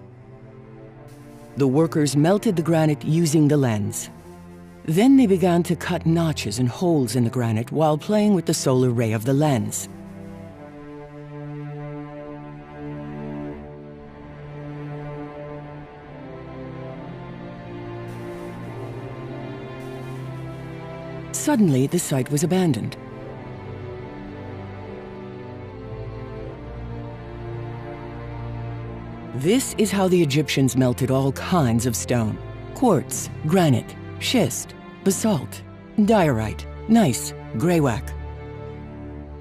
B: The workers melted the granite using the lens. Then they began to cut notches and holes in the granite while playing with the solar ray of the lens. Suddenly, the site was abandoned. This is how the Egyptians melted all kinds of stone: quartz, granite, schist, basalt, diorite, gneiss, greywack.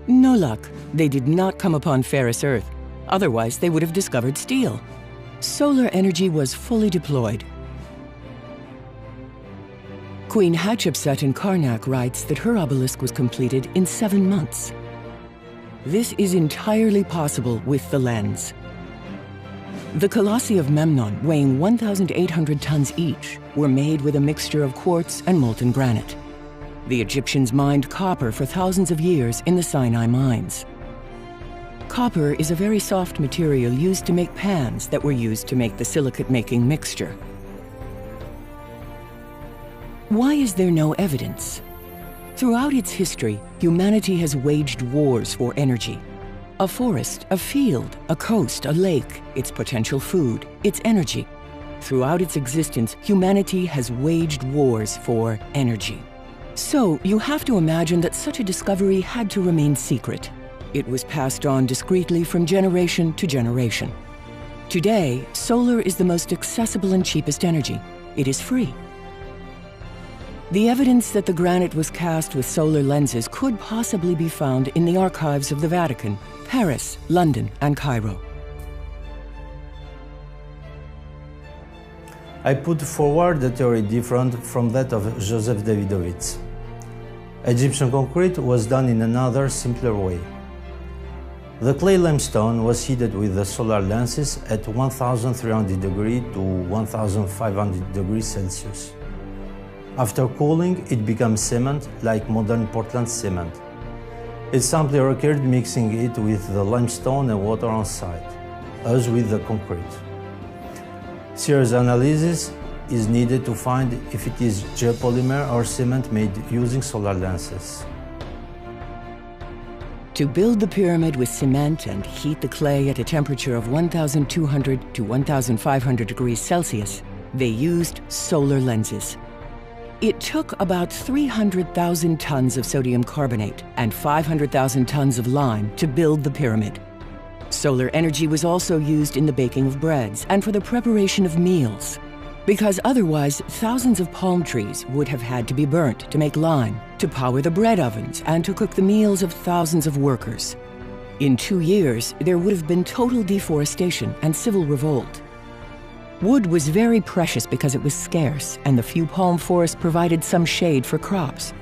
B: No luck, they did not come upon ferrous earth. Otherwise, they would have discovered steel. Solar energy was fully deployed. Queen Hatshepsut in Karnak writes that her obelisk was completed in 7 months. This is entirely possible with the lens. The colossi of Memnon, weighing 1,800 tons each, were made with a mixture of quartz and molten granite. The Egyptians mined copper for thousands of years in the Sinai mines. Copper is a very soft material used to make pans that were used to make the silicate-making mixture. Why is there no evidence? Throughout its history, humanity has waged wars for energy. A forest, a field, a coast, a lake, its potential food, its energy. Throughout its existence, humanity has waged wars for energy. So you have to imagine that such a discovery had to remain secret. It was passed on discreetly from generation to generation. Today, solar is the most accessible and cheapest energy. It is free. The evidence that the granite was cast with solar lenses could possibly be found in the archives of the Vatican, Paris, London, and Cairo.
A: I put forward a theory different from that of Joseph Davidovits. Egyptian concrete was done in another, simpler way. The clay limestone was heated with the solar lenses at 1,300 degrees to 1,500 degrees Celsius. After cooling, it becomes cement, like modern Portland cement. It simply required mixing it with the limestone and water on site, as with the concrete. Serious analysis is needed to find if it is geopolymer or cement made using solar lenses.
B: To build the pyramid with cement and heat the clay at a temperature of 1,200 to 1,500 degrees Celsius, they used solar lenses. It took about 300,000 tons of sodium carbonate and 500,000 tons of lime to build the pyramid. Solar energy was also used in the baking of breads and for the preparation of meals, because otherwise thousands of palm trees would have had to be burnt to make lime, to power the bread ovens, and to cook the meals of thousands of workers. In 2 years, there would have been total deforestation and civil revolt. Wood was very precious because it was scarce, and the few palm forests provided some shade for crops.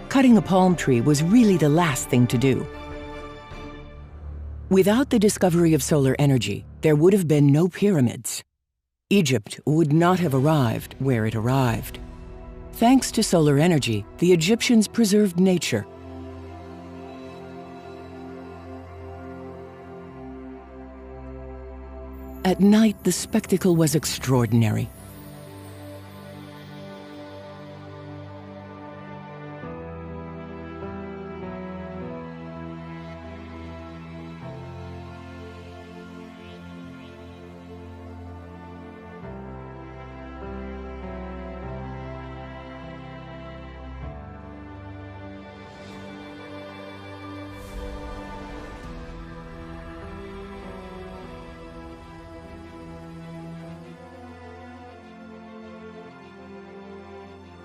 B: Cutting a palm tree was really the last thing to do. Without the discovery of solar energy, there would have been no pyramids. Egypt would not have arrived where it arrived. Thanks to solar energy, the Egyptians preserved nature. At night, the spectacle was extraordinary.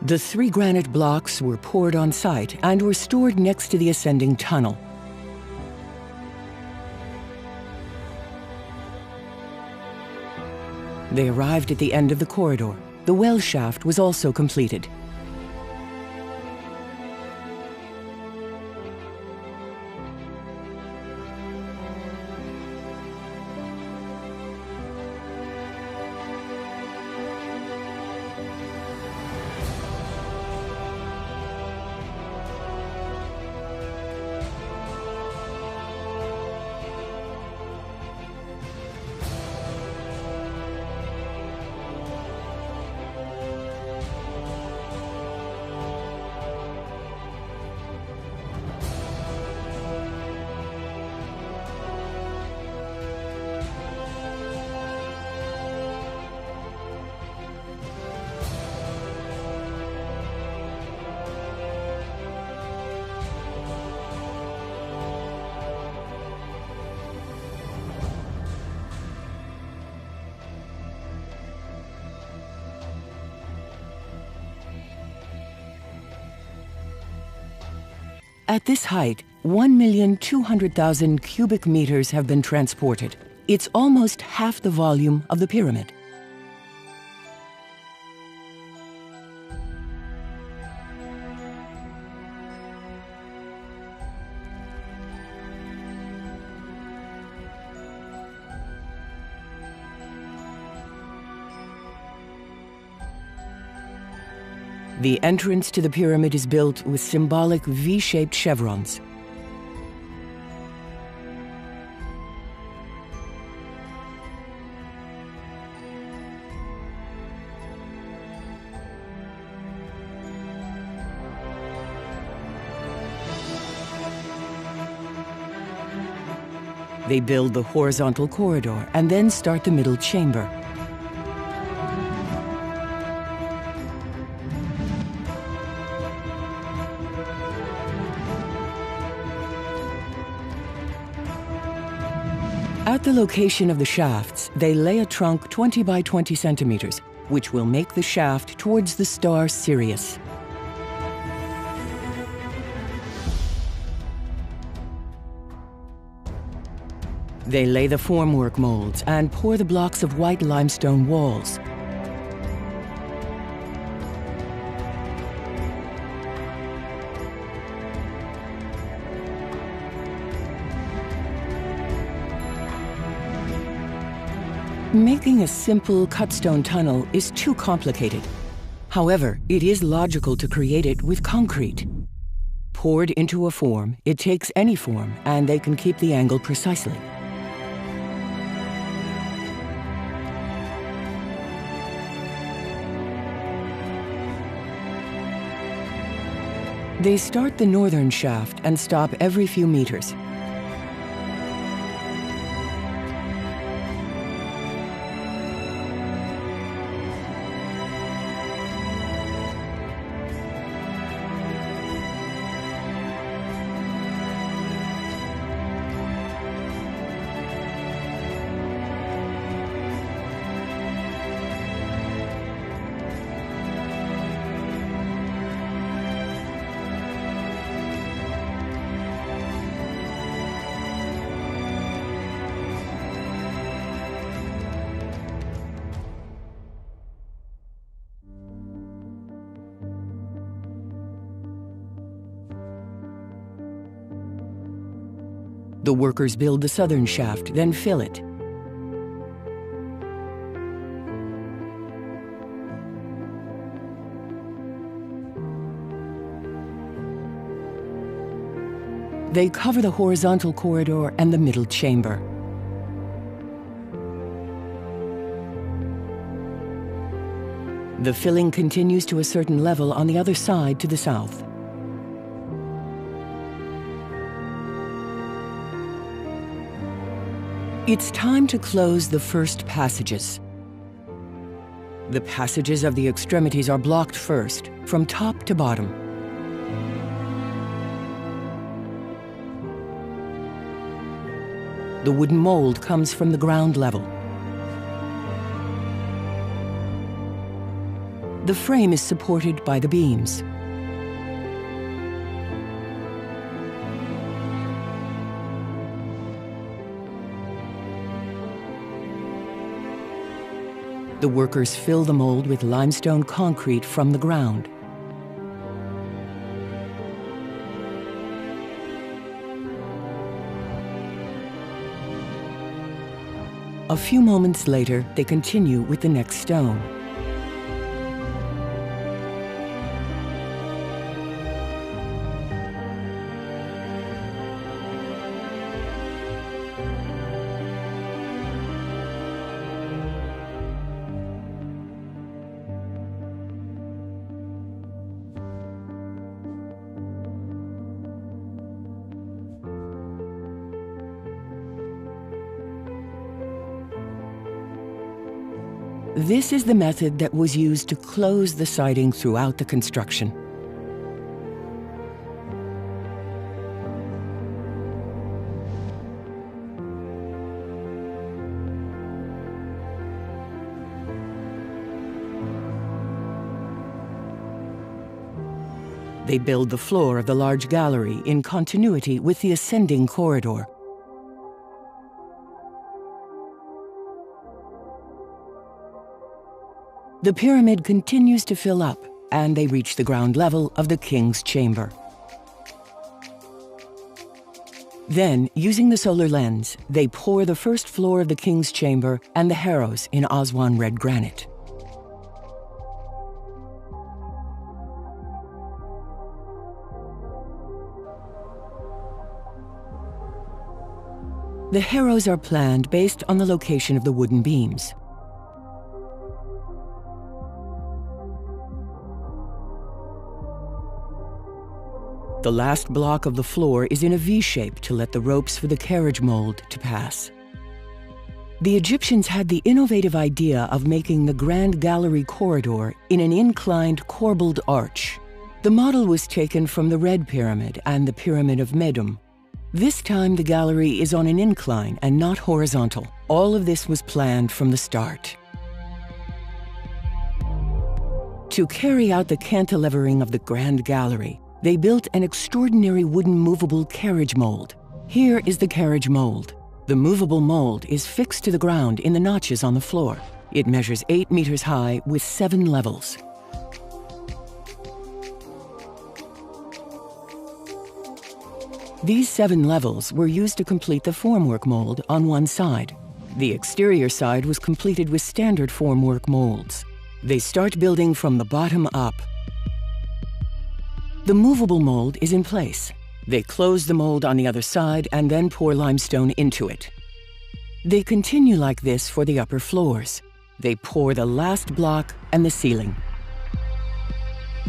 B: The 3 granite blocks were poured on site and were stored next to the ascending tunnel. They arrived at the end of the corridor. The well shaft was also completed. At this height, 1,200,000 cubic meters have been transported. It's almost half the volume of the pyramid. The entrance to the pyramid is built with symbolic V-shaped chevrons. They build the horizontal corridor and then start the middle chamber. At the location of the shafts, they lay a trunk 20 by 20 centimeters, which will make the shaft towards the star Sirius. They lay the formwork molds and pour the blocks of white limestone walls. Making a simple cut-stone tunnel is too complicated. However, it is logical to create it with concrete. Poured into a form, it takes any form, and they can keep the angle precisely. They start the northern shaft and stop every few meters. The workers build the southern shaft, then fill it. They cover the horizontal corridor and the middle chamber. The filling continues to a certain level on the other side to the south. It's time to close the first passages. The passages of the extremities are blocked first, from top to bottom. The wooden mold comes from the ground level. The frame is supported by the beams. The workers fill the mold with limestone concrete from the ground. A few moments later, they continue with the next stone. This is the method that was used to close the siding throughout the construction. They build the floor of the large gallery in continuity with the ascending corridor. The pyramid continues to fill up, and they reach the ground level of the king's chamber. Then, using the solar lens, they pour the first floor of the king's chamber and the harrows in Aswan red granite. The harrows are planned based on the location of the wooden beams. The last block of the floor is in a V-shape to let the ropes for the carriage mold to pass. The Egyptians had the innovative idea of making the Grand Gallery corridor in an inclined corbelled arch. The model was taken from the Red Pyramid and the Pyramid of Medum. This time the gallery is on an incline and not horizontal. All of this was planned from the start. To carry out the cantilevering of the Grand Gallery, they built an extraordinary wooden movable carriage mold. Here is the carriage mold. The movable mold is fixed to the ground in the notches on the floor. It measures 8 meters high with 7 levels. These 7 levels were used to complete the formwork mold on one side. The exterior side was completed with standard formwork molds. They start building from the bottom up. The movable mold is in place. They close the mold on the other side and then pour limestone into it. They continue like this for the upper floors. They pour the last block and the ceiling.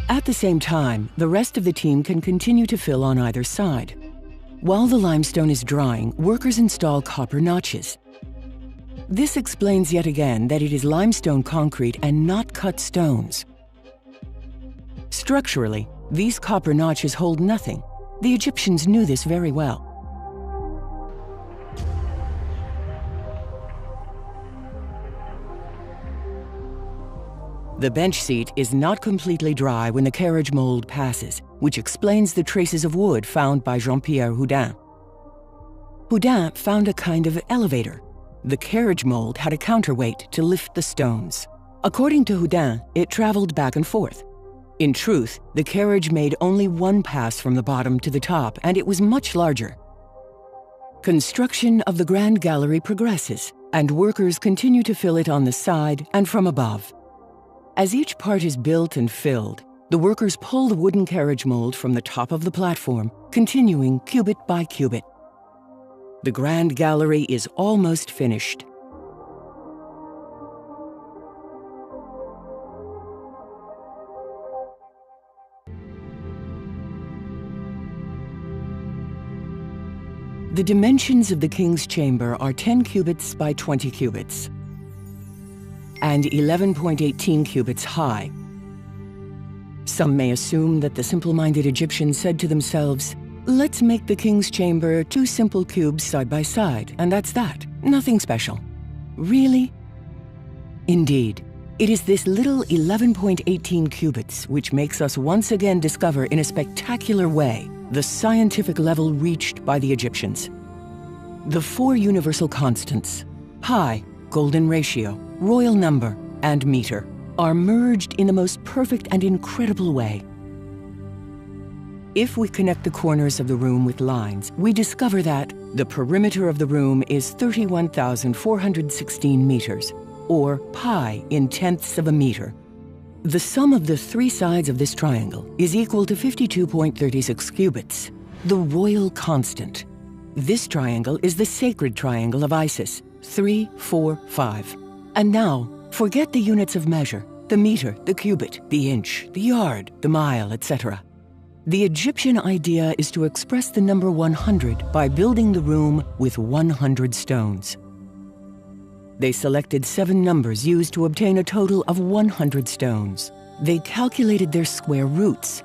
B: At the same time, the rest of the team can continue to fill on either side. While the limestone is drying, workers install copper notches. This explains yet again that it is limestone concrete and not cut stones. Structurally, these copper notches hold nothing. The Egyptians knew this very well. The bench seat is not completely dry when the carriage mold passes, which explains the traces of wood found by Jean-Pierre Houdin. Houdin found a kind of elevator. The carriage mold had a counterweight to lift the stones. According to Houdin, it traveled back and forth. In truth, the carriage made only one pass from the bottom to the top, and it was much larger. Construction of the Grand Gallery progresses, and workers continue to fill it on the side and from above. As each part is built and filled, the workers pull the wooden carriage mold from the top of the platform, continuing cubit by cubit. The Grand Gallery is almost finished. The dimensions of the king's chamber are 10 cubits by 20 cubits and 11.18 cubits high. Some may assume that the simple-minded Egyptians said to themselves, "Let's make the king's chamber 2 simple cubes side by side, and that's that. Nothing special." Really? Indeed, it is this little 11.18 cubits which makes us once again discover in a spectacular way the scientific level reached by the Egyptians. The 4 universal constants, pi, golden ratio, royal number, and meter, are merged in the most perfect and incredible way. If we connect the corners of the room with lines, we discover that the perimeter of the room is 31,416 meters, or pi in tenths of a meter. The sum of the 3 sides of this triangle is equal to 52.36 cubits, the royal constant. This triangle is the sacred triangle of Isis, 3, 4, 5. And now, forget the units of measure, the meter, the cubit, the inch, the yard, the mile, etc. The Egyptian idea is to express the number 100 by building the room with 100 stones. They selected 7 numbers used to obtain a total of 100 stones. They calculated their square roots.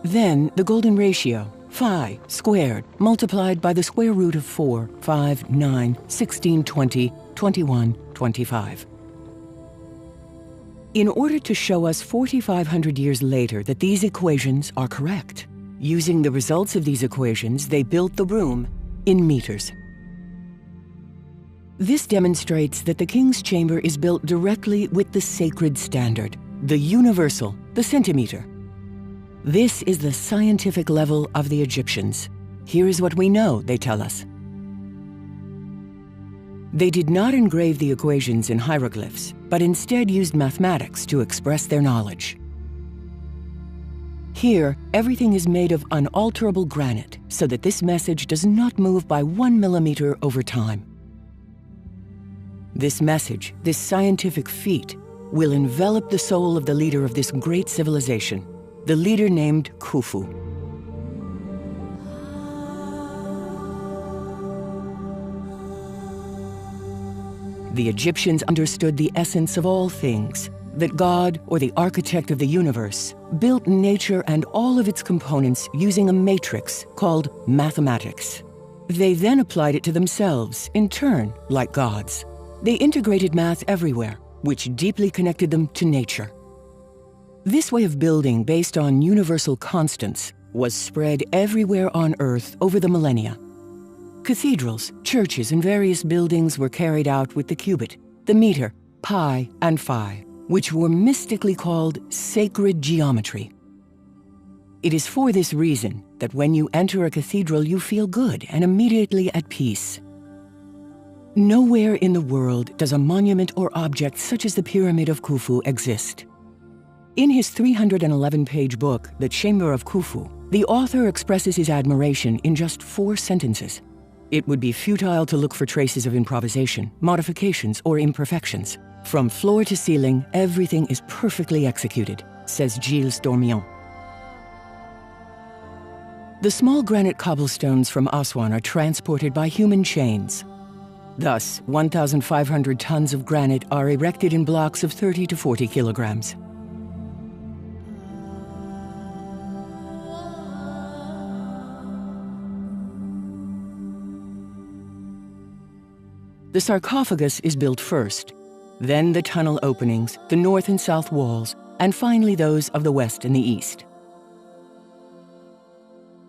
B: Then the golden ratio, phi squared, multiplied by the square root of 4, 5, 9, 16, 20, 21, 25. in order to show us 4,500 years later that these equations are correct. Using the results of these equations, they built the room in meters. This demonstrates that the king's chamber is built directly with the sacred standard, the universal, the centimeter. This is the scientific level of the Egyptians. Here is what we know, they tell us. They did not engrave the equations in hieroglyphs, but instead used mathematics to express their knowledge. Here, everything is made of unalterable granite, so that this message does not move by 1 millimeter over time. This message, this scientific feat, will envelop the soul of the leader of this great civilization, the leader named Khufu. The Egyptians understood the essence of all things, that God, or the architect of the universe, built nature and all of its components using a matrix called mathematics. They then applied it to themselves, in turn, like gods. They integrated math everywhere, which deeply connected them to nature. This way of building based on universal constants was spread everywhere on Earth over the millennia. Cathedrals, churches, and various buildings were carried out with the cubit, the meter, pi, and phi, which were mystically called sacred geometry. It is for this reason that when you enter a cathedral, you feel good and immediately at peace. Nowhere in the world does a monument or object such as the Pyramid of Khufu exist. In his 311-page book, The Chamber of Khufu, the author expresses his admiration in just 4 sentences. It would be futile to look for traces of improvisation, modifications, or imperfections. From floor to ceiling, everything is perfectly executed, says Gilles Dormion. The small granite cobblestones from Aswan are transported by human chains. Thus, 1,500 tons of granite are erected in blocks of 30 to 40 kilograms. The sarcophagus is built first, then the tunnel openings, the north and south walls, and finally those of the west and the east.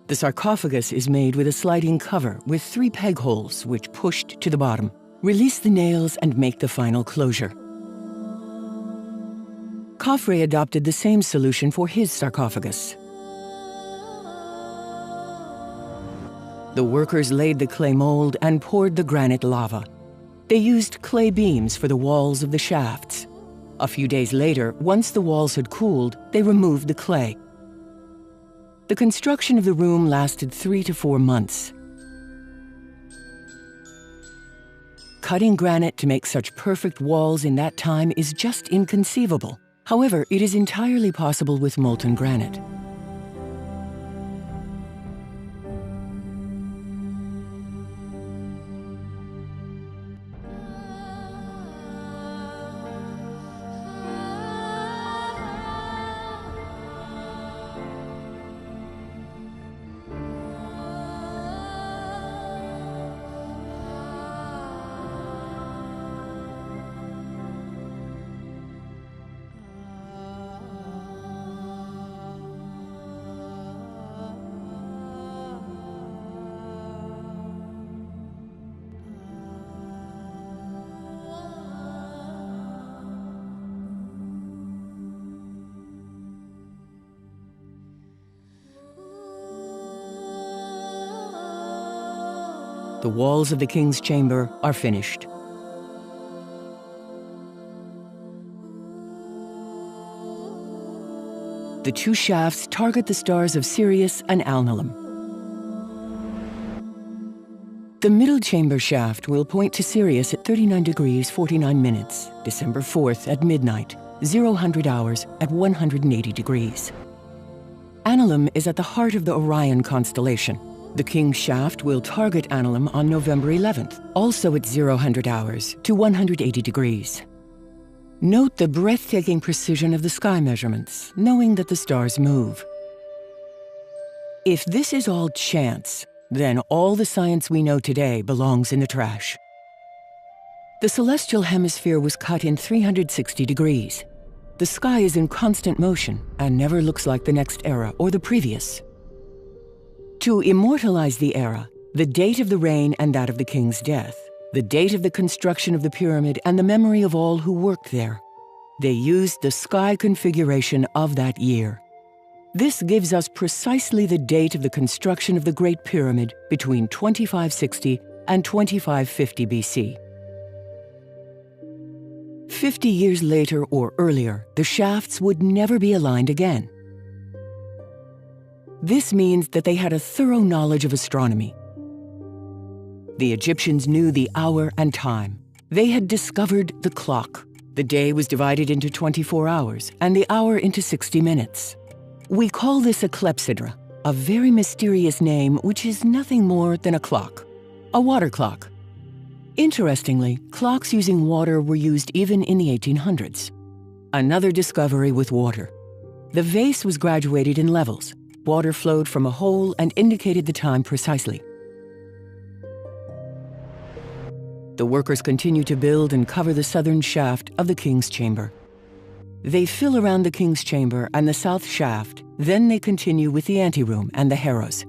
B: The sarcophagus is made with a sliding cover with 3 peg holes which, pushed to the bottom, release the nails and make the final closure. Khafre adopted the same solution for his sarcophagus. The workers laid the clay mold and poured the granite lava. They used clay beams for the walls of the shafts. A few days later, once the walls had cooled, they removed the clay. The construction of the room lasted 3 to 4 months. Cutting granite to make such perfect walls in that time is just inconceivable. However, it is entirely possible with molten granite. The walls of the king's chamber are finished. The 2 shafts target the stars of Sirius and Alnilam. The middle chamber shaft will point to Sirius at 39 degrees 49 minutes, December 4th at midnight, 0000 hours at 180 degrees. Alnilam is at the heart of the Orion constellation. The king's shaft will target Alnilam on November 11th, also at 0000 hours to 180 degrees. Note the breathtaking precision of the sky measurements, knowing that the stars move. If this is all chance, then all the science we know today belongs in the trash. The celestial hemisphere was cut in 360 degrees. the sky is in constant motion and never looks like the next era or the previous. To immortalize the era, the date of the reign and that of the king's death, the date of the construction of the pyramid and the memory of all who worked there, they used the sky configuration of that year. This gives us precisely the date of the construction of the Great Pyramid between 2560 and 2550 BC. 50 years later or earlier, the shafts would never be aligned again. This means that they had a thorough knowledge of astronomy. The Egyptians knew the hour and time. They had discovered the clock. The day was divided into 24 hours and the hour into 60 minutes. We call this a clepsydra, a very mysterious name which is nothing more than a clock, a water clock. Interestingly, clocks using water were used even in the 1800s. Another discovery with water. The vase was graduated in levels. Water flowed from a hole and indicated the time precisely. The workers continue to build and cover the southern shaft of the king's chamber. They fill around the king's chamber and the south shaft, then they continue with the anteroom and the harrows.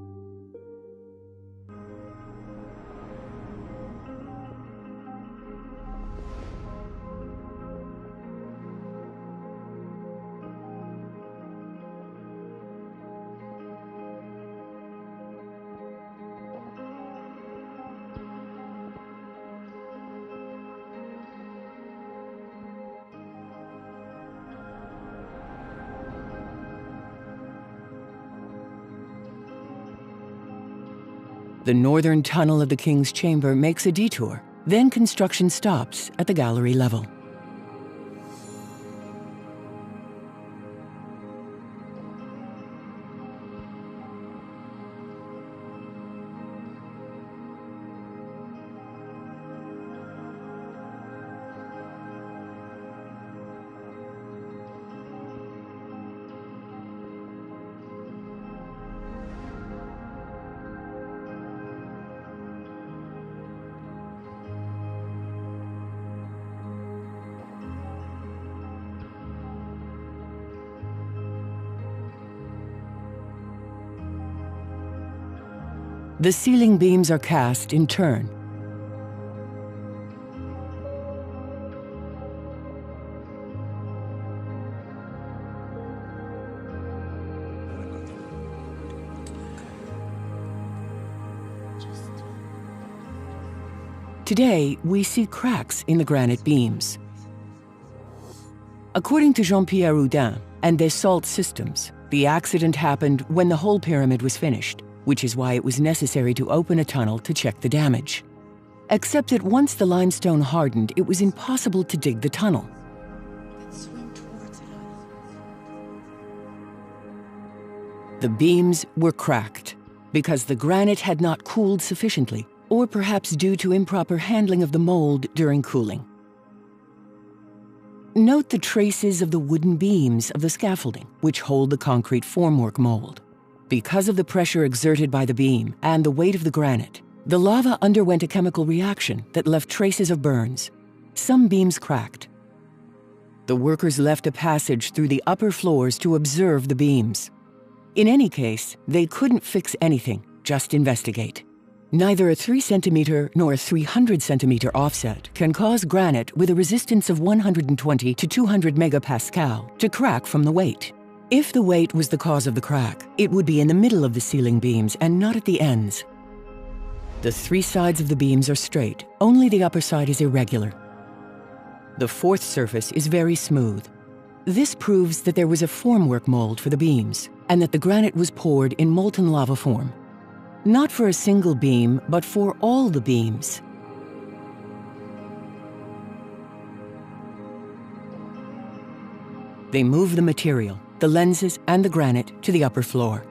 B: The northern tunnel of the king's chamber makes a detour, then construction stops at the gallery level. The ceiling beams are cast in turn. Today, we see cracks in the granite beams. According to Jean-Pierre Houdin and Dassault Systems, the accident happened when the whole pyramid was finished, which is why it was necessary to open a tunnel to check the damage. Except that once the limestone hardened, it was impossible to dig the tunnel. The beams were cracked because the granite had not cooled sufficiently, or perhaps due to improper handling of the mold during cooling. Note the traces of the wooden beams of the scaffolding, which hold the concrete formwork mold. Because of the pressure exerted by the beam and the weight of the granite, the lava underwent a chemical reaction that left traces of burns. Some beams cracked. The workers left a passage through the upper floors to observe the beams. In any case, they couldn't fix anything, just investigate. Neither a 3 centimeter nor a 300 centimeter offset can cause granite with a resistance of 120 to 200 megapascal to crack from the weight. If the weight was the cause of the crack, it would be in the middle of the ceiling beams and not at the ends. The 3 sides of the beams are straight, only the upper side is irregular. The 4th surface is very smooth. This proves that there was a formwork mold for the beams, and that the granite was poured in molten lava form. Not for a single beam, but for all the beams. They move the material, the lenses and the granite to the upper floor.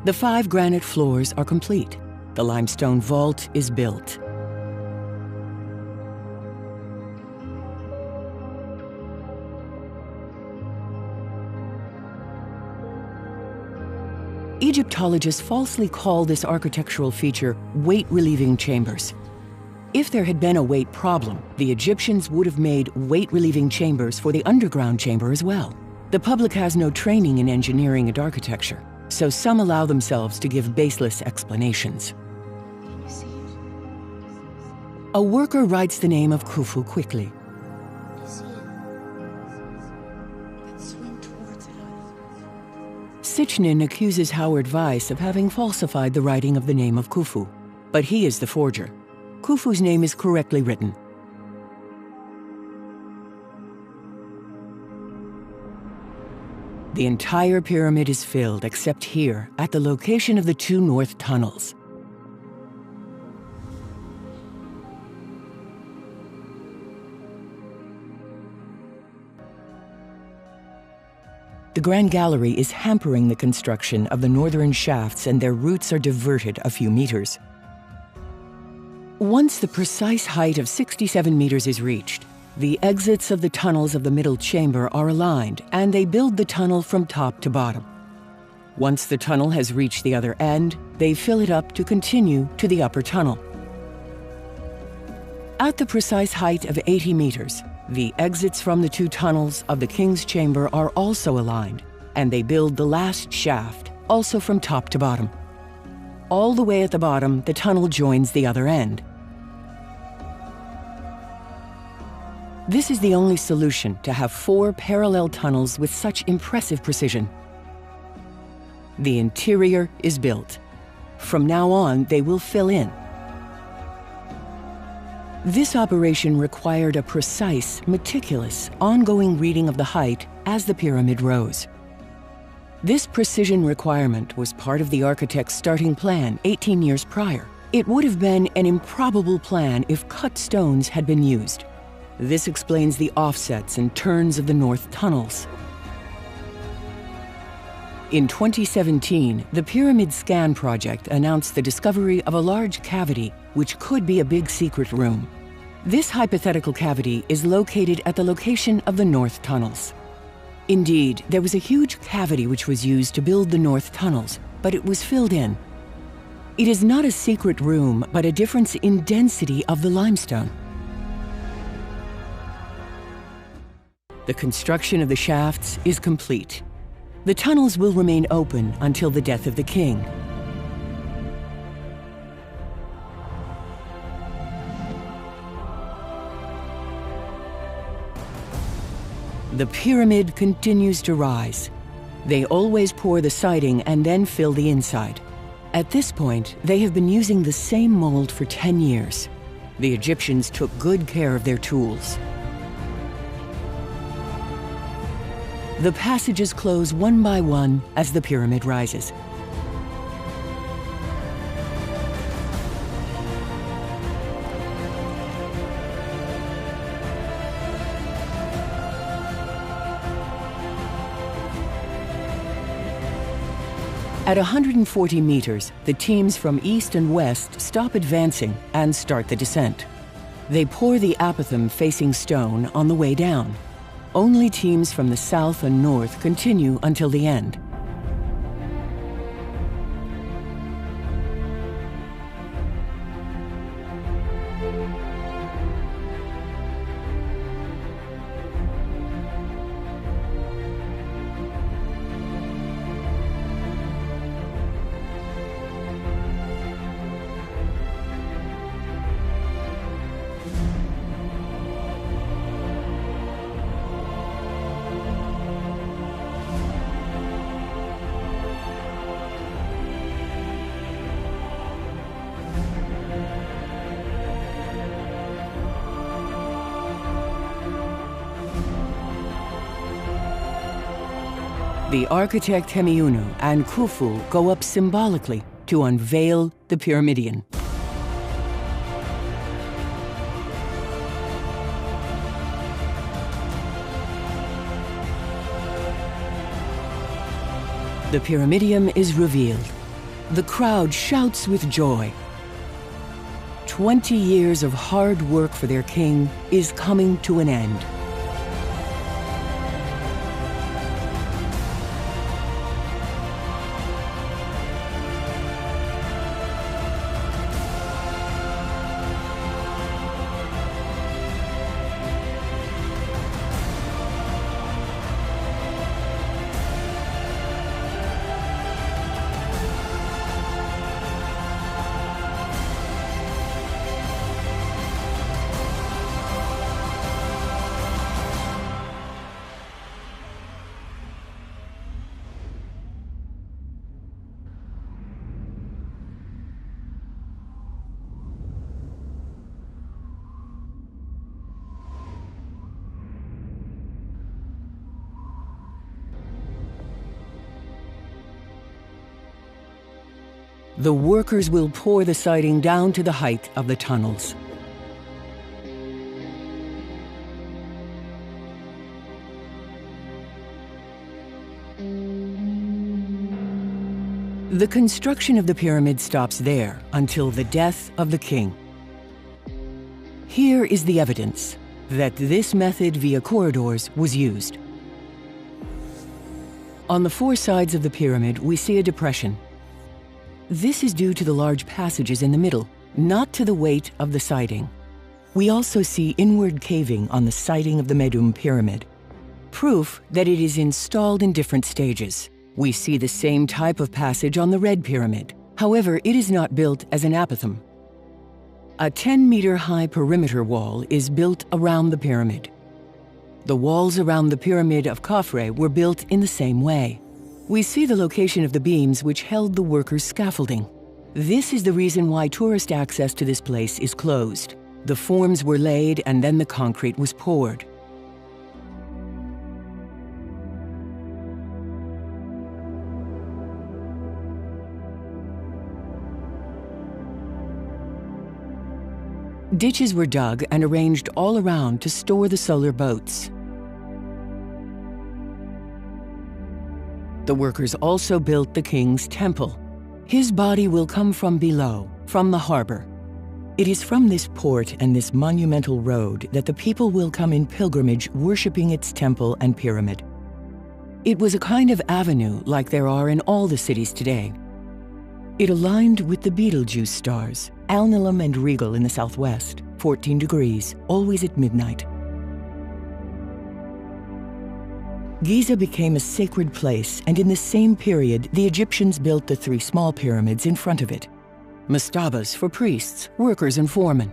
B: The 5 granite floors are complete. The limestone vault is built. Egyptologists falsely call this architectural feature weight-relieving chambers. If there had been a weight problem, the Egyptians would have made weight-relieving chambers for the underground chamber as well. The public has no training in engineering and architecture, so some allow themselves to give baseless explanations.
C: Can you see it?
B: A worker writes the name of Khufu quickly.
C: I see it. Let's swim towards it.
B: Sichnin accuses Howard Weiss of having falsified the writing of the name of Khufu, but he is the forger. Khufu's name is correctly written. The entire pyramid is filled except here, at the location of the 2 north tunnels. The Grand Gallery is hampering the construction of the northern shafts, and their routes are diverted a few meters. Once the precise height of 67 meters is reached, the exits of the tunnels of the middle chamber are aligned, and they build the tunnel from top to bottom. Once the tunnel has reached the other end, they fill it up to continue to the upper tunnel. At the precise height of 80 meters, the exits from the 2 tunnels of the King's Chamber are also aligned, and they build the last shaft, also from top to bottom. All the way at the bottom, the tunnel joins the other end. This is the only solution to have 4 parallel tunnels with such impressive precision. The interior is built. From now on, they will fill in. This operation required a precise, meticulous, ongoing reading of the height as the pyramid rose. This precision requirement was part of the architect's starting plan 18 years prior. It would have been an improbable plan if cut stones had been used. This explains the offsets and turns of the north tunnels. In 2017, the Pyramid Scan project announced the discovery of a large cavity which could be a big secret room. This hypothetical cavity is located at the location of the north tunnels. Indeed, there was a huge cavity which was used to build the north tunnels, but it was filled in. It is not a secret room, but a difference in density of the limestone. The construction of the shafts is complete. The tunnels will remain open until the death of the king. The pyramid continues to rise. They always pour the siding and then fill the inside. At this point, they have been using the same mold for 10 years. The Egyptians took good care of their tools. The passages close one by one as the pyramid rises. At 140 meters, the teams from east and west stop advancing and start the descent. They pour the apothem facing stone on the way down. Only teams from the south and north continue until the end. The architect Hemiunu and Khufu go up symbolically to unveil the Pyramidion. The Pyramidion is revealed. The crowd shouts with joy. 20 years of hard work for their king is coming to an end. The workers will pour the siding down to the height of the tunnels. The construction of the pyramid stops there until the death of the king. Here is the evidence that this method via corridors was used. On the four sides of the pyramid, we see a depression. This is due to the large passages in the middle, not to the weight of the siding. We also see inward caving on the siding of the Medum pyramid, proof that it is installed in different stages. We see the same type of passage on the red pyramid. However, it is not built as an apothem. A 10-meter-high perimeter wall is built around the pyramid. The walls around the pyramid of Khafre were built in the same way. We see the location of the beams which held the workers' scaffolding. This is the reason why tourist access to this place is closed. The forms were laid and then the concrete was poured. Ditches were dug and arranged all around to store the solar boats. The workers also built the king's temple. His body will come from below, from the harbor. It is from this port and this monumental road that the people will come in pilgrimage worshiping its temple and pyramid. It was a kind of avenue like there are in all the cities today. It aligned with the Betelgeuse stars, Alnilam and Regal in the southwest, 14 degrees, always at midnight. Giza became a sacred place, and in the same period, the Egyptians built the three small pyramids in front of it. Mastabas for priests, workers, and foremen.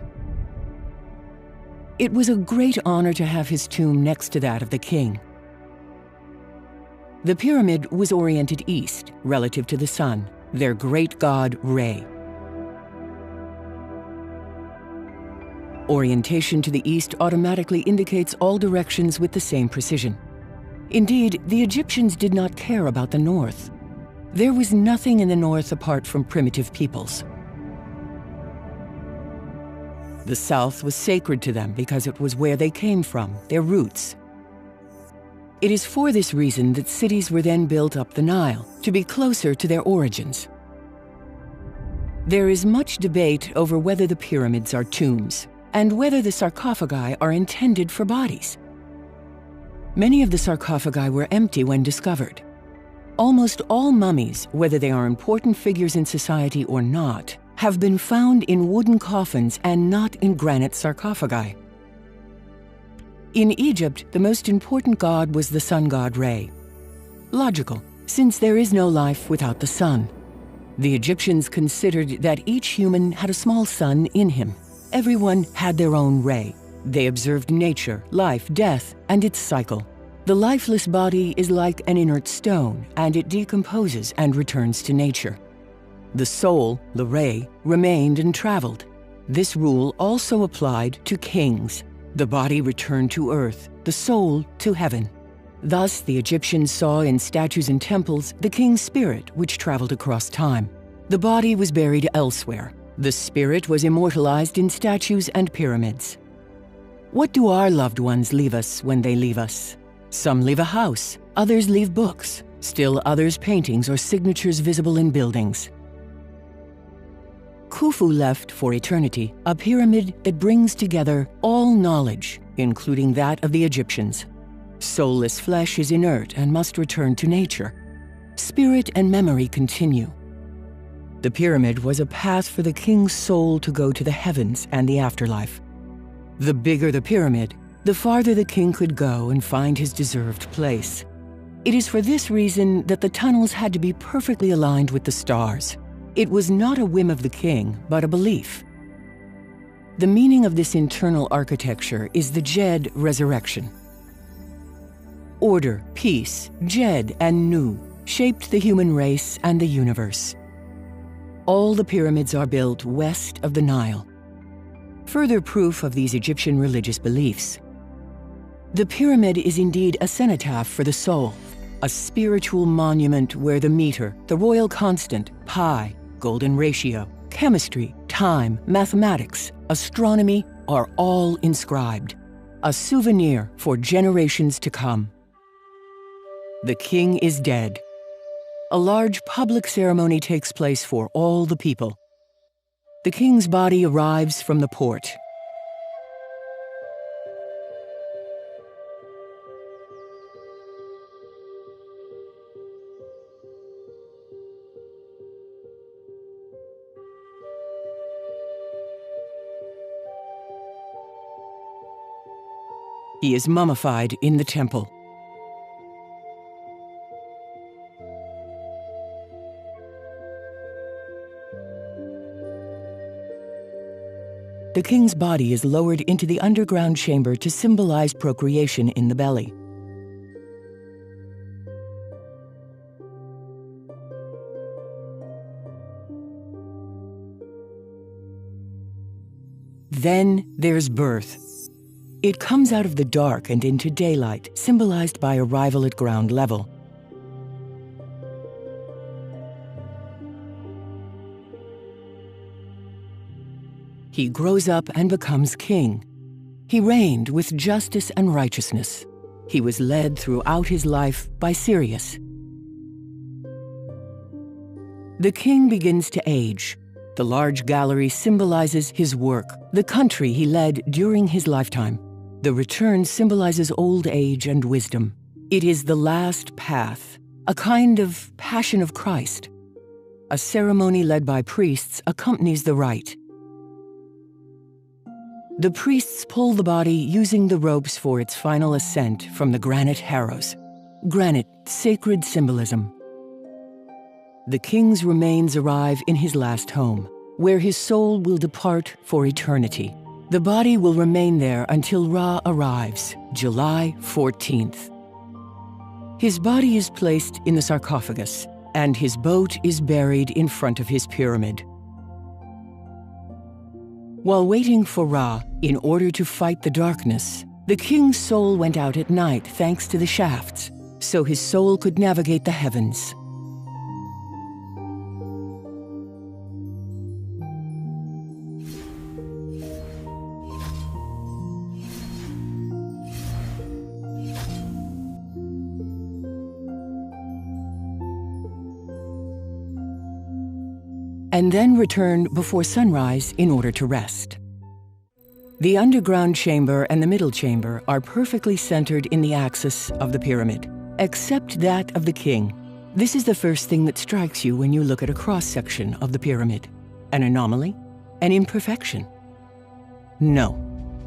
B: It was a great honor to have his tomb next to that of the king. The pyramid was oriented east, relative to the sun, their great god Re. Orientation to the east automatically indicates all directions with the same precision. Indeed, the Egyptians did not care about the north. There was nothing in the north apart from primitive peoples. The south was sacred to them because it was where they came from, their roots. It is for this reason that cities were then built up the Nile, to be closer to their origins. There is much debate over whether the pyramids are tombs, and whether the sarcophagi are intended for bodies. Many of the sarcophagi were empty when discovered. Almost all mummies, whether they are important figures in society or not, have been found in wooden coffins and not in granite sarcophagi. In Egypt, the most important god was the sun god Re. Logical, since there is no life without the sun. The Egyptians considered that each human had a small sun in him. Everyone had their own Re. They observed nature, life, death, and its cycle. The lifeless body is like an inert stone, and it decomposes and returns to nature. The soul, the Re, remained and traveled. This rule also applied to kings. The body returned to earth, the soul to heaven. Thus, the Egyptians saw in statues and temples the king's spirit, which traveled across time. The body was buried elsewhere. The spirit was immortalized in statues and pyramids. What do our loved ones leave us when they leave us? Some leave a house, others leave books, still others paintings or signatures visible in buildings. Khufu left for eternity a pyramid that brings together all knowledge, including that of the Egyptians. Soulless flesh is inert and must return to nature. Spirit and memory continue. The pyramid was a path for the king's soul to go to the heavens and the afterlife. The bigger the pyramid, the farther the king could go and find his deserved place. It is for this reason that the tunnels had to be perfectly aligned with the stars. It was not a whim of the king, but a belief. The meaning of this internal architecture is the Djed resurrection. Order, peace, Djed, and Nu shaped the human race and the universe. All the pyramids are built west of the Nile. Further proof of these Egyptian religious beliefs. The pyramid is indeed a cenotaph for the soul, a spiritual monument where the meter, the royal constant, pi, golden ratio, chemistry, time, mathematics, astronomy are all inscribed. A souvenir for generations to come. The king is dead. A large public ceremony takes place for all the people. The king's body arrives from the port. He is mummified in the temple. The king's body is lowered into the underground chamber to symbolize procreation in the belly. Then there's birth. It comes out of the dark and into daylight, symbolized by arrival at ground level. He grows up and becomes king. He reigned with justice and righteousness. He was led throughout his life by Sirius. The king begins to age. The large gallery symbolizes his work, the country he led during his lifetime. The return symbolizes old age and wisdom. It is the last path, a kind of Passion of Christ. A ceremony led by priests accompanies the rite. The priests pull the body using the ropes for its final ascent from the granite harrows. Granite, sacred symbolism. The king's remains arrive in his last home, where his soul will depart for eternity. The body will remain there until Ra arrives, July 14th. His body is placed in the sarcophagus, and his boat is buried in front of his pyramid. While waiting for Ra, in order to fight the darkness, the king's soul went out at night thanks to the shafts, so his soul could navigate the heavens. And then returned before sunrise in order to rest. The underground chamber and the middle chamber are perfectly centered in the axis of the pyramid, except that of the king. This is the first thing that strikes you when you look at a cross-section of the pyramid. An anomaly? An imperfection? No.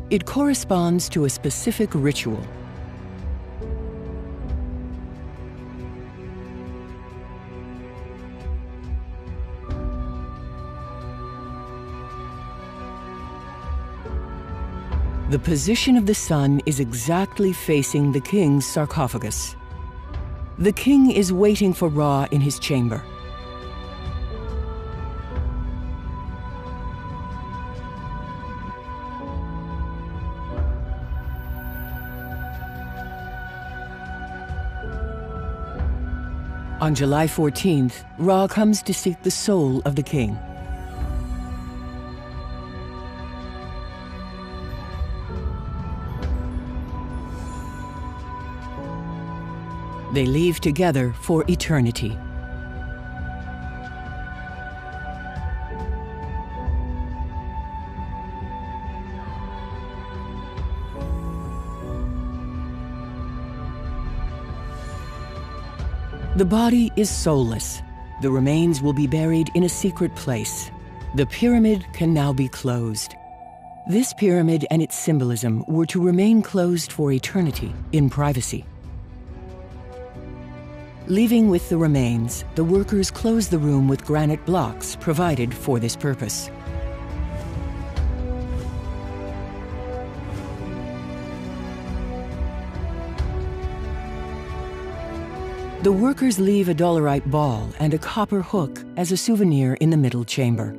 B: It corresponds to a specific ritual. The position of the sun is exactly facing the king's sarcophagus. The king is waiting for Ra in his chamber. On July 14th, Ra comes to seek the soul of the king. They leave together for eternity. The body is soulless. The remains will be buried in a secret place. The pyramid can now be closed. This pyramid and its symbolism were to remain closed for eternity in privacy. Leaving with the remains, the workers closed the room with granite blocks provided for this purpose. The workers leave a dolerite ball and a copper hook as a souvenir in the middle chamber.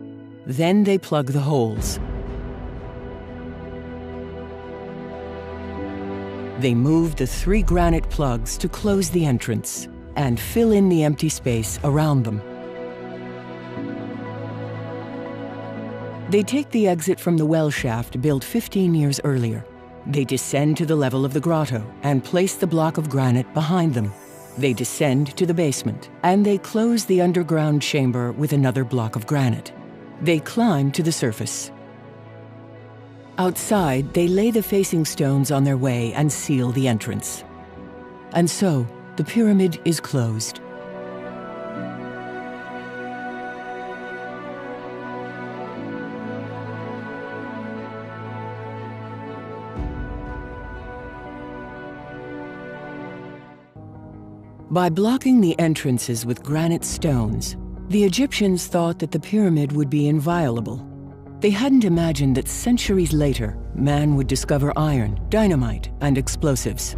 B: Then they plug the holes. They move the 3 granite plugs to close the entrance and fill in the empty space around them. They take the exit from the well shaft built 15 years earlier. They descend to the level of the grotto and place the block of granite behind them. They descend to the basement and they close the underground chamber with another block of granite. They climb to the surface. Outside, they lay the facing stones on their way and seal the entrance. And so, the pyramid is closed. By blocking the entrances with granite stones, the Egyptians thought that the pyramid would be inviolable. They hadn't imagined that centuries later, man would discover iron, dynamite, and explosives.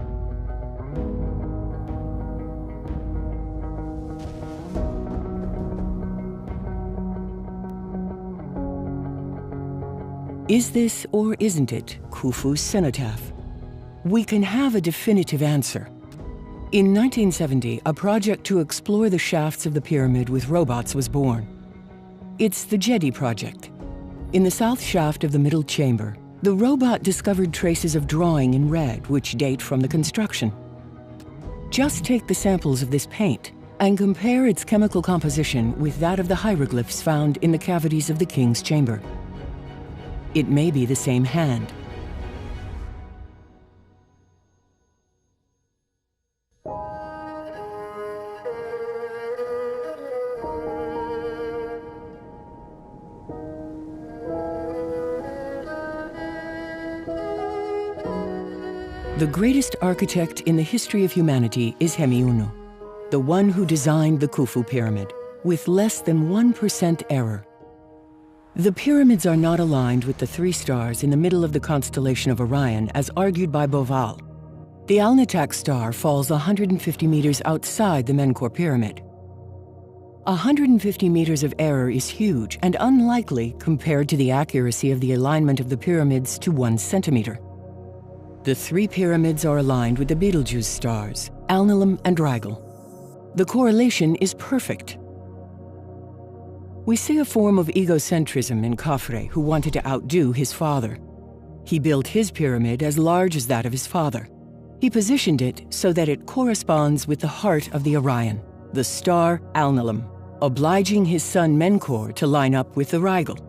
B: Is this, or isn't it, Khufu's cenotaph? We can have a definitive answer. In 1970, a project to explore the shafts of the pyramid with robots was born. It's the Jedi project. In the south shaft of the middle chamber, the robot discovered traces of drawing in red which date from the construction. Just take the samples of this paint and compare its chemical composition with that of the hieroglyphs found in the cavities of the king's chamber. It may be the same hand. The greatest architect in the history of humanity is Fehmi, the one who designed the Khufu pyramid, with less than 1% error. The pyramids are not aligned with the 3 stars in the middle of the constellation of Orion, as argued by Boval. The Alnitak star falls 150 meters outside the Menkaure pyramid. 150 meters of error is huge and unlikely compared to the accuracy of the alignment of the pyramids to 1 centimeter. The 3 pyramids are aligned with the Betelgeuse stars, Alnilam and Rigel. The correlation is perfect. We see a form of egocentrism in Khafre, who wanted to outdo his father. He built his pyramid as large as that of his father. He positioned it so that it corresponds with the heart of the Orion, the star Alnilam, obliging his son Menkaure to line up with the Rigel.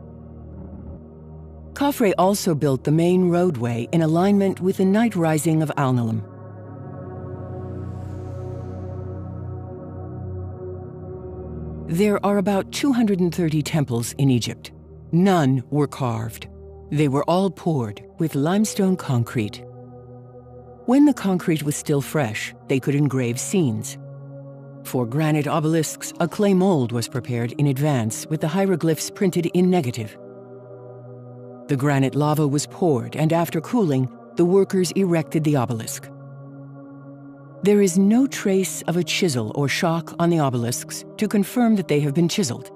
B: Khafre also built the main roadway in alignment with the night rising of Alnilam. There are about 230 temples in Egypt. None were carved. They were all poured with limestone concrete. When the concrete was still fresh, they could engrave scenes. For granite obelisks, a clay mold was prepared in advance with the hieroglyphs printed in negative. The granite lava was poured, and after cooling, the workers erected the obelisk. There is no trace of a chisel or shock on the obelisks to confirm that they have been chiseled.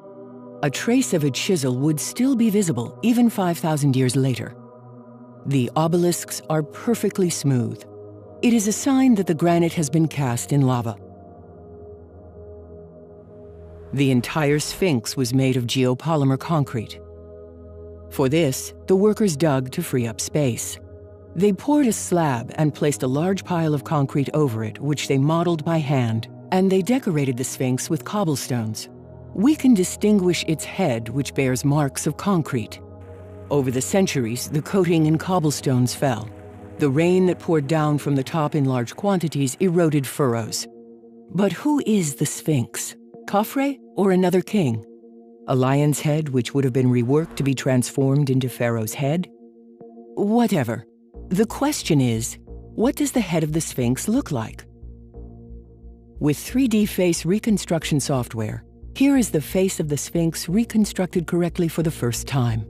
B: A trace of a chisel would still be visible even 5,000 years later. The obelisks are perfectly smooth. It is a sign that the granite has been cast in lava. The entire Sphinx was made of geopolymer concrete. For this, the workers dug to free up space. They poured a slab and placed a large pile of concrete over it, which they modeled by hand, and they decorated the Sphinx with cobblestones. We can distinguish its head, which bears marks of concrete. Over the centuries, the coating in cobblestones fell. The rain that poured down from the top in large quantities eroded furrows. But who is the Sphinx? Khafre or another king? A lion's head which would have been reworked to be transformed into Pharaoh's head? Whatever. The question is, what does the head of the Sphinx look like? With 3D face reconstruction software, here is the face of the Sphinx reconstructed correctly for the first time.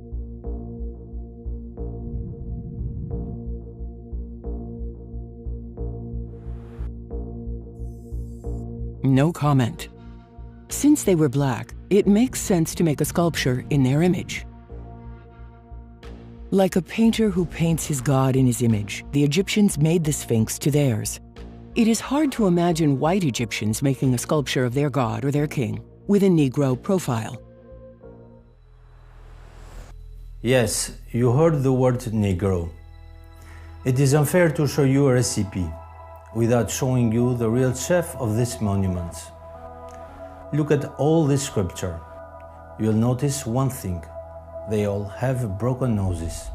B: No comment. Since they were black, it makes sense to make a sculpture in their image. Like a painter who paints his god in his image, the Egyptians made the Sphinx to theirs. It is hard to imagine white Egyptians making a sculpture of their god or their king with a Negro profile.
A: Yes, you heard the word Negro. It is unfair to show you a recipe without showing you the real chef of this monument. Look at all this sculpture. You'll notice one thing. They all have broken noses.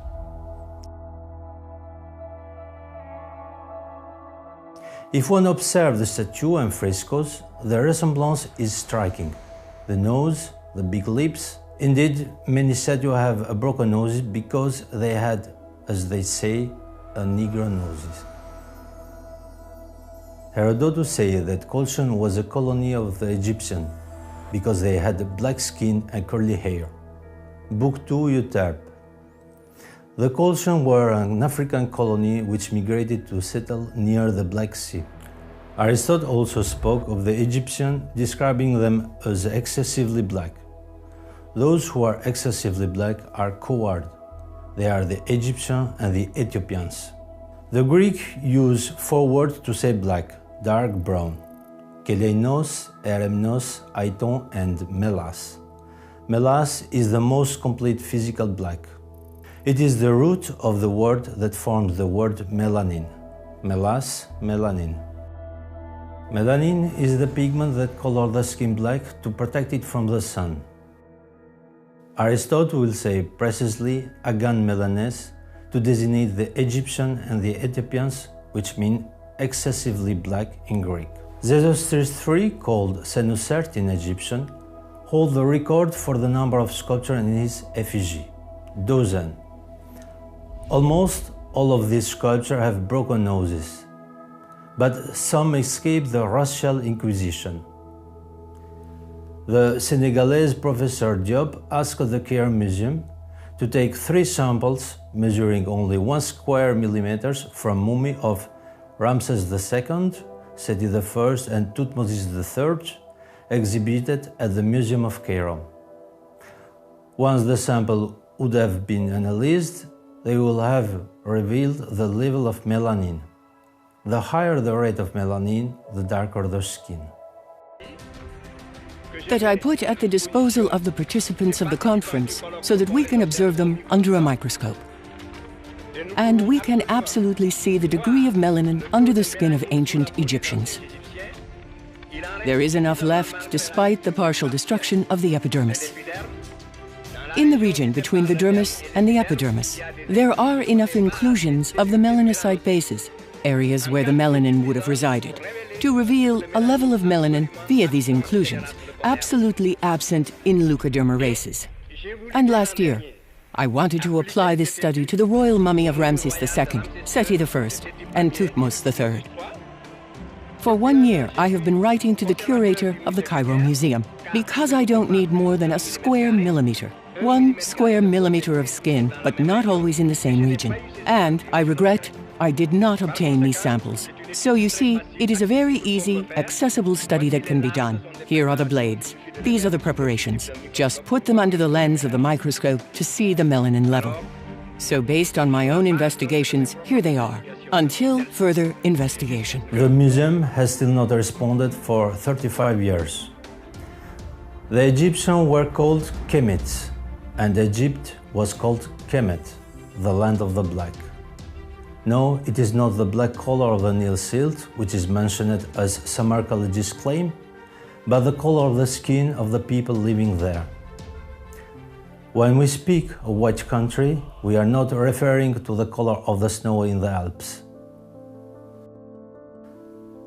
A: If one observes the statue and frescoes, the resemblance is striking. The nose, the big lips. Indeed, many statues have a broken nose because they had, as they say, a Negro noses. Herodotus said that Colchion was a colony of the Egyptians because they had black skin and curly hair. Book 2, Euterpe. The Colchians were an African colony which migrated to settle near the Black Sea. Aristotle also spoke of the Egyptians, describing them as excessively black. Those who are excessively black are cowards. They are the Egyptians and the Ethiopians. The Greek use 4 words to say black: dark brown. Keleinos, eremnos, aiton, and melas. Melas is the most complete physical black. It is the root of the word that forms the word melanin. Melas, melanin. Melanin is the pigment that colors the skin black to protect it from the sun. Aristotle will say precisely agan melanes to designate the Egyptian and the Ethiopians, which mean excessively black in Greek. Xerxes III, called Senusert in Egyptian, holds the record for the number of sculptures in his effigy, 12. Almost all of these sculptures have broken noses, but some escape the racial inquisition. The Senegalese Professor Diop asked the Caire Museum to take 3 samples measuring only 1 square millimeters from mummy of Ramses II, Seti I, and Thutmose III, exhibited at the Museum of Cairo. Once the sample would have been analyzed, they will have revealed the level of melanin. The higher the rate of melanin, the darker the skin.
B: That I put at the disposal of the participants of the conference so that we can observe them under a microscope. And we can absolutely see the degree of melanin under the skin of ancient Egyptians. There is enough left despite the partial destruction of the epidermis. In the region between the dermis and the epidermis, there are enough inclusions of the melanocyte bases, areas where the melanin would have resided, to reveal a level of melanin via these inclusions, absolutely absent in leucoderma races. And last year, I wanted to apply this study to the royal mummy of Ramses II, Seti I, and Thutmose III. For 1 year, I have been writing to the curator of the Cairo Museum because I don't need more than a square millimeter. 1 square millimeter of skin, but not always in the same region. And I regret I did not obtain these samples. So you see, it is a very easy, accessible study that can be done. Here are the blades. These are the preparations. Just put them under the lens of the microscope to see the melanin level. So based on my own investigations, here they are, until further investigation.
A: The museum has still not responded for 35 years. The Egyptians were called Kemets, and Egypt was called Kemet, the land of the black. No, it is not the black color of the Nile silt, which is mentioned as some archaeologists claim, but the color of the skin of the people living there. When we speak of white country, we are not referring to the color of the snow in the Alps.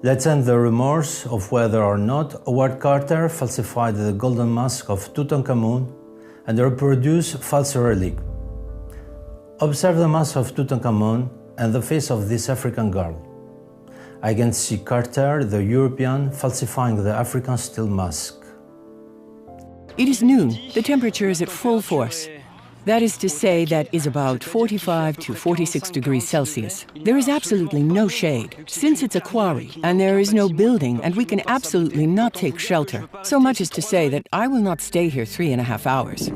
A: Let's end the rumors of whether or not Howard Carter falsified the golden mask of Tutankhamun and reproduced false relic. Observe the mask of Tutankhamun and the face of this African girl. I can see Carter, the European, falsifying the African steel mask.
B: It is noon. The temperature is at full force. That is to say, that is about 45 to 46 degrees Celsius. There is absolutely no shade, since it's a quarry, and there is no building, and we can absolutely not take shelter. So much as to say that I will not stay here 3.5 hours.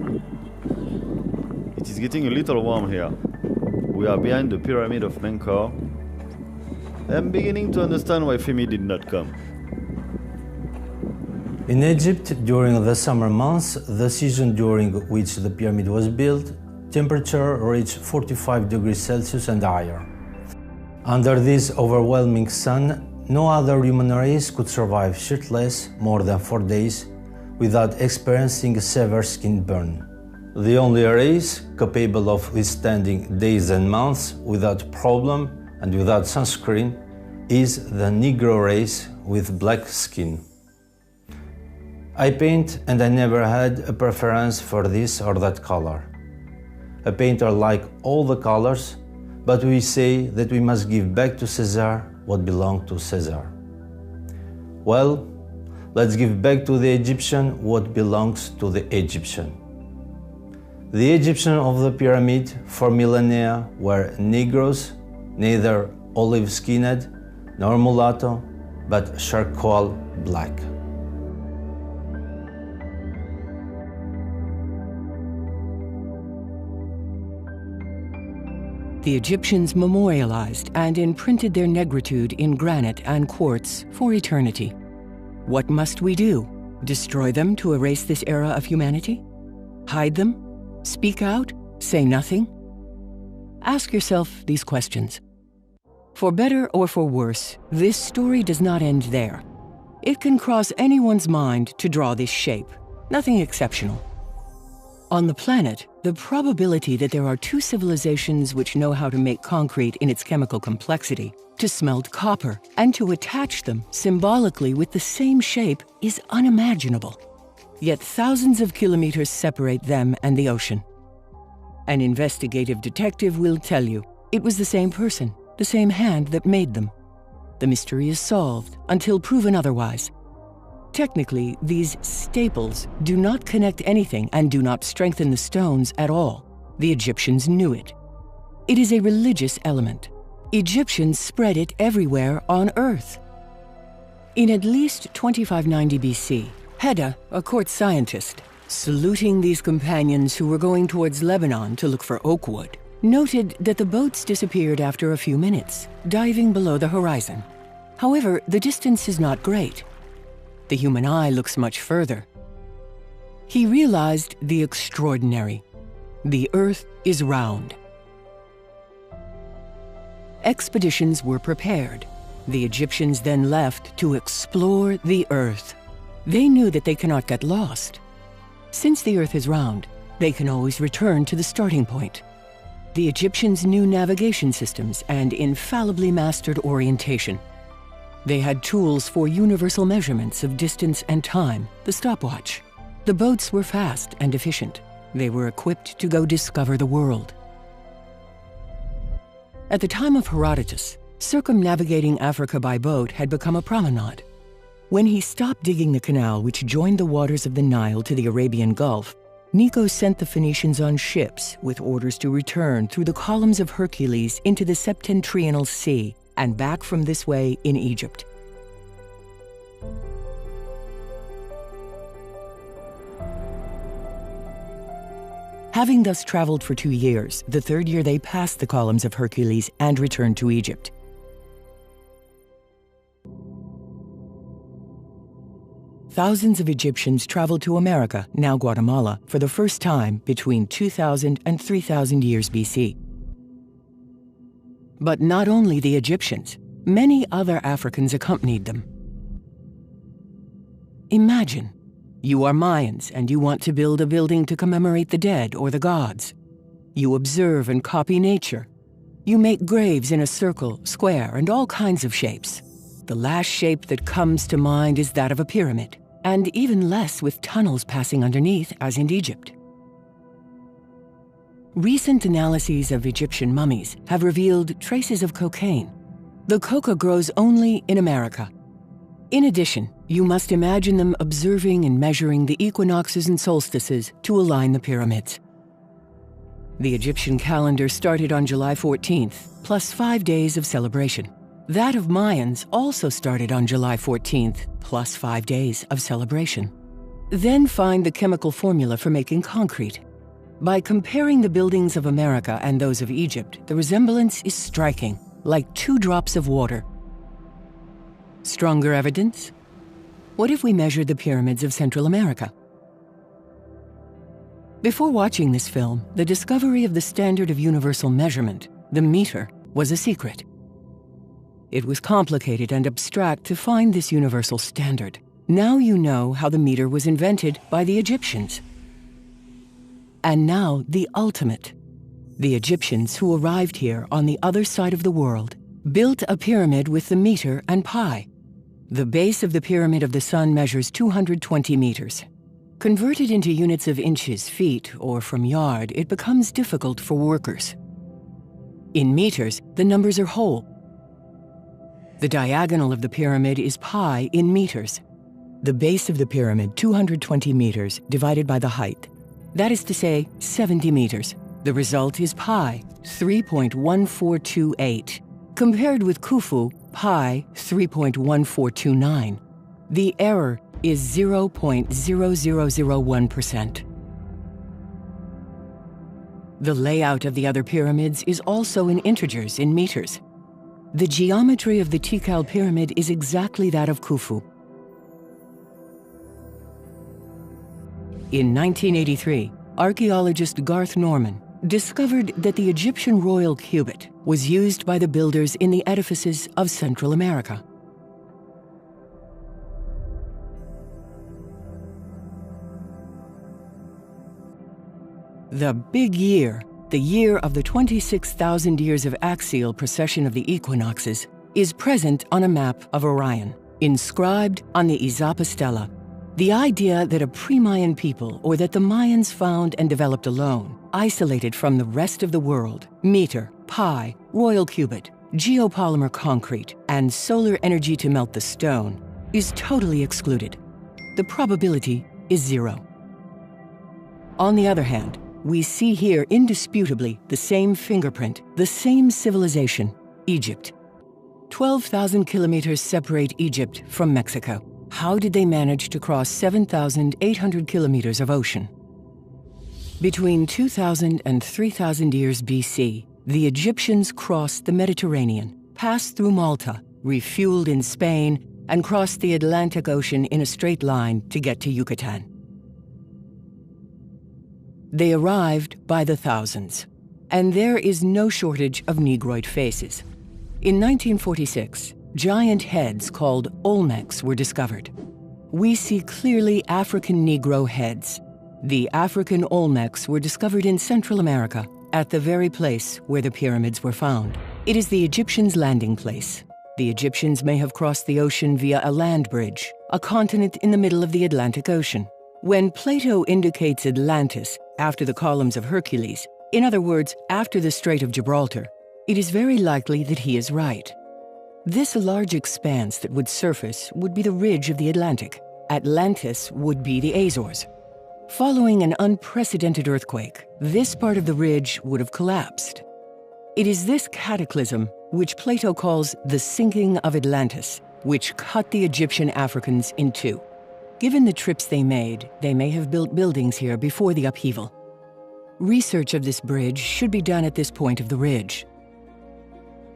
D: It is getting a little warm here. We are behind the pyramid of Menkaure. I'm beginning to understand why Fehmi did not come.
A: In Egypt, during the summer months, the season during which the pyramid was built, temperature reached 45 degrees Celsius and higher. Under this overwhelming sun, no other human race could survive shirtless more than 4 days without experiencing a severe skin burn. The only race capable of withstanding days and months without problem and without sunscreen is the Negro race with black skin. I paint and I never had a preference for this or that color. A painter likes all the colors, but we say that we must give back to Caesar what belonged to Caesar. Well, let's give back to the Egyptian what belongs to the Egyptian. The Egyptians of the pyramid for millennia were Negroes, neither olive-skinned nor mulatto, but charcoal black.
B: The Egyptians memorialized and imprinted their negritude in granite and quartz for eternity. What must we do? Destroy them to erase this era of humanity? Hide them? Speak out? Say nothing? Ask yourself these questions. For better or for worse, this story does not end there. It can cross anyone's mind to draw this shape. Nothing exceptional. On the planet, the probability that there are two civilizations which know how to make concrete in its chemical complexity, to smelt copper, and to attach them symbolically with the same shape is unimaginable. Yet thousands of kilometers separate them and the ocean. An investigative detective will tell you it was the same person, the same hand that made them. The mystery is solved until proven otherwise. Technically, these staples do not connect anything and do not strengthen the stones at all. The Egyptians knew it. It is a religious element. Egyptians spread it everywhere on Earth. In at least 2590 BC, Hedda, a court scientist, saluting these companions who were going towards Lebanon to look for oak wood, noted that the boats disappeared after a few minutes, diving below the horizon. However, the distance is not great. The human eye looks much further. He realized the extraordinary. The Earth is round. Expeditions were prepared. The Egyptians then left to explore the Earth. They knew that they cannot get lost. Since the Earth is round, they can always return to the starting point. The Egyptians knew navigation systems and infallibly mastered orientation. They had tools for universal measurements of distance and time, the stopwatch. The boats were fast and efficient. They were equipped to go discover the world. At the time of Herodotus, circumnavigating Africa by boat had become a promenade. When he stopped digging the canal which joined the waters of the Nile to the Arabian Gulf, Necho sent the Phoenicians on ships with orders to return through the columns of Hercules into the Septentrional Sea and back from this way in Egypt. Having thus traveled for 2 years, the third year they passed the columns of Hercules and returned to Egypt. Thousands of Egyptians traveled to America, now Guatemala, for the first time between 2000 and 3000 years BC. But not only the Egyptians, many other Africans accompanied them. Imagine, you are Mayans and you want to build a building to commemorate the dead or the gods. You observe and copy nature. You make graves in a circle, square, and all kinds of shapes. the last shape that comes to mind is that of a pyramid, and even less with tunnels passing underneath as in Egypt. Recent analyses of Egyptian mummies have revealed traces of cocaine. The coca grows only in America. In addition, you must imagine them observing and measuring the equinoxes and solstices to align the pyramids. The Egyptian calendar started on July 14th, plus 5 days of celebration. That of Mayans also started on July 14th, plus 5 days of celebration. Then find the chemical formula for making concrete. By comparing the buildings of America and those of Egypt, the resemblance is striking, like 2 drops of water. Stronger evidence? What if we measured the pyramids of Central America? Before watching this film, the discovery of the standard of universal measurement, the meter, was a secret. It was complicated and abstract to find this universal standard. Now you know how the meter was invented by the Egyptians. And now the ultimate. The Egyptians who arrived here on the other side of the world built a pyramid with the meter and pi. The base of the Pyramid of the Sun measures 220 meters. Converted into units of inches, feet, or from yard, it becomes difficult for workers. In meters, the numbers are whole. The diagonal of the pyramid is pi in meters. The base of the pyramid, 220 meters, divided by the height. That is to say, 70 meters. The result is pi, 3.1428. Compared with Khufu, pi, 3.1429. The error is 0.0001%. The layout of the other pyramids is also in integers, in meters. The geometry of the Tikal pyramid is exactly that of Khufu. In 1983, archaeologist Garth Norman discovered that the Egyptian royal cubit was used by the builders in the edifices of Central America. The big year, the year of the 26,000 years of axial precession of the equinoxes, is present on a map of Orion, inscribed on the Izapa stela. The idea that a pre-Mayan people, or that the Mayans found and developed alone, isolated from the rest of the world, meter, pi, royal cubit, geopolymer concrete, and solar energy to melt the stone, is totally excluded. The probability is 0. On the other hand, we see here indisputably the same fingerprint, the same civilization, Egypt. 12,000 kilometers separate Egypt from Mexico. How did they manage to cross 7,800 kilometers of ocean? Between 2,000 and 3,000 years BC, the Egyptians crossed the Mediterranean, passed through Malta, refueled in Spain, and crossed the Atlantic Ocean in a straight line to get to Yucatan. They arrived by the thousands, and there is no shortage of Negroid faces. In 1946, giant heads called Olmecs were discovered. We see clearly African Negro heads. The African Olmecs were discovered in Central America, at the very place where the pyramids were found. It is the Egyptians' landing place. The Egyptians may have crossed the ocean via a land bridge, a continent in the middle of the Atlantic Ocean. When Plato indicates Atlantis after the columns of Hercules, in other words, after the Strait of Gibraltar, it is very likely that he is right. This large expanse that would surface would be the ridge of the Atlantic. Atlantis would be the Azores. Following an unprecedented earthquake, this part of the ridge would have collapsed. It is this cataclysm, which Plato calls the sinking of Atlantis, which cut the Egyptian Africans in two. Given the trips they made, they may have built buildings here before the upheaval. Research of this bridge should be done at this point of the ridge.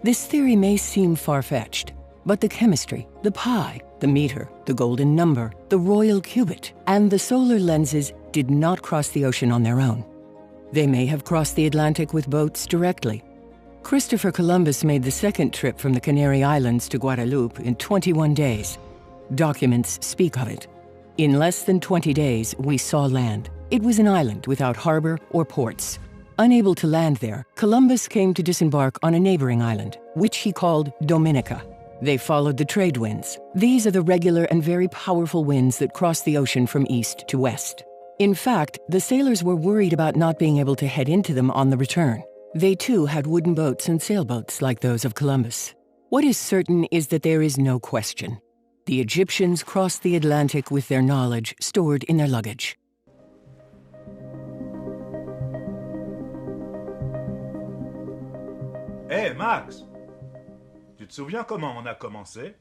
B: This theory may seem far-fetched, but the chemistry, the pi, the meter, the golden number, the royal cubit, and the solar lenses did not cross the ocean on their own. They may have crossed the Atlantic with boats directly. Christopher Columbus made the second trip from the Canary Islands to Guadeloupe in 21 days. Documents speak of it. In less than 20 days, we saw land. It was an island without harbor or ports. Unable to land there, Columbus came to disembark on a neighboring island, which he called Dominica. They followed the trade winds. These are the regular and very powerful winds that cross the ocean from east to west. In fact, the sailors were worried about not being able to head into them on the return. They too had wooden boats and sailboats like those of Columbus. What is certain is that there is no question. The Egyptians crossed the Atlantic with their knowledge stored in their luggage.
E: Hé, Max! Tu te souviens comment on a commencé?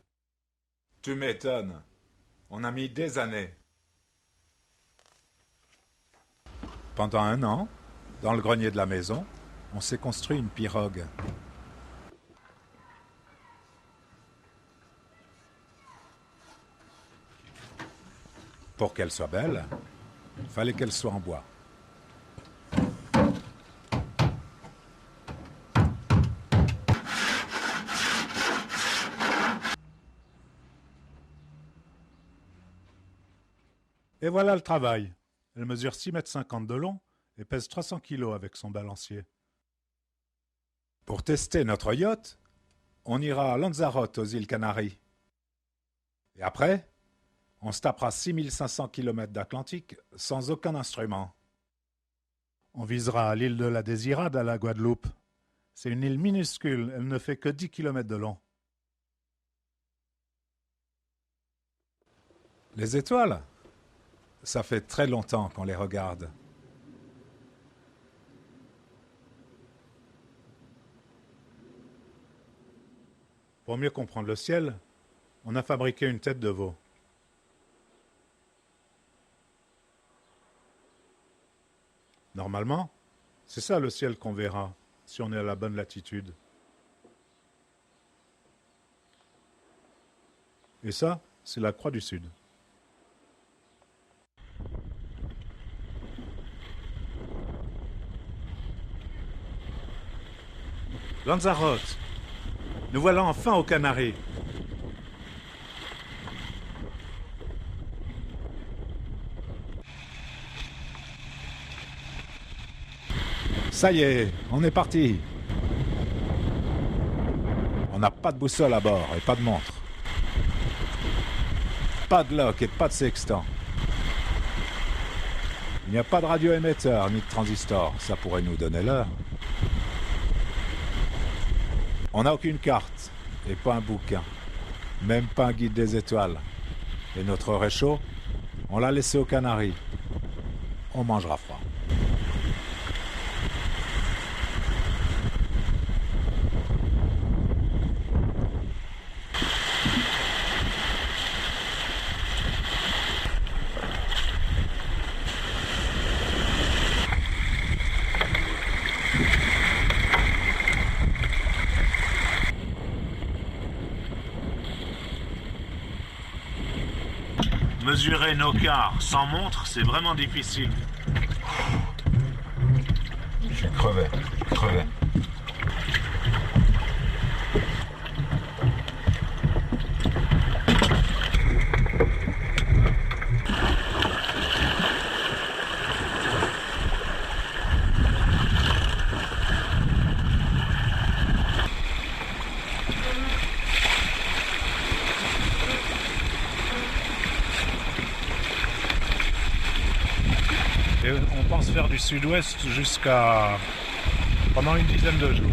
E: Tu m'étonnes. On a mis des années. Pendant 1 an, dans le grenier de la maison, on s'est construit une pirogue. Pour qu'elle soit belle, il fallait qu'elle soit en bois. Et voilà le travail. Elle mesure 6,50 m de long et pèse 300 kg avec son balancier. Pour tester notre yacht, on ira à Lanzarote aux îles Canaries. Et après, on se tapera 6500 km d'Atlantique sans aucun instrument. On visera l'île de la Désirade à la Guadeloupe. C'est une île minuscule, elle ne fait que 10 km de long. Les étoiles, ça fait très longtemps qu'on les regarde. Pour mieux comprendre le ciel, on a fabriqué une tête de veau. Normalement, c'est ça le ciel qu'on verra, si on est à la bonne latitude. Et ça, c'est la croix du Sud. Lanzarote, nous voilà enfin aux Canaries. Ça y est, on est parti. On n'a pas de boussole à bord et pas de montre. Pas de lock et pas de sextant. Il n'y a pas de radioémetteur ni de transistor, ça pourrait nous donner l'heure. On n'a aucune carte et pas un bouquin, même pas un guide des étoiles. Et notre réchaud, on l'a laissé aux Canaries. On mangera froid. Mesurer nos quarts sans montre, c'est vraiment difficile. Je suis crevé. Et on pense faire du sud-ouest jusqu'à pendant une dizaine de jours.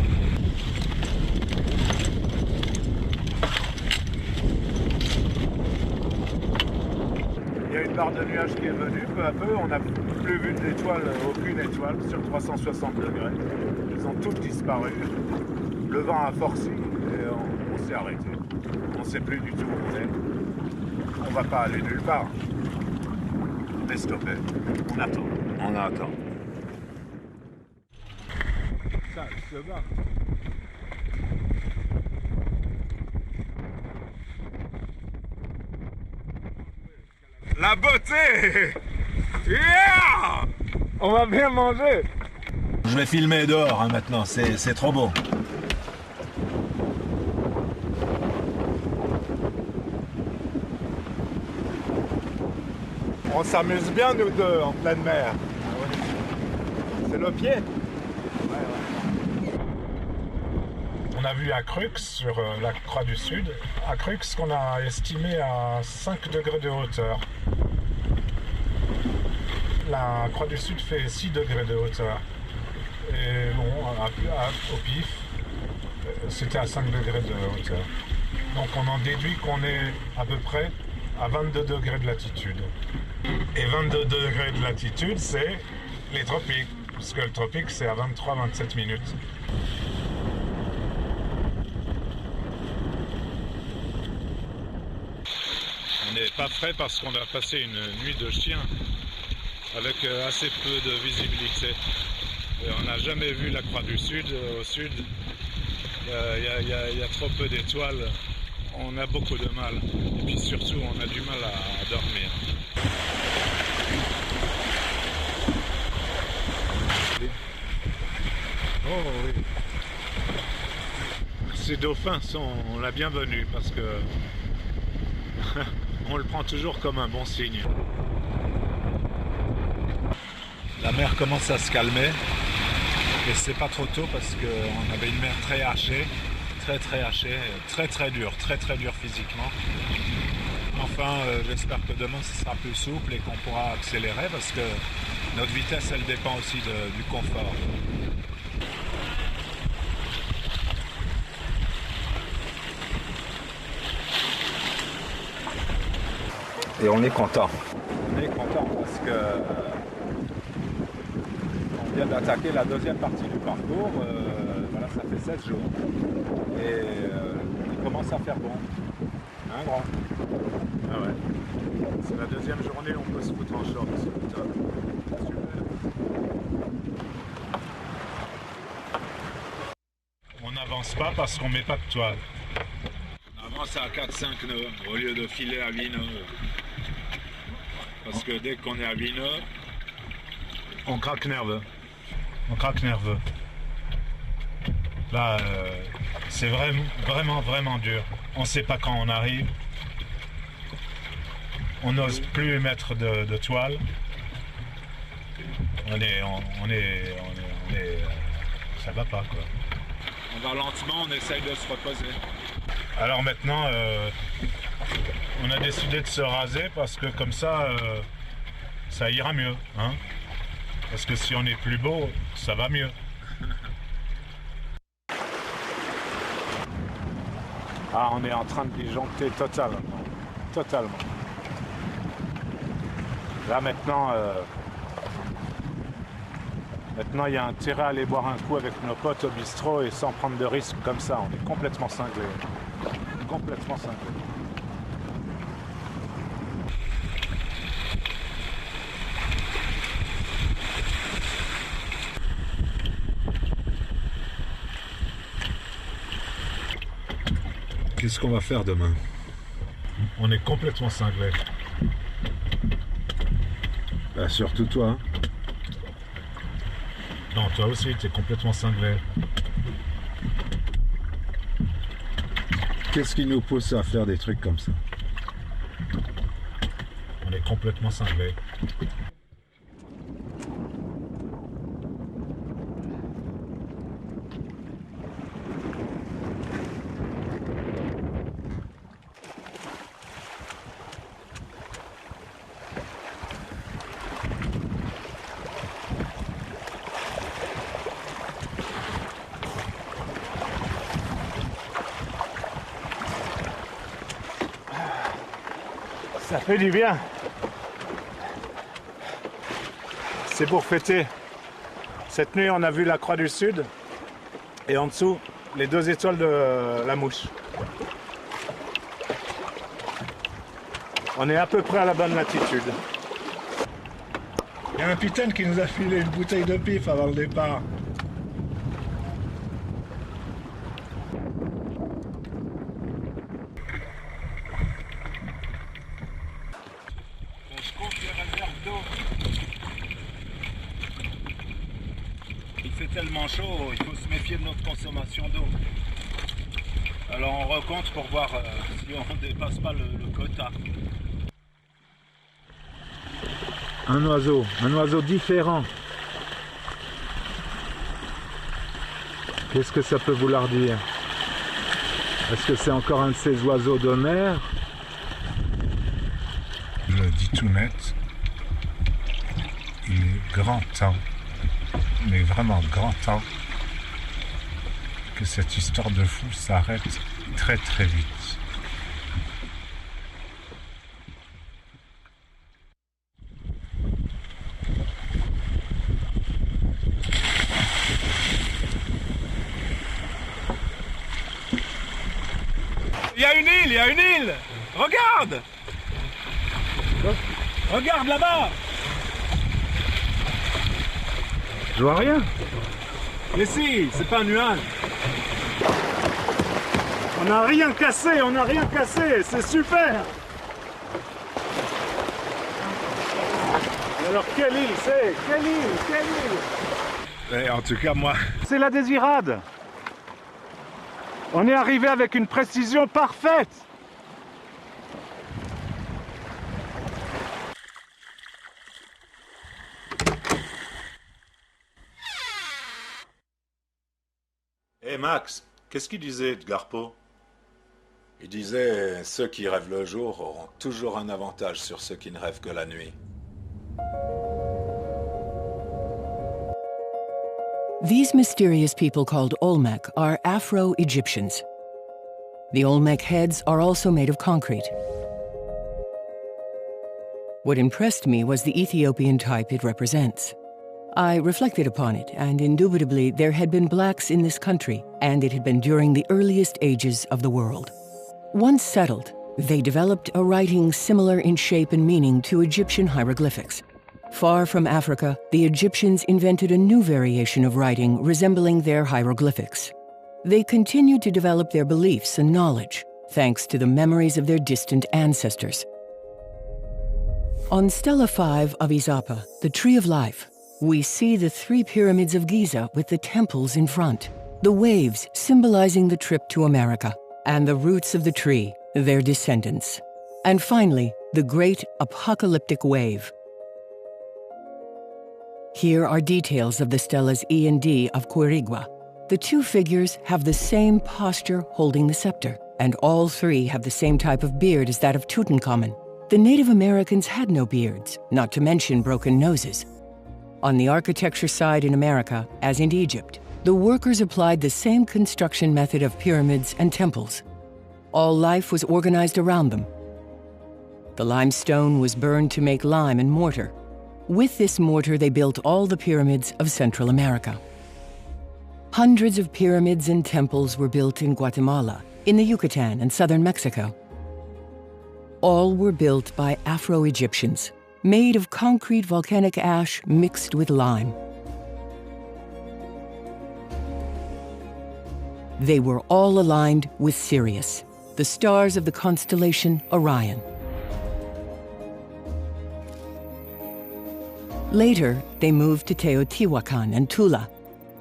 E: Il y a une barre de nuages qui est venue peu à peu. On n'a plus vu d'étoiles, aucune étoile sur 360 degrés. Elles ont toutes disparu. Le vent a forci et on s'est arrêté. On ne sait plus du tout où on est. On va pas aller nulle part. On est stoppé. On attend. On attend. Ça, je se bat. La beauté! Yeah! On va bien manger! Je vais filmer dehors hein, maintenant, c'est trop beau. On s'amuse bien nous deux en pleine mer. C'est le pied. On a vu à Crux, sur la Croix du Sud, à Crux qu'on a estimé à 5 degrés de hauteur. La Croix du Sud fait 6 degrés de hauteur. Et bon, au pif, c'était à 5 degrés de hauteur. Donc on en déduit qu'on est à peu près à 22 degrés de latitude. Et 22 degrés de latitude, c'est les tropiques, parce que le tropique, c'est à 23-27 minutes. On n'est pas prêt parce qu'on a passé une nuit de chien avec assez peu de visibilité. Et on n'a jamais vu la Croix du Sud au sud. Il y a trop peu d'étoiles. On a beaucoup de mal. Et puis surtout, on a du mal à dormir. Oh oui. Ces dauphins sont la bienvenue parce que on le prend toujours comme un bon signe. La mer commence à se calmer et c'est pas trop tôt parce qu'on avait une mer très hachée, très hachée, très dure physiquement. Enfin, j'espère que demain ce sera plus souple et qu'on pourra accélérer parce que notre vitesse elle dépend aussi du confort. Et on est content. On est content parce que on vient d'attaquer la deuxième partie du parcours. Voilà, ça fait 16 jours. Et il commence à faire bon. Un grand. Ah ouais. C'est la deuxième journée, on peut se foutre en short. C'est top. Super. On n'avance pas parce qu'on met pas de toile. On avance à 4-5 nœuds au lieu de filer à 8 nœuds. Parce que dès qu'on est à 8 nœuds, on craque nerveux. On craque nerveux. Là, c'est vraiment dur. On ne sait pas quand on arrive. On n'ose plus mettre de toile. Ça va pas quoi. On va lentement, on essaye de se reposer. Alors maintenant, on a décidé de se raser parce que comme ça, ça ira mieux. Hein, parce que si on est plus beau, ça va mieux. Ah, on est en train de disjoncter totalement. Là maintenant, il y a intérêt à aller boire un coup avec nos potes au bistrot et sans prendre de risques comme ça. On est complètement cinglés. Complètement cinglés. Qu'est-ce qu'on va faire demain? On est complètement cinglés. Bah, surtout toi. Hein. Non, toi aussi, tu es complètement cinglé. Qu'est-ce qui nous pousse à faire des trucs comme ça? On est complètement cinglé. Ça fait du bien. C'est pour fêter. Cette nuit, on a vu la Croix du Sud et en dessous, les 2 étoiles de la Mouche. On est à peu près à la bonne latitude. Il y a un putain qui nous a filé une bouteille de pif avant le départ. Il fait tellement chaud, il faut se méfier de notre consommation d'eau. Alors on recompte pour voir si on ne dépasse pas le quota. Un oiseau différent. Qu'est-ce que ça peut vouloir dire? Est-ce que c'est encore un de ces oiseaux de mer? Je le dis tout net, il est grand temps, mais vraiment grand temps, que cette histoire de fou s'arrête très très vite.
F: Il y a une île, il y a une île! Regarde! Regarde là-bas!
E: Je vois rien.
F: Mais si, c'est pas un nuage.
E: On n'a rien cassé, on n'a rien cassé, c'est super. Et alors quelle île c'est? Quelle île? Quelle île?
F: En tout cas, moi...
E: C'est la Désirade. On est arrivé avec une précision parfaite.
G: Hé Max, qu'est-ce qu'il disait Edgar Poe? Il disait « Ceux qui rêvent le jour auront toujours un avantage sur ceux qui ne rêvent que la nuit ».
B: These mysterious people called Olmec are Afro-Egyptians. The Olmec heads are also made of concrete. What impressed me was the Ethiopian type it represents. I reflected upon it, and indubitably there had been blacks in this country, and it had been during the earliest ages of the world. Once settled, they developed a writing similar in shape and meaning to Egyptian hieroglyphics. Far from Africa, the Egyptians invented a new variation of writing resembling their hieroglyphics. They continued to develop their beliefs and knowledge, thanks to the memories of their distant ancestors. On Stela 5 of Izapa, the Tree of Life, we see the 3 pyramids of Giza with the temples in front, the waves symbolizing the trip to America, and the roots of the tree, their descendants. And finally, the great apocalyptic wave. Here are details of the stelas E and D of Quirigua. The 2 figures have the same posture holding the scepter, and all 3 have the same type of beard as that of Tutankhamun. The Native Americans had no beards, not to mention broken noses. On the architecture side in America, as in Egypt, the workers applied the same construction method of pyramids and temples. All life was organized around them. The limestone was burned to make lime and mortar. With this mortar, they built all the pyramids of Central America. Hundreds of pyramids and temples were built in Guatemala, in the Yucatan and southern Mexico. All were built by Afro-Egyptians, made of concrete volcanic ash mixed with lime. They were all aligned with Sirius, the stars of the constellation Orion. Later, they moved to Teotihuacan and Tula.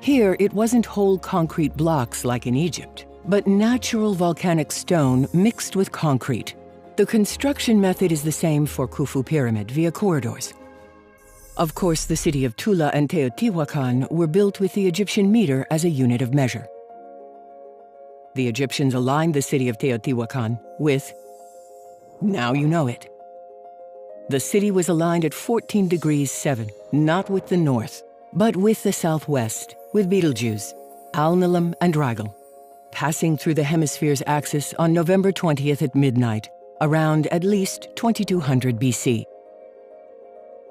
B: Here, it wasn't whole concrete blocks like in Egypt, but natural volcanic stone mixed with concrete. The construction method is the same for Khufu Pyramid via corridors. Of course, the city of Tula and Teotihuacan were built with the Egyptian meter as a unit of measure. The Egyptians aligned the city of Teotihuacan with, now you know it. The city was aligned at 14 degrees 7, not with the north, but with the southwest, with Betelgeuse, Alnilam and Rigel, passing through the hemisphere's axis on November 20th at midnight, around at least 2200 BC.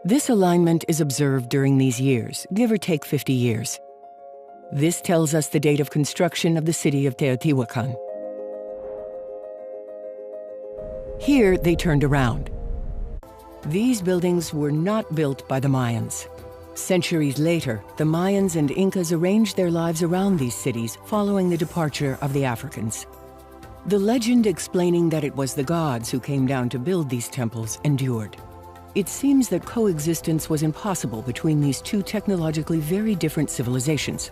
B: This alignment is observed during these years, give or take 50 years. This tells us the date of construction of the city of Teotihuacan. Here they turned around. These buildings were not built by the Mayans. Centuries later, the Mayans and Incas arranged their lives around these cities following the departure of the Africans. The legend explaining that it was the gods who came down to build these temples endured. It seems that coexistence was impossible between these 2 technologically very different civilizations.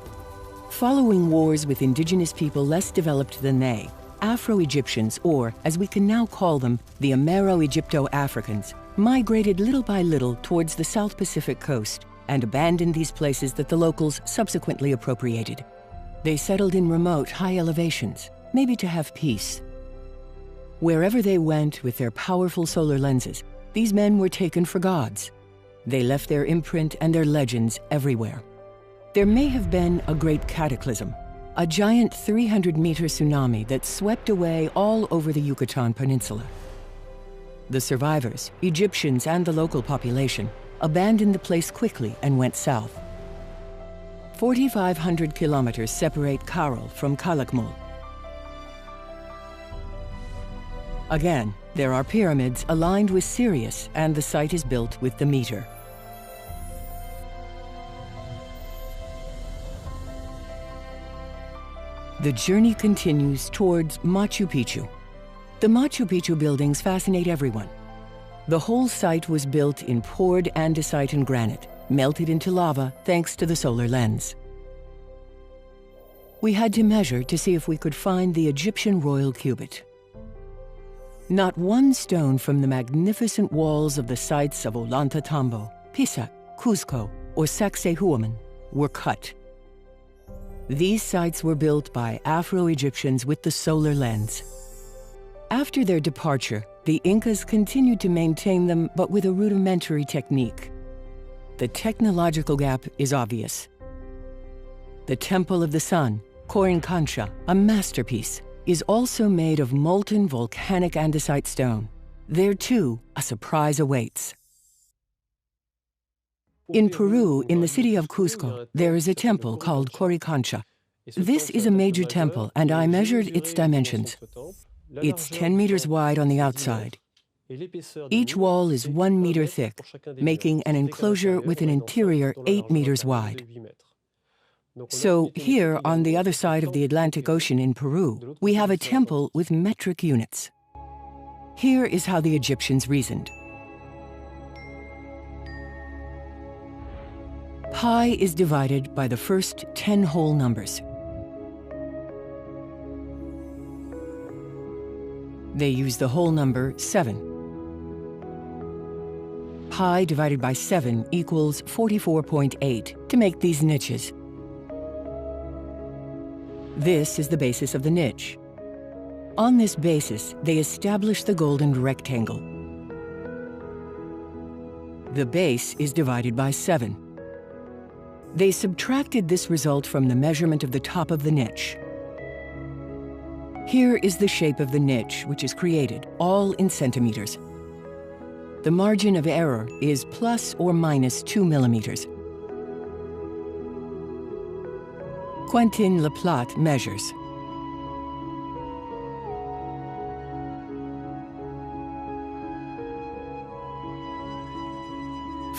B: Following wars with indigenous people less developed than they, Afro-Egyptians, or as we can now call them, the Amero-Egypto-Africans, migrated little by little towards the South Pacific coast and abandoned these places that the locals subsequently appropriated. They settled in remote, high elevations, maybe to have peace. Wherever they went with their powerful solar lenses, these men were taken for gods. They left their imprint and their legends everywhere. There may have been a great cataclysm, a giant 300-meter tsunami that swept away all over the Yucatan Peninsula. The survivors, Egyptians and the local population, abandoned the place quickly and went south. 4,500 kilometers separate Caral from Calakmul. Again, there are pyramids aligned with Sirius, and the site is built with the meter. The journey continues towards Machu Picchu. The Machu Picchu buildings fascinate everyone. The whole site was built in poured andesite and granite, melted into lava thanks to the solar lens. We had to measure to see if we could find the Egyptian royal cubit. Not one stone from the magnificent walls of the sites of Ollantaytambo, Pisac, Cuzco, or Sacsayhuaman were cut. These sites were built by Afro-Egyptians with the solar lens. After their departure, the Incas continued to maintain them, but with a rudimentary technique. The technological gap is obvious. The Temple of the Sun, Corincancha, a masterpiece, is also made of molten volcanic andesite stone. There too, a surprise awaits. In Peru, in the city of Cuzco, there is a temple called Corincancha. This is a major temple, and I measured its dimensions. It's 10 meters wide on the outside. Each wall is 1 meter thick, making an enclosure with an interior 8 meters wide. So here, on the other side of the Atlantic Ocean in Peru, we have a temple with metric units. Here is how the Egyptians reasoned. Pi is divided by the first 10 whole numbers. They use the whole number 7. Pi divided by 7 equals 44.8 to make these niches. This is the basis of the niche. On this basis, they establish the golden rectangle. The base is divided by 7. They subtracted this result from the measurement of the top of the niche. Here is the shape of the niche, which is created, all in centimeters. The margin of error is plus or minus 2 millimeters. Quentin Laplate measures.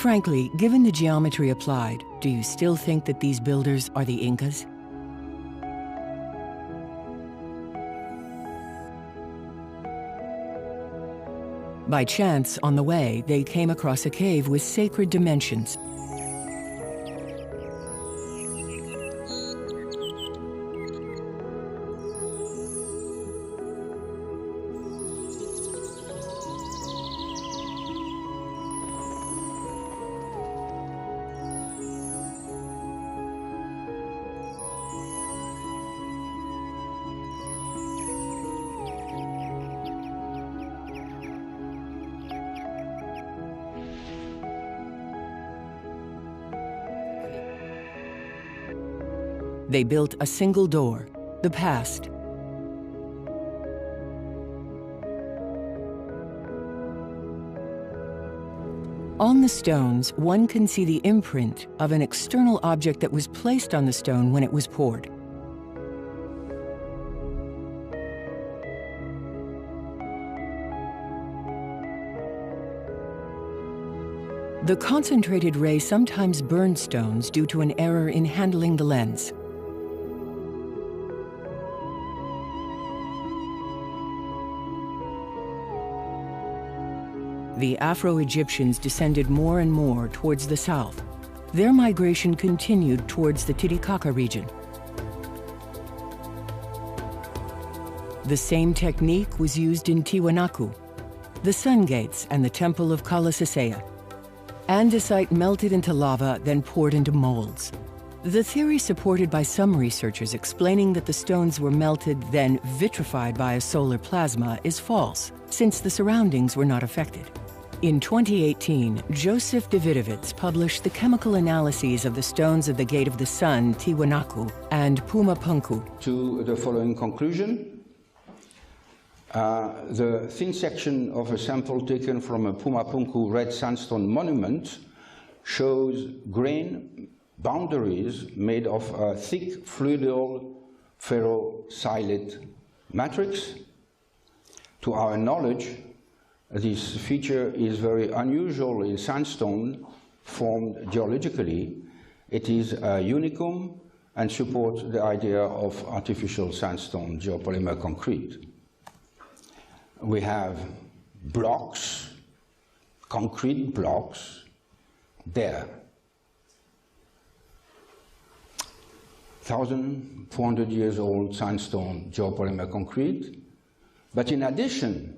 B: Frankly, given the geometry applied, do you still think that these builders are the Incas? By chance, on the way, they came across a cave with sacred dimensions. They built a single door, the past. On the stones, one can see the imprint of an external object that was placed on the stone when it was poured. The concentrated ray sometimes burned stones due to an error in handling the lens. The Afro-Egyptians descended more and more towards the south. Their migration continued towards the Titicaca region. The same technique was used in Tiwanaku, the Sun Gates, and the Temple of Kalasasaya. Andesite melted into lava, then poured into molds. The theory supported by some researchers explaining that the stones were melted, then vitrified by a solar plasma is false, since the surroundings were not affected. In 2018, Joseph Davidovits published the chemical analyses of the stones of the Gate of the Sun, Tiwanaku, and Pumapunku.
H: To the following conclusion, the thin section of a sample taken from a Pumapunku red sandstone monument shows grain boundaries made of a thick fluidal ferrosilate matrix. To our knowledge, this feature is very unusual in sandstone formed geologically. It is a unicum and supports the idea of artificial sandstone geopolymer concrete. We have blocks, concrete blocks, there. 1,400 years old sandstone geopolymer concrete. But in addition,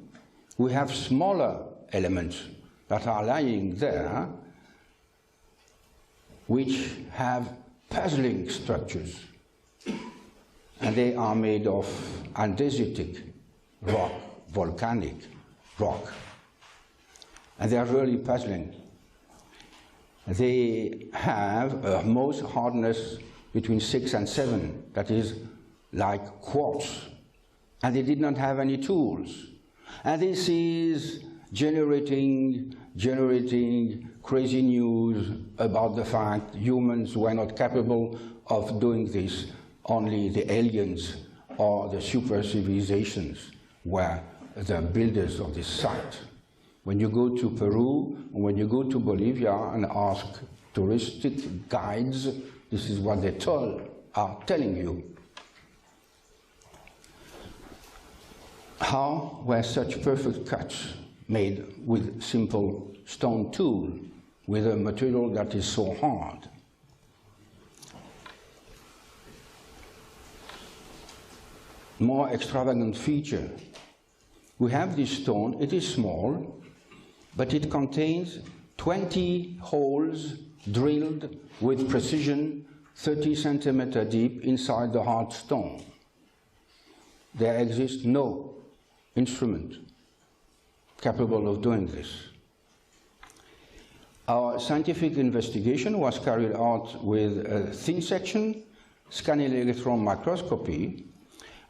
H: we have smaller elements that are lying there, which have puzzling structures. And they are made of andesitic rock, volcanic rock. And they are really puzzling. They have a Mohs hardness between 6 and 7, that is like quartz. And they did not have any tools. And this is generating crazy news about the fact humans were not capable of doing this. Only the aliens or the super civilizations were the builders of this site. When you go to Peru, when you go to Bolivia and ask touristic guides, this is what they are telling you. How were such perfect cuts made with simple stone tool, with a material that is so hard? More extravagant feature. We have this stone, it is small, but it contains 20 holes drilled with precision 30 centimeters deep inside the hard stone. There exists no instrument capable of doing this. Our scientific investigation was carried out with a thin section, scanning electron microscopy,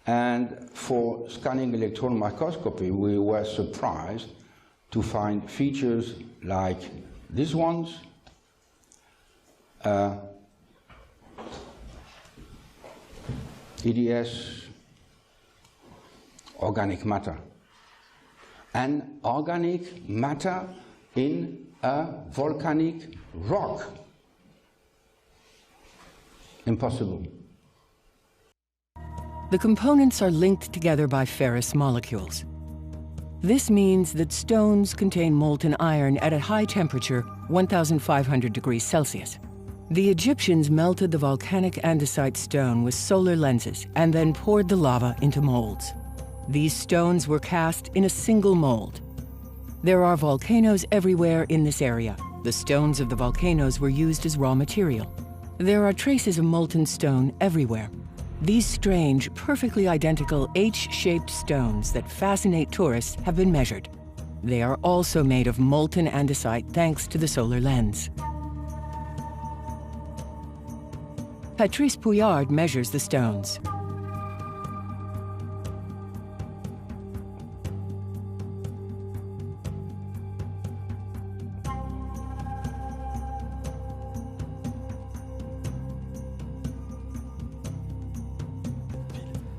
H: and for scanning electron microscopy we were surprised to find features like these ones, EDS, organic matter, and organic matter in a volcanic rock. Impossible.
B: The components are linked together by ferrous molecules. This means that stones contain molten iron at a high temperature, 1,500 degrees Celsius. The Egyptians melted the volcanic andesite stone with solar lenses and then poured the lava into molds. These stones were cast in a single mold. There are volcanoes everywhere in this area. The stones of the volcanoes were used as raw material. There are traces of molten stone everywhere. These strange, perfectly identical H-shaped stones that fascinate tourists have been measured. They are also made of molten andesite thanks to the solar lens. Patrice Pouillard measures the stones.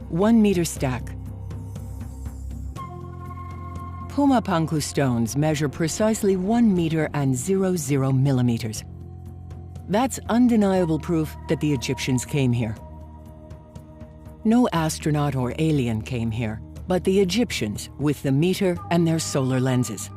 B: One-meter stack. Pumapunku stones measure precisely 1 meter and 00 millimeters. That's undeniable proof that the Egyptians came here. No astronaut or alien came here, but the Egyptians with the meter and their solar lenses.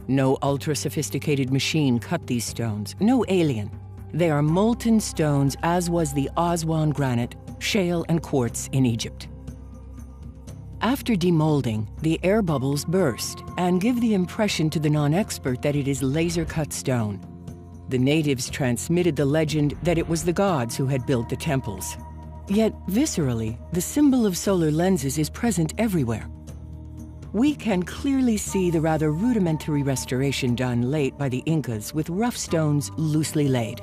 B: No ultra-sophisticated machine cut these stones, no alien. They are molten stones, as was the Aswan granite, shale and quartz in Egypt. After demolding, the air bubbles burst and give the impression to the non-expert that it is laser-cut stone. The natives transmitted the legend that it was the gods who had built the temples. Yet, viscerally, the symbol of solar lenses is present everywhere. We can clearly see the rather rudimentary restoration done late by the Incas with rough stones loosely laid.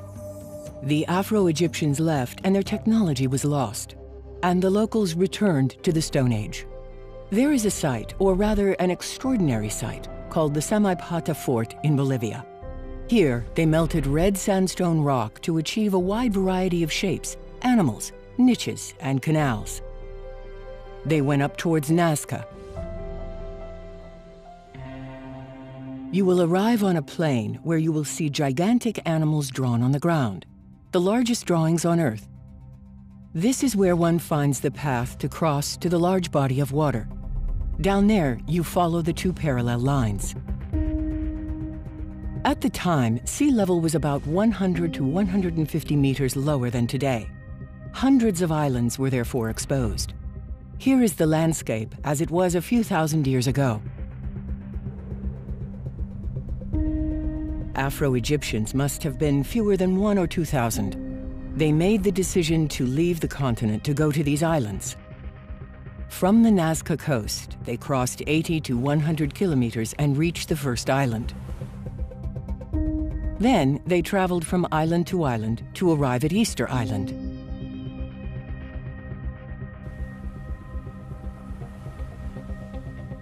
B: The Afro-Egyptians left and their technology was lost, and the locals returned to the Stone Age. There is a site, or rather an extraordinary site, called the Samaipata Fort in Bolivia. Here, they melted red sandstone rock to achieve a wide variety of shapes, animals, niches, and canals. They went up towards Nazca. You will arrive on a plain where you will see gigantic animals drawn on the ground, the largest drawings on Earth. This is where one finds the path to cross to the large body of water. Down there, you follow the two parallel lines. At the time, sea level was about 100 to 150 meters lower than today. Hundreds of islands were therefore exposed. Here is the landscape as it was a few thousand years ago. Afro-Egyptians must have been fewer than 1,000 or 2,000. They made the decision to leave the continent to go to these islands. From the Nazca coast, they crossed 80 to 100 kilometers and reached the first island. Then they traveled from island to arrive at Easter Island.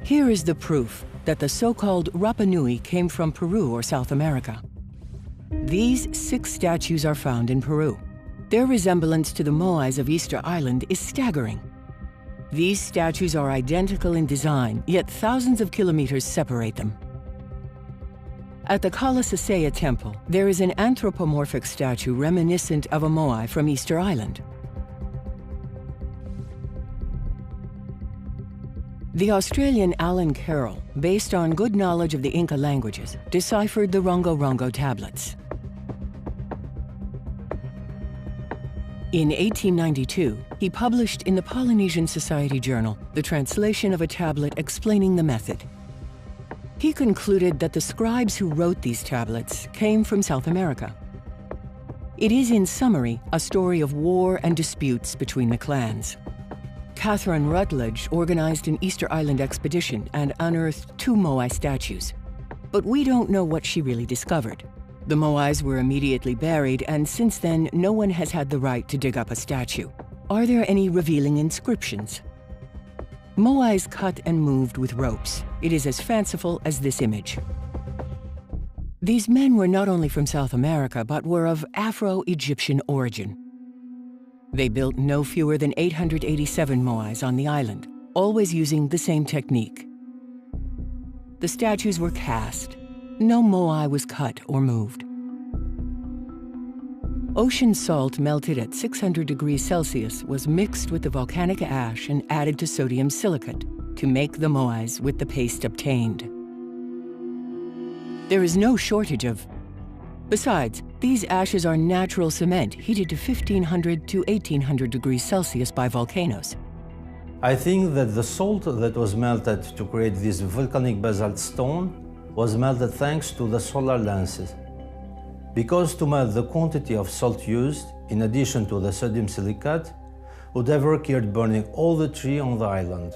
B: Here is the proof that the so-called Rapa Nui came from Peru or South America. These 6 statues are found in Peru. Their resemblance to the Moais of Easter Island is staggering. These statues are identical in design, yet thousands of kilometers separate them. At the Kalasasaya temple, there is an anthropomorphic statue reminiscent of a Moai from Easter Island. The Australian Alan Carroll, based on good knowledge of the Inca languages, deciphered the Rongo Rongo tablets. In 1892, he published in the Polynesian Society Journal the translation of a tablet explaining the method. He concluded that the scribes who wrote these tablets came from South America. It is, in summary, a story of war and disputes between the clans. Catherine Rutledge organized an Easter Island expedition and unearthed 2 Moai statues. But we don't know what she really discovered. The Moais were immediately buried, and since then, no one has had the right to dig up a statue. Are there any revealing inscriptions? Moais cut and moved with ropes. It is as fanciful as this image. These men were not only from South America, but were of Afro-Egyptian origin. They built no fewer than 887 Moais on the island, always using the same technique. The statues were cast. No Moai was cut or moved. Ocean salt melted at 600 degrees Celsius was mixed with the volcanic ash and added to sodium silicate to make the Moais with the paste obtained. There is no shortage of... Besides, these ashes are natural cement heated to 1500 to 1800 degrees Celsius by volcanoes.
A: I think that the salt that was melted to create this volcanic basalt stone was melted thanks to the solar lenses. Because to melt the quantity of salt used, in addition to the sodium silicate, would have required burning all the trees on the island.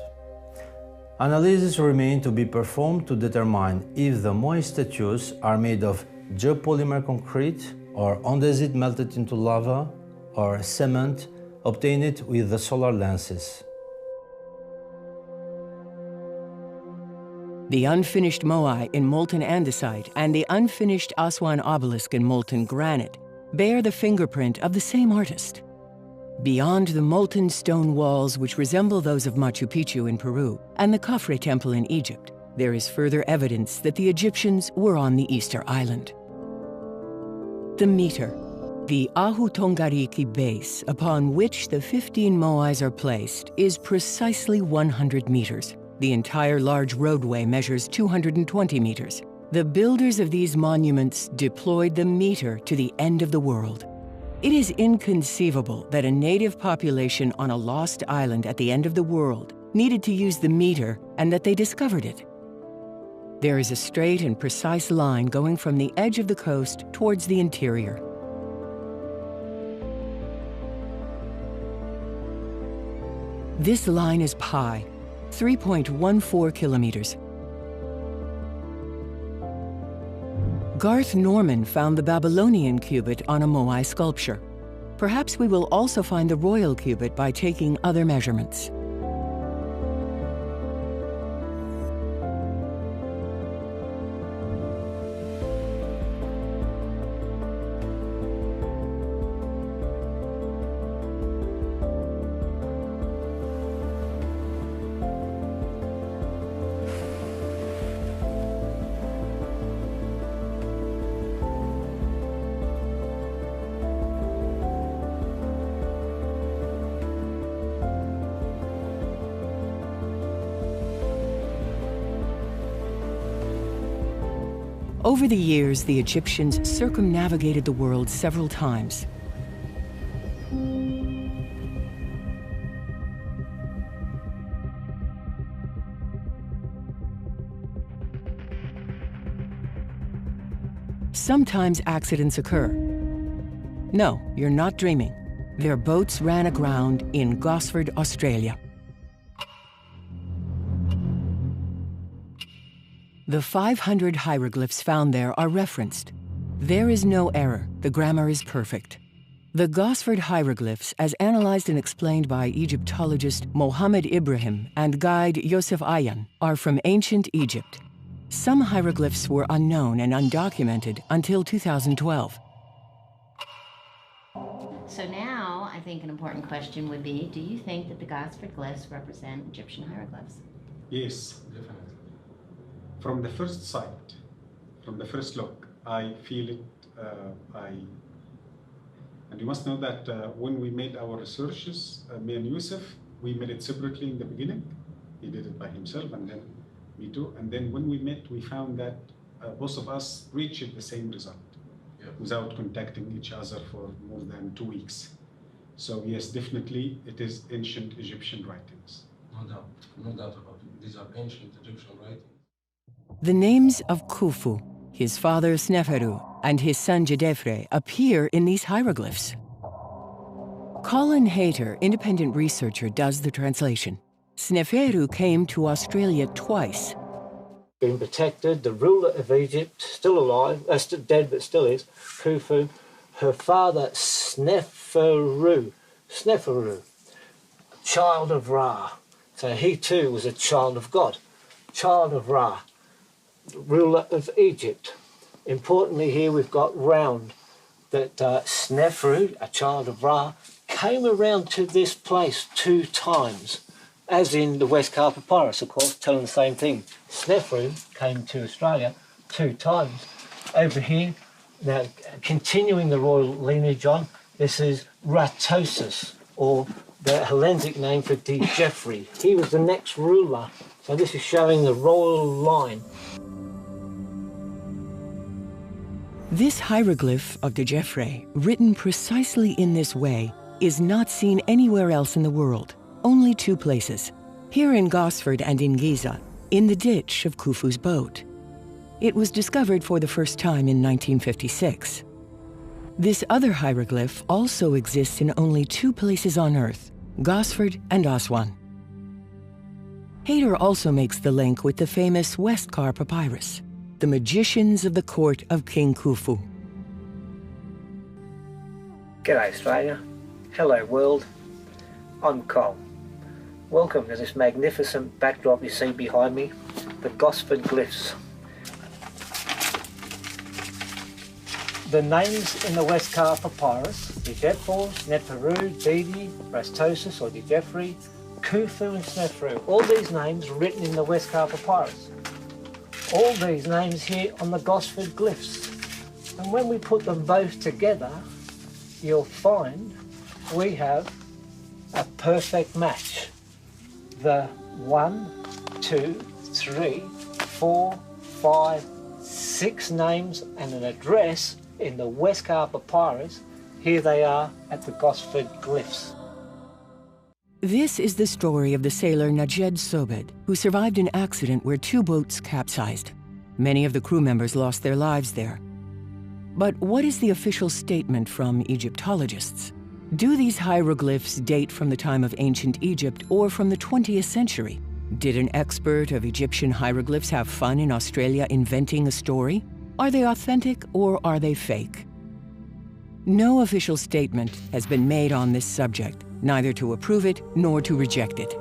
A: Analysis remain to be performed to determine if the Moai statues are made of geopolymer concrete or andesite melted into lava or cement obtained with the solar lenses.
B: The unfinished Moai in molten andesite and the unfinished Aswan obelisk in molten granite bear the fingerprint of the same artist. Beyond the molten stone walls which resemble those of Machu Picchu in Peru and the Khafre temple in Egypt, there is further evidence that the Egyptians were on the Easter Island. The meter, the Ahu Tongariki base upon which the 15 Moais are placed, is precisely 100 meters. The entire large roadway measures 220 meters. The builders of these monuments deployed the meter to the end of the world. It is inconceivable that a native population on a lost island at the end of the world needed to use the meter and that they discovered it. There is a straight and precise line going from the edge of the coast towards the interior. This line is pi, 3.14 kilometers. Garth Norman found the Babylonian cubit on a Moai sculpture. Perhaps we will also find the royal cubit by taking other measurements. Over the years, the Egyptians circumnavigated the world several times. Sometimes accidents occur. No, you're not dreaming. Their boats ran aground in Gosford, Australia. The 500 hieroglyphs found there are referenced. There is no error. The grammar is perfect. The Gosford hieroglyphs, as analyzed and explained by Egyptologist Mohammed Ibrahim and guide Yosef Ayan, are from ancient Egypt. Some hieroglyphs were unknown and undocumented until 2012.
I: So now, I think an important question would be, do you think that the Gosford glyphs represent Egyptian hieroglyphs?
J: Yes, definitely. From the first sight, from the first look, I feel it. And you must know that when we made our researches, me and Yusuf, we made it separately in the beginning. He did it by himself, and then me too. And then when we met, we found that both of us reached the same result without contacting each other for more than 2 weeks. So yes, definitely, it is ancient Egyptian writings.
K: No doubt about it. These are ancient Egyptian writings.
B: The names of Khufu, his father Sneferu, and his son Jedefre appear in these hieroglyphs. Colin Hayter, independent researcher, does the translation. Sneferu came to Australia twice.
L: Been protected, the ruler of Egypt, still alive, still dead but still is, Khufu. Her father Sneferu, child of Ra. So he too was a child of God, child of Ra, ruler of Egypt. Importantly here we've got round, that Sneferu, a child of Ra, came around to this place 2 times, as in the West Car Papyrus, of course, telling the same thing. Sneferu came to Australia 2 times. Over here, now continuing the royal lineage on, this is Ratosis, or the Hellenic name for Dijefri. He was the next ruler, so this is showing the royal line.
B: This hieroglyph of Dijefre, written precisely in this way, is not seen anywhere else in the world, only 2 places, here in Gosford and in Giza, in the ditch of Khufu's boat. It was discovered for the first time in 1956. This other hieroglyph also exists in only 2 places on Earth, Gosford and Aswan. Hayter also makes the link with the famous West Car Papyrus, the magicians of the court of King Khufu.
L: G'day Australia, hello world, I'm Cole. Welcome to this magnificent backdrop you see behind me, the Gosford glyphs. The names in the West Car Papyrus, Dijefre, Sneferu, Didi, Rastosis or Dijefri, Khufu and Sneferu, all these names written in the West Car Papyrus. All these names here on the Gosford glyphs. And when we put them both together, you'll find we have a perfect match. The 1, 2, 3, 4, 5, 6 names and an address in the West Car Papyrus, here they are at the Gosford glyphs.
B: This is the story of the sailor Najed Sobed, who survived an accident where 2 boats capsized. Many of the crew members lost their lives there. But what is the official statement from Egyptologists? Do these hieroglyphs date from the time of ancient Egypt or from the 20th century? Did an expert of Egyptian hieroglyphs have fun in Australia inventing a story? Are they authentic or are they fake? No official statement has been made on this subject, neither to approve it nor to reject it.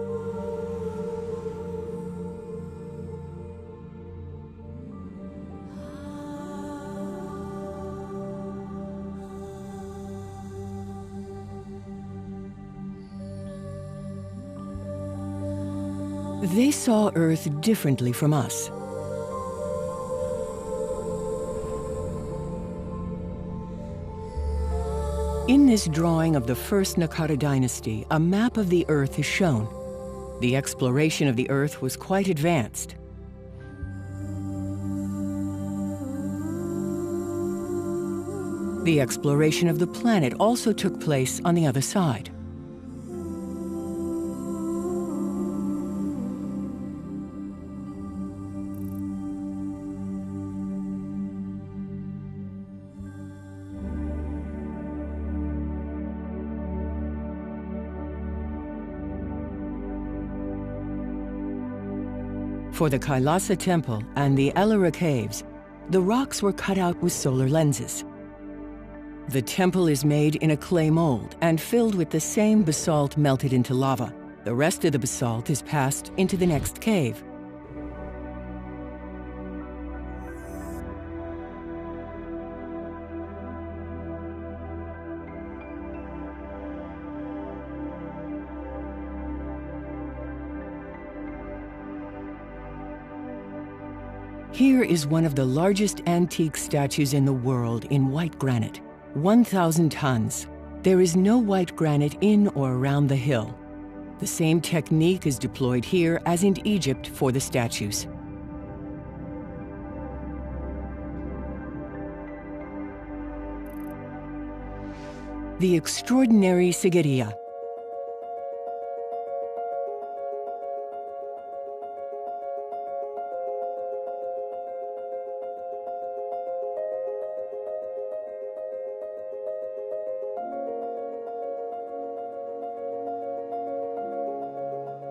B: They saw Earth differently from us. In this drawing of the first Naqada dynasty, a map of the Earth is shown. The exploration of the Earth was quite advanced. The exploration of the planet also took place on the other side. For the Kailasa Temple and the Ellora Caves, the rocks were cut out with solar lenses. The temple is made in a clay mold and filled with the same basalt melted into lava. The rest of the basalt is passed into the next cave. Here is one of the largest antique statues in the world in white granite, 1,000 tons. There is no white granite in or around the hill. The same technique is deployed here as in Egypt for the statues. The extraordinary Sigiriya.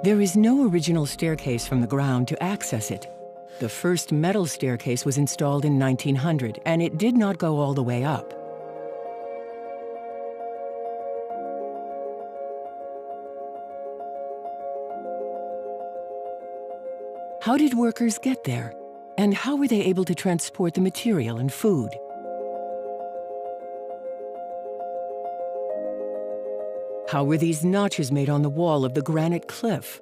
B: There is no original staircase from the ground to access it. The first metal staircase was installed in 1900, and it did not go all the way up. How did workers get there? And how were they able to transport the material and food? How were these notches made on the wall of the granite cliff?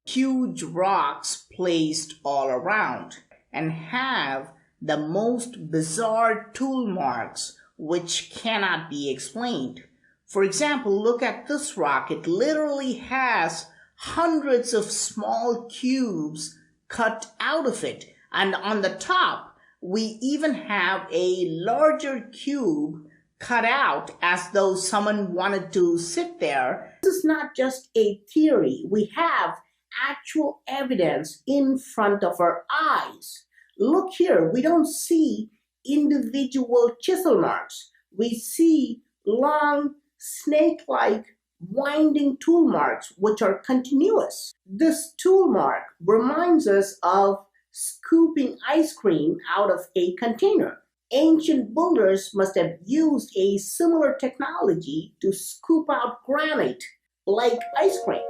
M: Huge rocks placed all around and have the most bizarre tool marks which cannot be explained. For example, look at this rock. It literally has hundreds of small cubes cut out of it. And on the top, we even have a larger cube cut out as though someone wanted to sit there. This is not just a theory. We have actual evidence in front of our eyes. Look here, we don't see individual chisel marks. We see long, snake-like, winding tool marks, which are continuous. This tool mark reminds us of scooping ice cream out of a container. Ancient builders must have used a similar technology to scoop out granite like ice cream.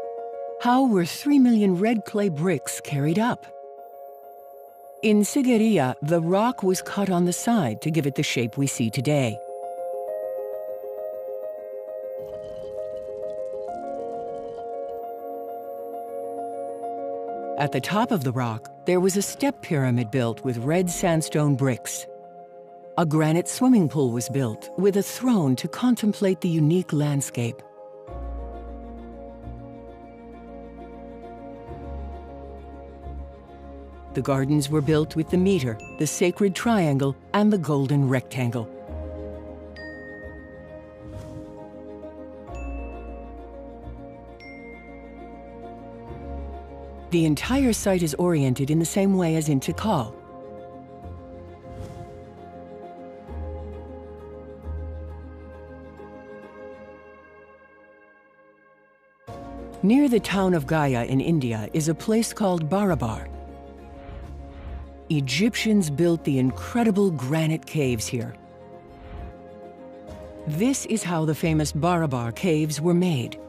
B: How were 3 million red clay bricks carried up? In Sigiriya, the rock was cut on the side to give it the shape we see today. At the top of the rock, there was a step pyramid built with red sandstone bricks. A granite swimming pool was built with a throne to contemplate the unique landscape. The gardens were built with the meter, the sacred triangle, and the golden rectangle. The entire site is oriented in the same way as in Tikal. Near the town of Gaya in India is a place called Barabar. Egyptians built the incredible granite caves here. This is how the famous Barabar caves were made.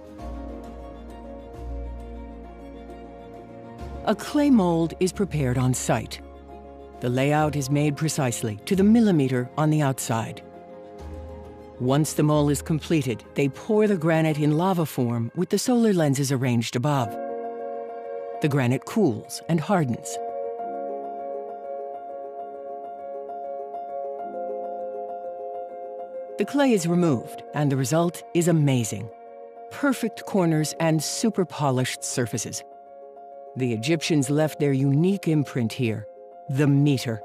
B: A clay mold is prepared on site. The layout is made precisely to the millimeter on the outside. Once the mold is completed, they pour the granite in lava form with the solar lenses arranged above. The granite cools and hardens. The clay is removed, and the result is amazing. Perfect corners and super polished surfaces. The Egyptians left their unique imprint here, the meter.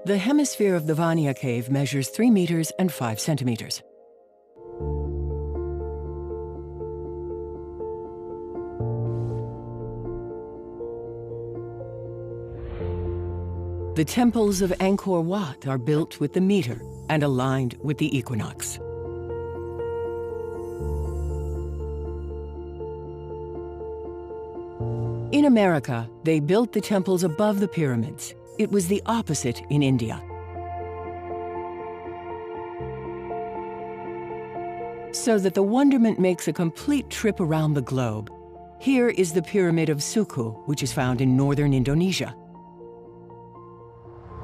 B: The hemisphere of the Vania cave measures 3 meters and 5 centimeters. The temples of Angkor Wat are built with the meter and aligned with the equinox. In America, they built the temples above the pyramids. It was the opposite in India. So that the wonderment makes a complete trip around the globe. Here is the pyramid of Suku, which is found in northern Indonesia.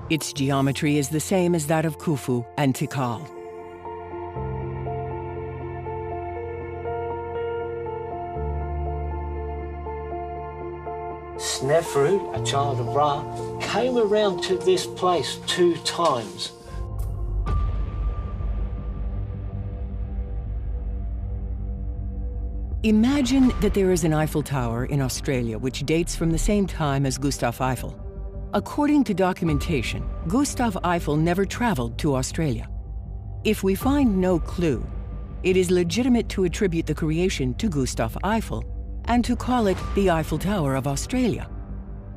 B: Its geometry is the same as that of Khufu and Tikal.
L: Snefru, a child of Ra, came around to this place 2 times.
B: Imagine that there is an Eiffel Tower in Australia which dates from the same time as Gustav Eiffel. According to documentation, Gustav Eiffel never traveled to Australia. If we find no clue, it is legitimate to attribute the creation to Gustav Eiffel and to call it the Eiffel Tower of Australia,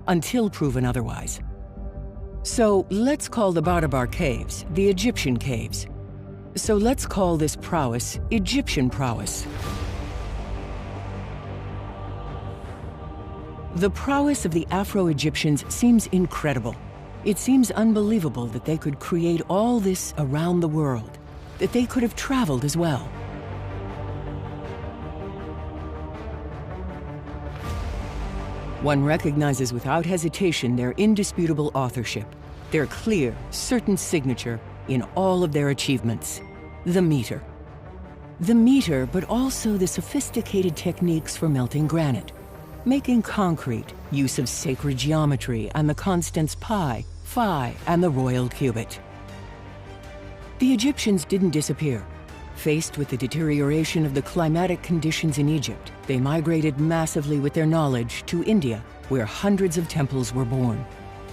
B: until proven otherwise. So let's call the Barabar Caves the Egyptian caves. So let's call this prowess Egyptian prowess. The prowess of the Afro-Egyptians seems incredible. It seems unbelievable that they could create all this around the world, that they could have traveled as well. One recognizes without hesitation their indisputable authorship, their clear, certain signature in all of their achievements, the meter. The meter, but also the sophisticated techniques for melting granite, making concrete, use of sacred geometry and the constants pi, phi, and the royal cubit. The Egyptians didn't disappear. Faced with the deterioration of the climatic conditions in Egypt, they migrated massively with their knowledge to India, where hundreds of temples were born.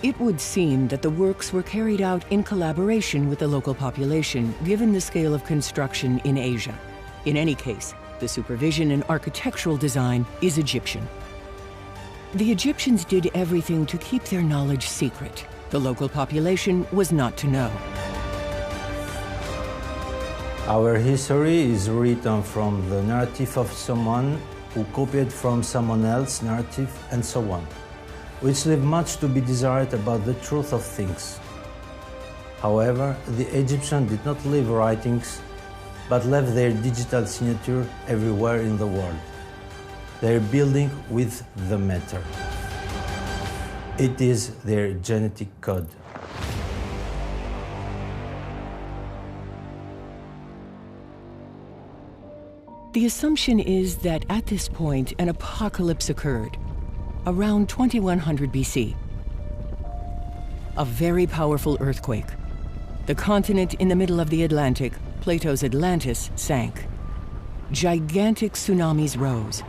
B: It would seem that the works were carried out in collaboration with the local population, given the scale of construction in Asia. In any case, the supervision and architectural design is Egyptian. The Egyptians did everything to keep their knowledge secret. The local population was not to know.
A: Our history is written from the narrative of someone who copied from someone else's narrative and so on, which leave much to be desired about the truth of things. However, the Egyptians did not leave writings, but left their digital signature everywhere in the world. They are building with the matter. It is their genetic code.
B: The assumption is that at this point, an apocalypse occurred, around 2100 BC. A very powerful earthquake. The continent in the middle of the Atlantic, Plato's Atlantis, sank. Gigantic tsunamis rose.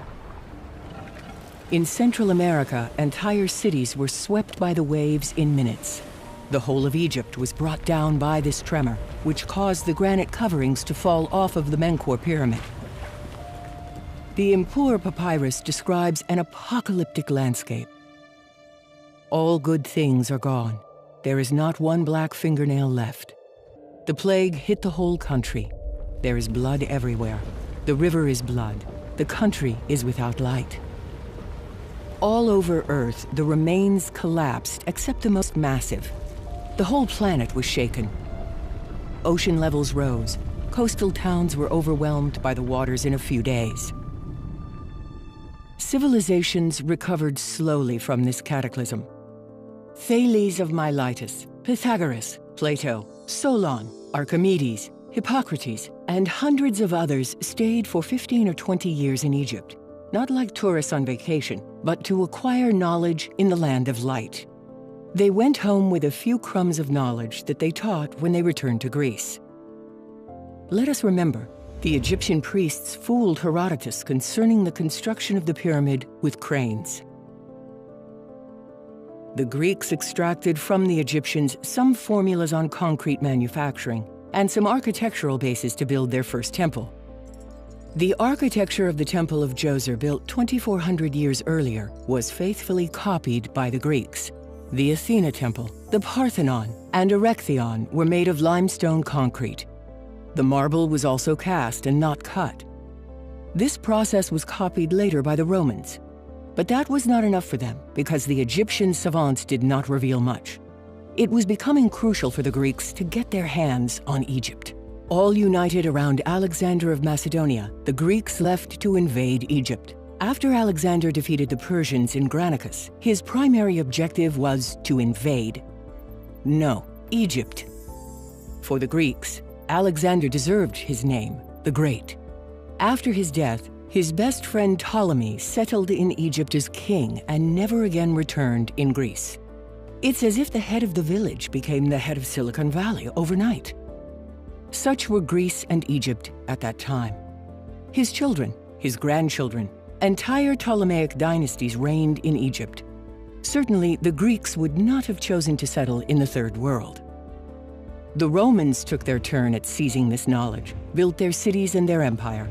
B: In Central America, entire cities were swept by the waves in minutes. The whole of Egypt was brought down by this tremor, which caused the granite coverings to fall off of the Menkaure pyramid. The Ipuwer papyrus describes an apocalyptic landscape. All good things are gone. There is not one black fingernail left. The plague hit the whole country. There is blood everywhere. The river is blood. The country is without light. All over Earth, the remains collapsed, except the most massive. The whole planet was shaken. Ocean levels rose. Coastal towns were overwhelmed by the waters in a few days. Civilizations recovered slowly from this cataclysm. Thales of Miletus, Pythagoras, Plato, Solon, Archimedes, Hippocrates, and hundreds of others stayed for 15 or 20 years in Egypt, not like tourists on vacation, but to acquire knowledge in the land of light. They went home with a few crumbs of knowledge that they taught when they returned to Greece. Let us remember, the Egyptian priests fooled Herodotus concerning the construction of the pyramid with cranes. The Greeks extracted from the Egyptians some formulas on concrete manufacturing and some architectural bases to build their first temple. The architecture of the Temple of Djoser, built 2,400 years earlier, was faithfully copied by the Greeks. The Athena Temple, the Parthenon, and Erechtheion were made of limestone concrete. The marble was also cast and not cut. This process was copied later by the Romans. But that was not enough for them, because the Egyptian savants did not reveal much. It was becoming crucial for the Greeks to get their hands on Egypt. All united around Alexander of Macedonia, the Greeks left to invade Egypt. After Alexander defeated the Persians in Granicus, his primary objective was to invade. No, Egypt. For the Greeks, Alexander deserved his name, the Great. After his death, his best friend Ptolemy settled in Egypt as king and never again returned in Greece. It's as if the head of the village became the head of Silicon Valley overnight. Such were Greece and Egypt at that time. His children, his grandchildren, entire Ptolemaic dynasties reigned in Egypt. Certainly, the Greeks would not have chosen to settle in the Third World. The Romans took their turn at seizing this knowledge, built their cities and their empire.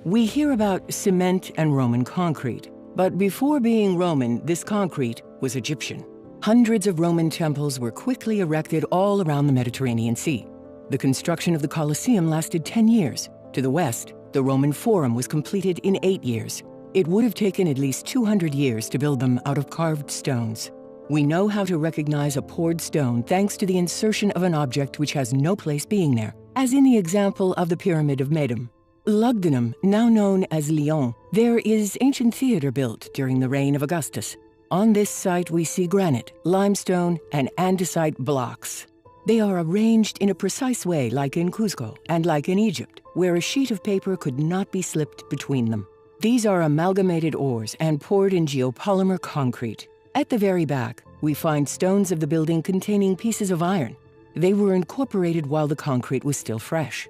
B: We hear about cement and Roman concrete, but before being Roman, this concrete was Egyptian. Hundreds of Roman temples were quickly erected all around the Mediterranean Sea. The construction of the Colosseum lasted 10 years. To the west, the Roman Forum was completed in 8 years. It would have taken at least 200 years to build them out of carved stones. We know how to recognize a poured stone thanks to the insertion of an object which has no place being there, as in the example of the Pyramid of Medum. Lugdunum, now known as Lyon, there is ancient theater built during the reign of Augustus. On this site we see granite, limestone, and andesite blocks. They are arranged in a precise way like in Cuzco and like in Egypt, where a sheet of paper could not be slipped between them. These are amalgamated ores and poured in geopolymer concrete. At the very back, we find stones of the building containing pieces of iron. They were incorporated while the concrete was still fresh.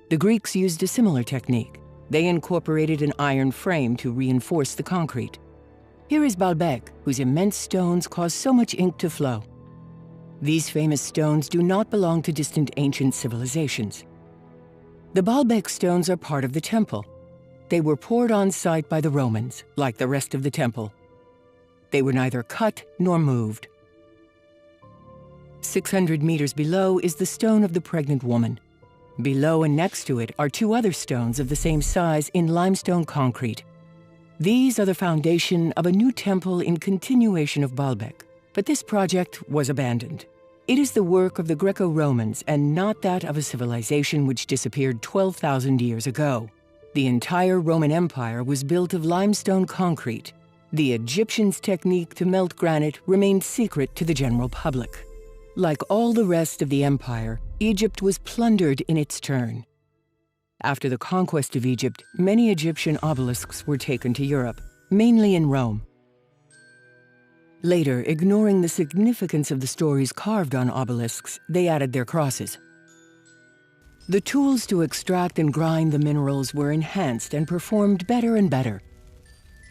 B: The Greeks used a similar technique. They incorporated an iron frame to reinforce the concrete. Here is Baalbek, whose immense stones caused so much ink to flow. These famous stones do not belong to distant ancient civilizations. The Baalbek stones are part of the temple. They were poured on site by the Romans, like the rest of the temple. They were neither cut nor moved. 600 meters below is the stone of the pregnant woman. Below and next to it are 2 other stones of the same size in limestone concrete. These are the foundation of a new temple in continuation of Baalbek, but this project was abandoned. It is the work of the Greco-Romans and not that of a civilization which disappeared 12,000 years ago. The entire Roman Empire was built of limestone concrete. The Egyptians' technique to melt granite remained secret to the general public. Like all the rest of the empire, Egypt was plundered in its turn. After the conquest of Egypt, many Egyptian obelisks were taken to Europe, mainly in Rome. Later, ignoring the significance of the stories carved on obelisks, they added their crosses. The tools to extract and grind the minerals were enhanced and performed better and better.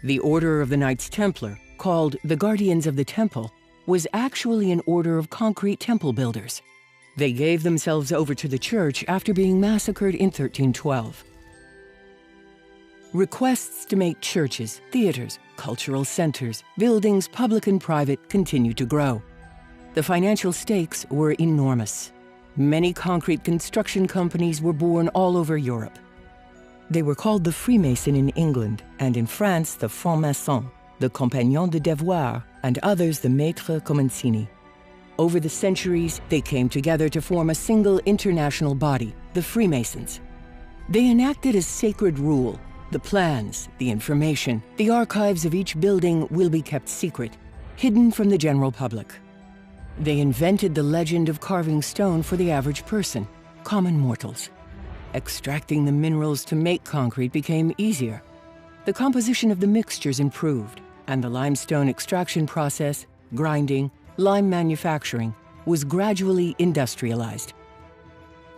B: The Order of the Knights Templar, called the Guardians of the Temple, was actually an order of concrete temple builders. They gave themselves over to the church after being massacred in 1312. Requests to make churches, theaters, cultural centers, buildings, public and private, continued to grow. The financial stakes were enormous. Many concrete construction companies were born all over Europe. They were called the Freemason in England, and in France the Franc-Maçon, the Compagnon de Devoir, and others the Maître Comencini. Over the centuries, they came together to form a single international body, the Freemasons. They enacted a sacred rule. The plans, the information, the archives of each building will be kept secret, hidden from the general public. They invented the legend of carving stone for the average person, common mortals. Extracting the minerals to make concrete became easier. The composition of the mixtures improved, and the limestone extraction process, grinding, lime manufacturing, was gradually industrialized.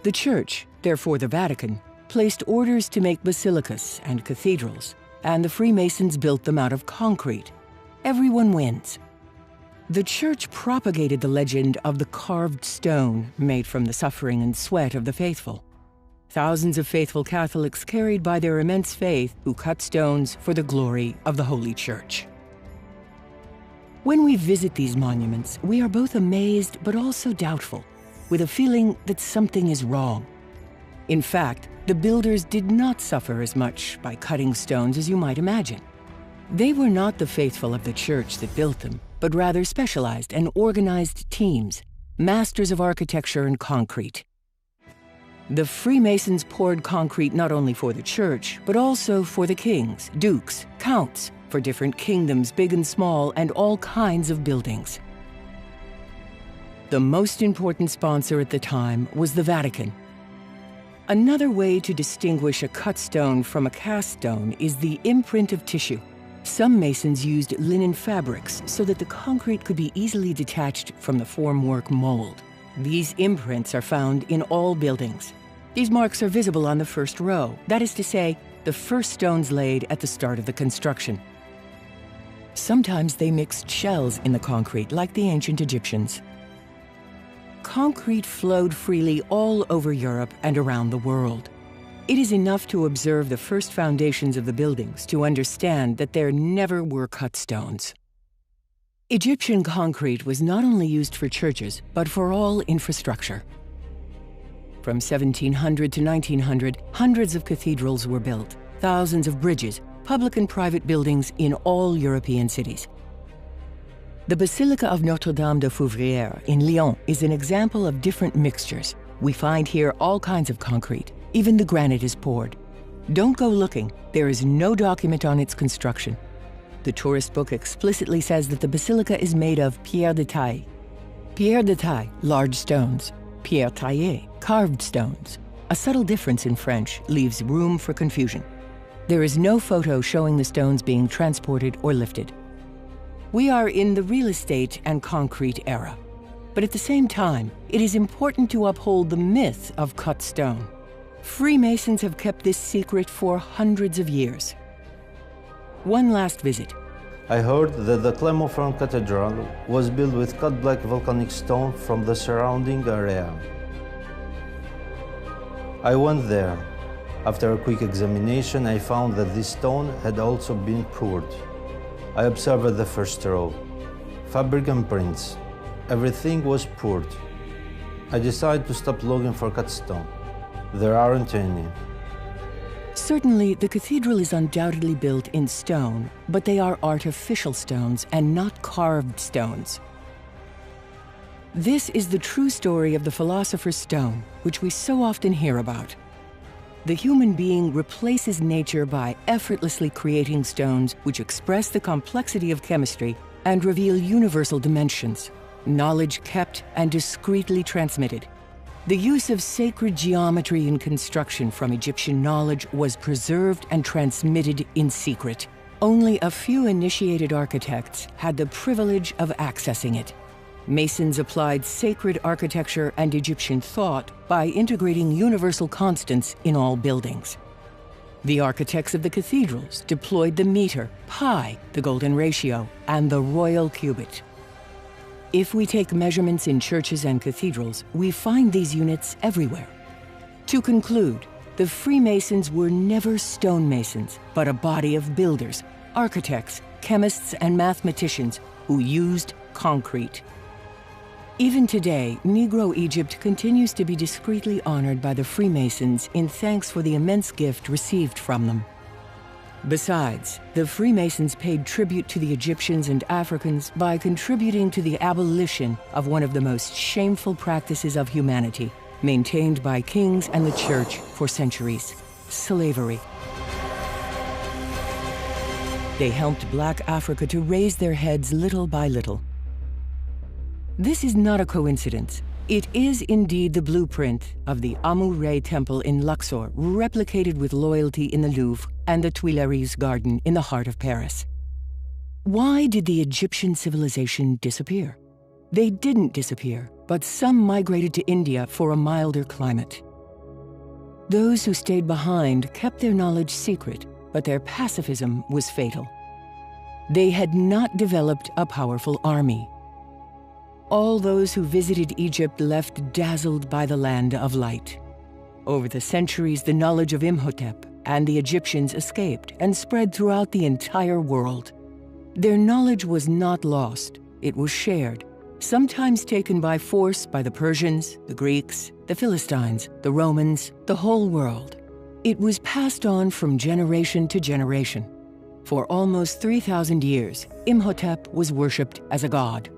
B: The Church, therefore the Vatican, placed orders to make basilicas and cathedrals, and the Freemasons built them out of concrete. Everyone wins. The Church propagated the legend of the carved stone made from the suffering and sweat of the faithful. Thousands of faithful Catholics carried by their immense faith who cut stones for the glory of the Holy Church. When we visit these monuments, we are both amazed but also doubtful, with a feeling that something is wrong. In fact, the builders did not suffer as much by cutting stones as you might imagine. They were not the faithful of the Church that built them, but rather specialized and organized teams, masters of architecture and concrete. The Freemasons poured concrete not only for the Church, but also for the kings, dukes, counts, for different kingdoms, big and small, and all kinds of buildings. The most important sponsor at the time was the Vatican. Another way to distinguish a cut stone from a cast stone is the imprint of tissue. Some masons used linen fabrics so that the concrete could be easily detached from the formwork mold. These imprints are found in all buildings. These marks are visible on the first row, that is to say, the first stones laid at the start of the construction. Sometimes they mixed shells in the concrete, like the ancient Egyptians. Concrete flowed freely all over Europe and around the world. It is enough to observe the first foundations of the buildings to understand that there never were cut stones. Egyptian concrete was not only used for churches, but for all infrastructure. From 1700 to 1900, hundreds of cathedrals were built, thousands of bridges, public and private buildings in all European cities. The Basilica of Notre-Dame de Fouvrières in Lyon is an example of different mixtures. We find here all kinds of concrete. Even the granite is poured. Don't go looking. There is no document on its construction. The tourist book explicitly says that the basilica is made of pierre de taille. Pierre de taille, large stones. Pierre taillé, carved stones. A subtle difference in French leaves room for confusion. There is no photo showing the stones being transported or lifted. We are in the real estate and concrete era. But at the same time, it is important to uphold the myth of cut stone. Freemasons have kept this secret for hundreds of years. One last visit.
A: I heard that the Clermont-Ferrand Cathedral was built with cut black volcanic stone from the surrounding area. I went there. After a quick examination, I found that this stone had also been poured. I observed the first row. Fabric and prints. Everything was poured. I decided to stop looking for cut stone. There aren't any.
B: Certainly, the cathedral is undoubtedly built in stone, but they are artificial stones and not carved stones. This is the true story of the philosopher's stone, which we so often hear about. The human being replaces nature by effortlessly creating stones which express the complexity of chemistry and reveal universal dimensions, knowledge kept and discreetly transmitted. The use of sacred geometry in construction from Egyptian knowledge was preserved and transmitted in secret. Only a few initiated architects had the privilege of accessing it. Masons applied sacred architecture and Egyptian thought by integrating universal constants in all buildings. The architects of the cathedrals deployed the meter, pi, the golden ratio, and the royal cubit. If we take measurements in churches and cathedrals, we find these units everywhere. To conclude, the the Freemasons were never stonemasons, but a body of builders, architects, chemists, and mathematicians who used concrete. Even today, Negro Egypt continues to be discreetly honored by the Freemasons in thanks for the immense gift received from them. Besides, the Freemasons paid tribute to the Egyptians and Africans by contributing to the abolition of one of the most shameful practices of humanity, maintained by kings and the church for centuries: slavery. They helped Black Africa to raise their heads little by little. This is not a coincidence. It is indeed the blueprint of the Amun-Re Temple in Luxor, replicated with loyalty in the Louvre and the Tuileries Garden in the heart of Paris. Why did the Egyptian civilization disappear? They didn't disappear, but some migrated to India for a milder climate. Those who stayed behind kept their knowledge secret, but their pacifism was fatal. They had not developed a powerful army. All those who visited Egypt left dazzled by the land of light. Over the centuries, the knowledge of Imhotep and the Egyptians escaped and spread throughout the entire world. Their knowledge was not lost, it was shared, sometimes taken by force by the Persians, the Greeks, the Philistines, the Romans, the whole world. It was passed on from generation to generation. For almost 3,000 years, Imhotep was worshipped as a god.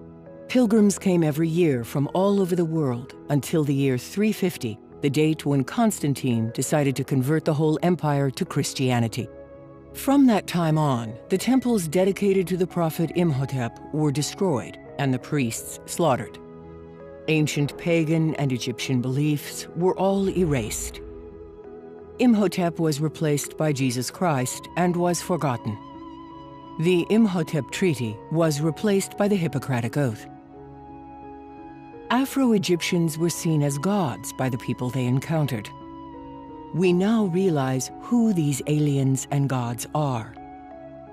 B: Pilgrims came every year from all over the world until the year 350, the date when Constantine decided to convert the whole empire to Christianity. From that time on, the temples dedicated to the prophet Imhotep were destroyed and the priests slaughtered. Ancient pagan and Egyptian beliefs were all erased. Imhotep was replaced by Jesus Christ and was forgotten. The Imhotep Treaty was replaced by the Hippocratic Oath. Afro-Egyptians were seen as gods by the people they encountered. We now realize who these aliens and gods are.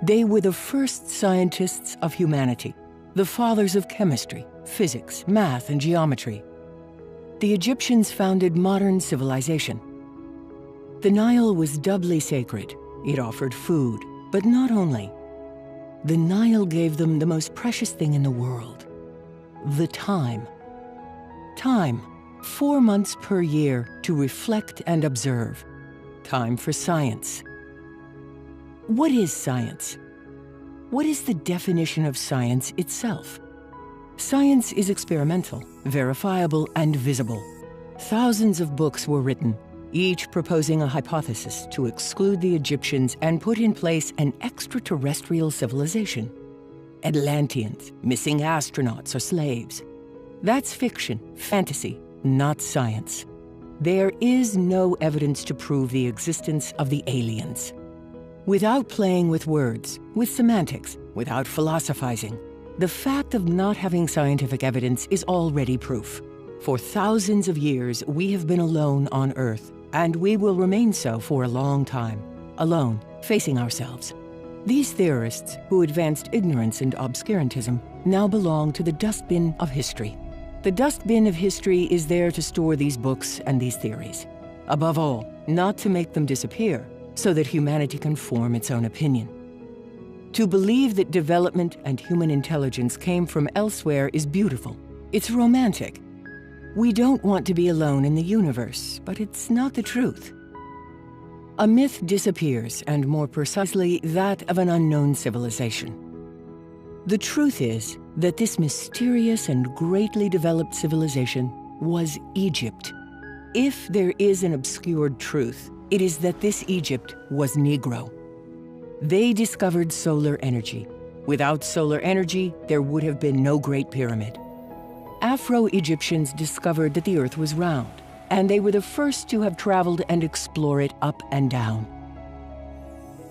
B: They were the first scientists of humanity, the fathers of chemistry, physics, math, and geometry. The Egyptians founded modern civilization. The Nile was doubly sacred. It offered food, but not only. The Nile gave them the most precious thing in the world: the time. Time, 4 months per year to reflect and observe. Time for science. What is science? What is the definition of science itself? Science is experimental, verifiable, and visible. Thousands of books were written, each proposing a hypothesis to exclude the Egyptians and put in place an extraterrestrial civilization. Atlanteans, missing astronauts, or slaves. That's fiction, fantasy, not science. There is no evidence to prove the existence of the aliens. Without playing with words, with semantics, without philosophizing, the fact of not having scientific evidence is already proof. For thousands of years, we have been alone on Earth, and we will remain so for a long time, alone, facing ourselves. These theorists, who advanced ignorance and obscurantism, now belong to the dustbin of history. The dustbin of history is there to store these books and these theories. Above all, not to make them disappear, so that humanity can form its own opinion. To believe that development and human intelligence came from elsewhere is beautiful. It's romantic. We don't want to be alone in the universe, but it's not the truth. A myth disappears, and more precisely, that of an unknown civilization. The truth is that this mysterious and greatly developed civilization was Egypt. If there is an obscured truth, it is that this Egypt was Negro. They discovered solar energy. Without solar energy, there would have been no Great Pyramid. Afro-Egyptians discovered that the Earth was round, and they were the first to have traveled and explore it up and down.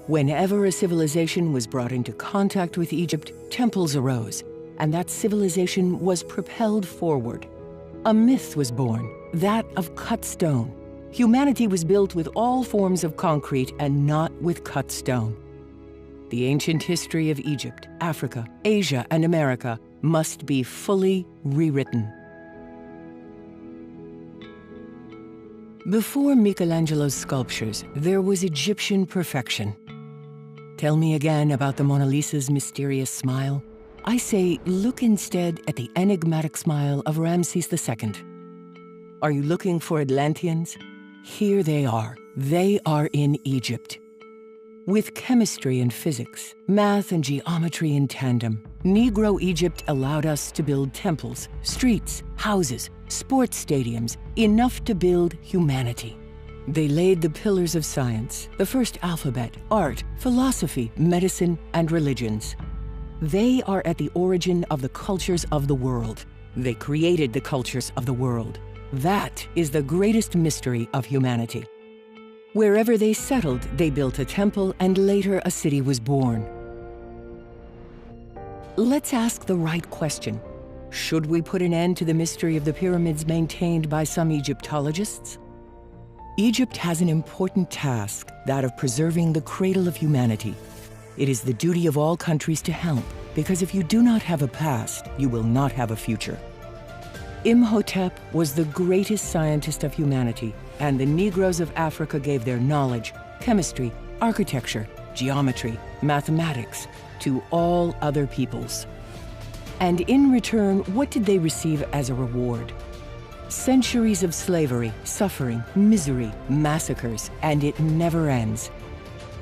B: Whenever a civilization was brought into contact with Egypt, temples arose, and that civilization was propelled forward. A myth was born, that of cut stone. Humanity was built with all forms of concrete and not with cut stone. The ancient history of Egypt, Africa, Asia, and America must be fully rewritten. Before Michelangelo's sculptures, there was Egyptian perfection. Tell me again about the Mona Lisa's mysterious smile. I say, look instead at the enigmatic smile of Ramses II. Are you looking for Atlanteans? Here they are. They are in Egypt. With chemistry and physics, math and geometry in tandem, Negro Egypt allowed us to build temples, streets, houses, sports stadiums, enough to build humanity. They laid the pillars of science, the first alphabet, art, philosophy, medicine, and religions. They are at the origin of the cultures of the world. They created the cultures of the world. That is the greatest mystery of humanity. Wherever they settled, they built a temple, and later a city was born. Let's ask the right question. Should we put an end to the mystery of the pyramids maintained by some Egyptologists? Egypt has an important task, that of preserving the cradle of humanity. It is the duty of all countries to help, because if you do not have a past, you will not have a future. Imhotep was the greatest scientist of humanity, and the Negroes of Africa gave their knowledge, chemistry, architecture, geometry, mathematics to all other peoples. And in return, what did they receive as a reward? Centuries of slavery, suffering, misery, massacres, and it never ends.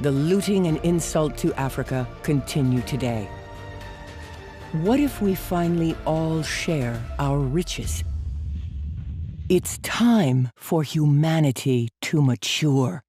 B: The looting and insult to Africa continue today. What if we finally all share our riches? It's time for humanity to mature.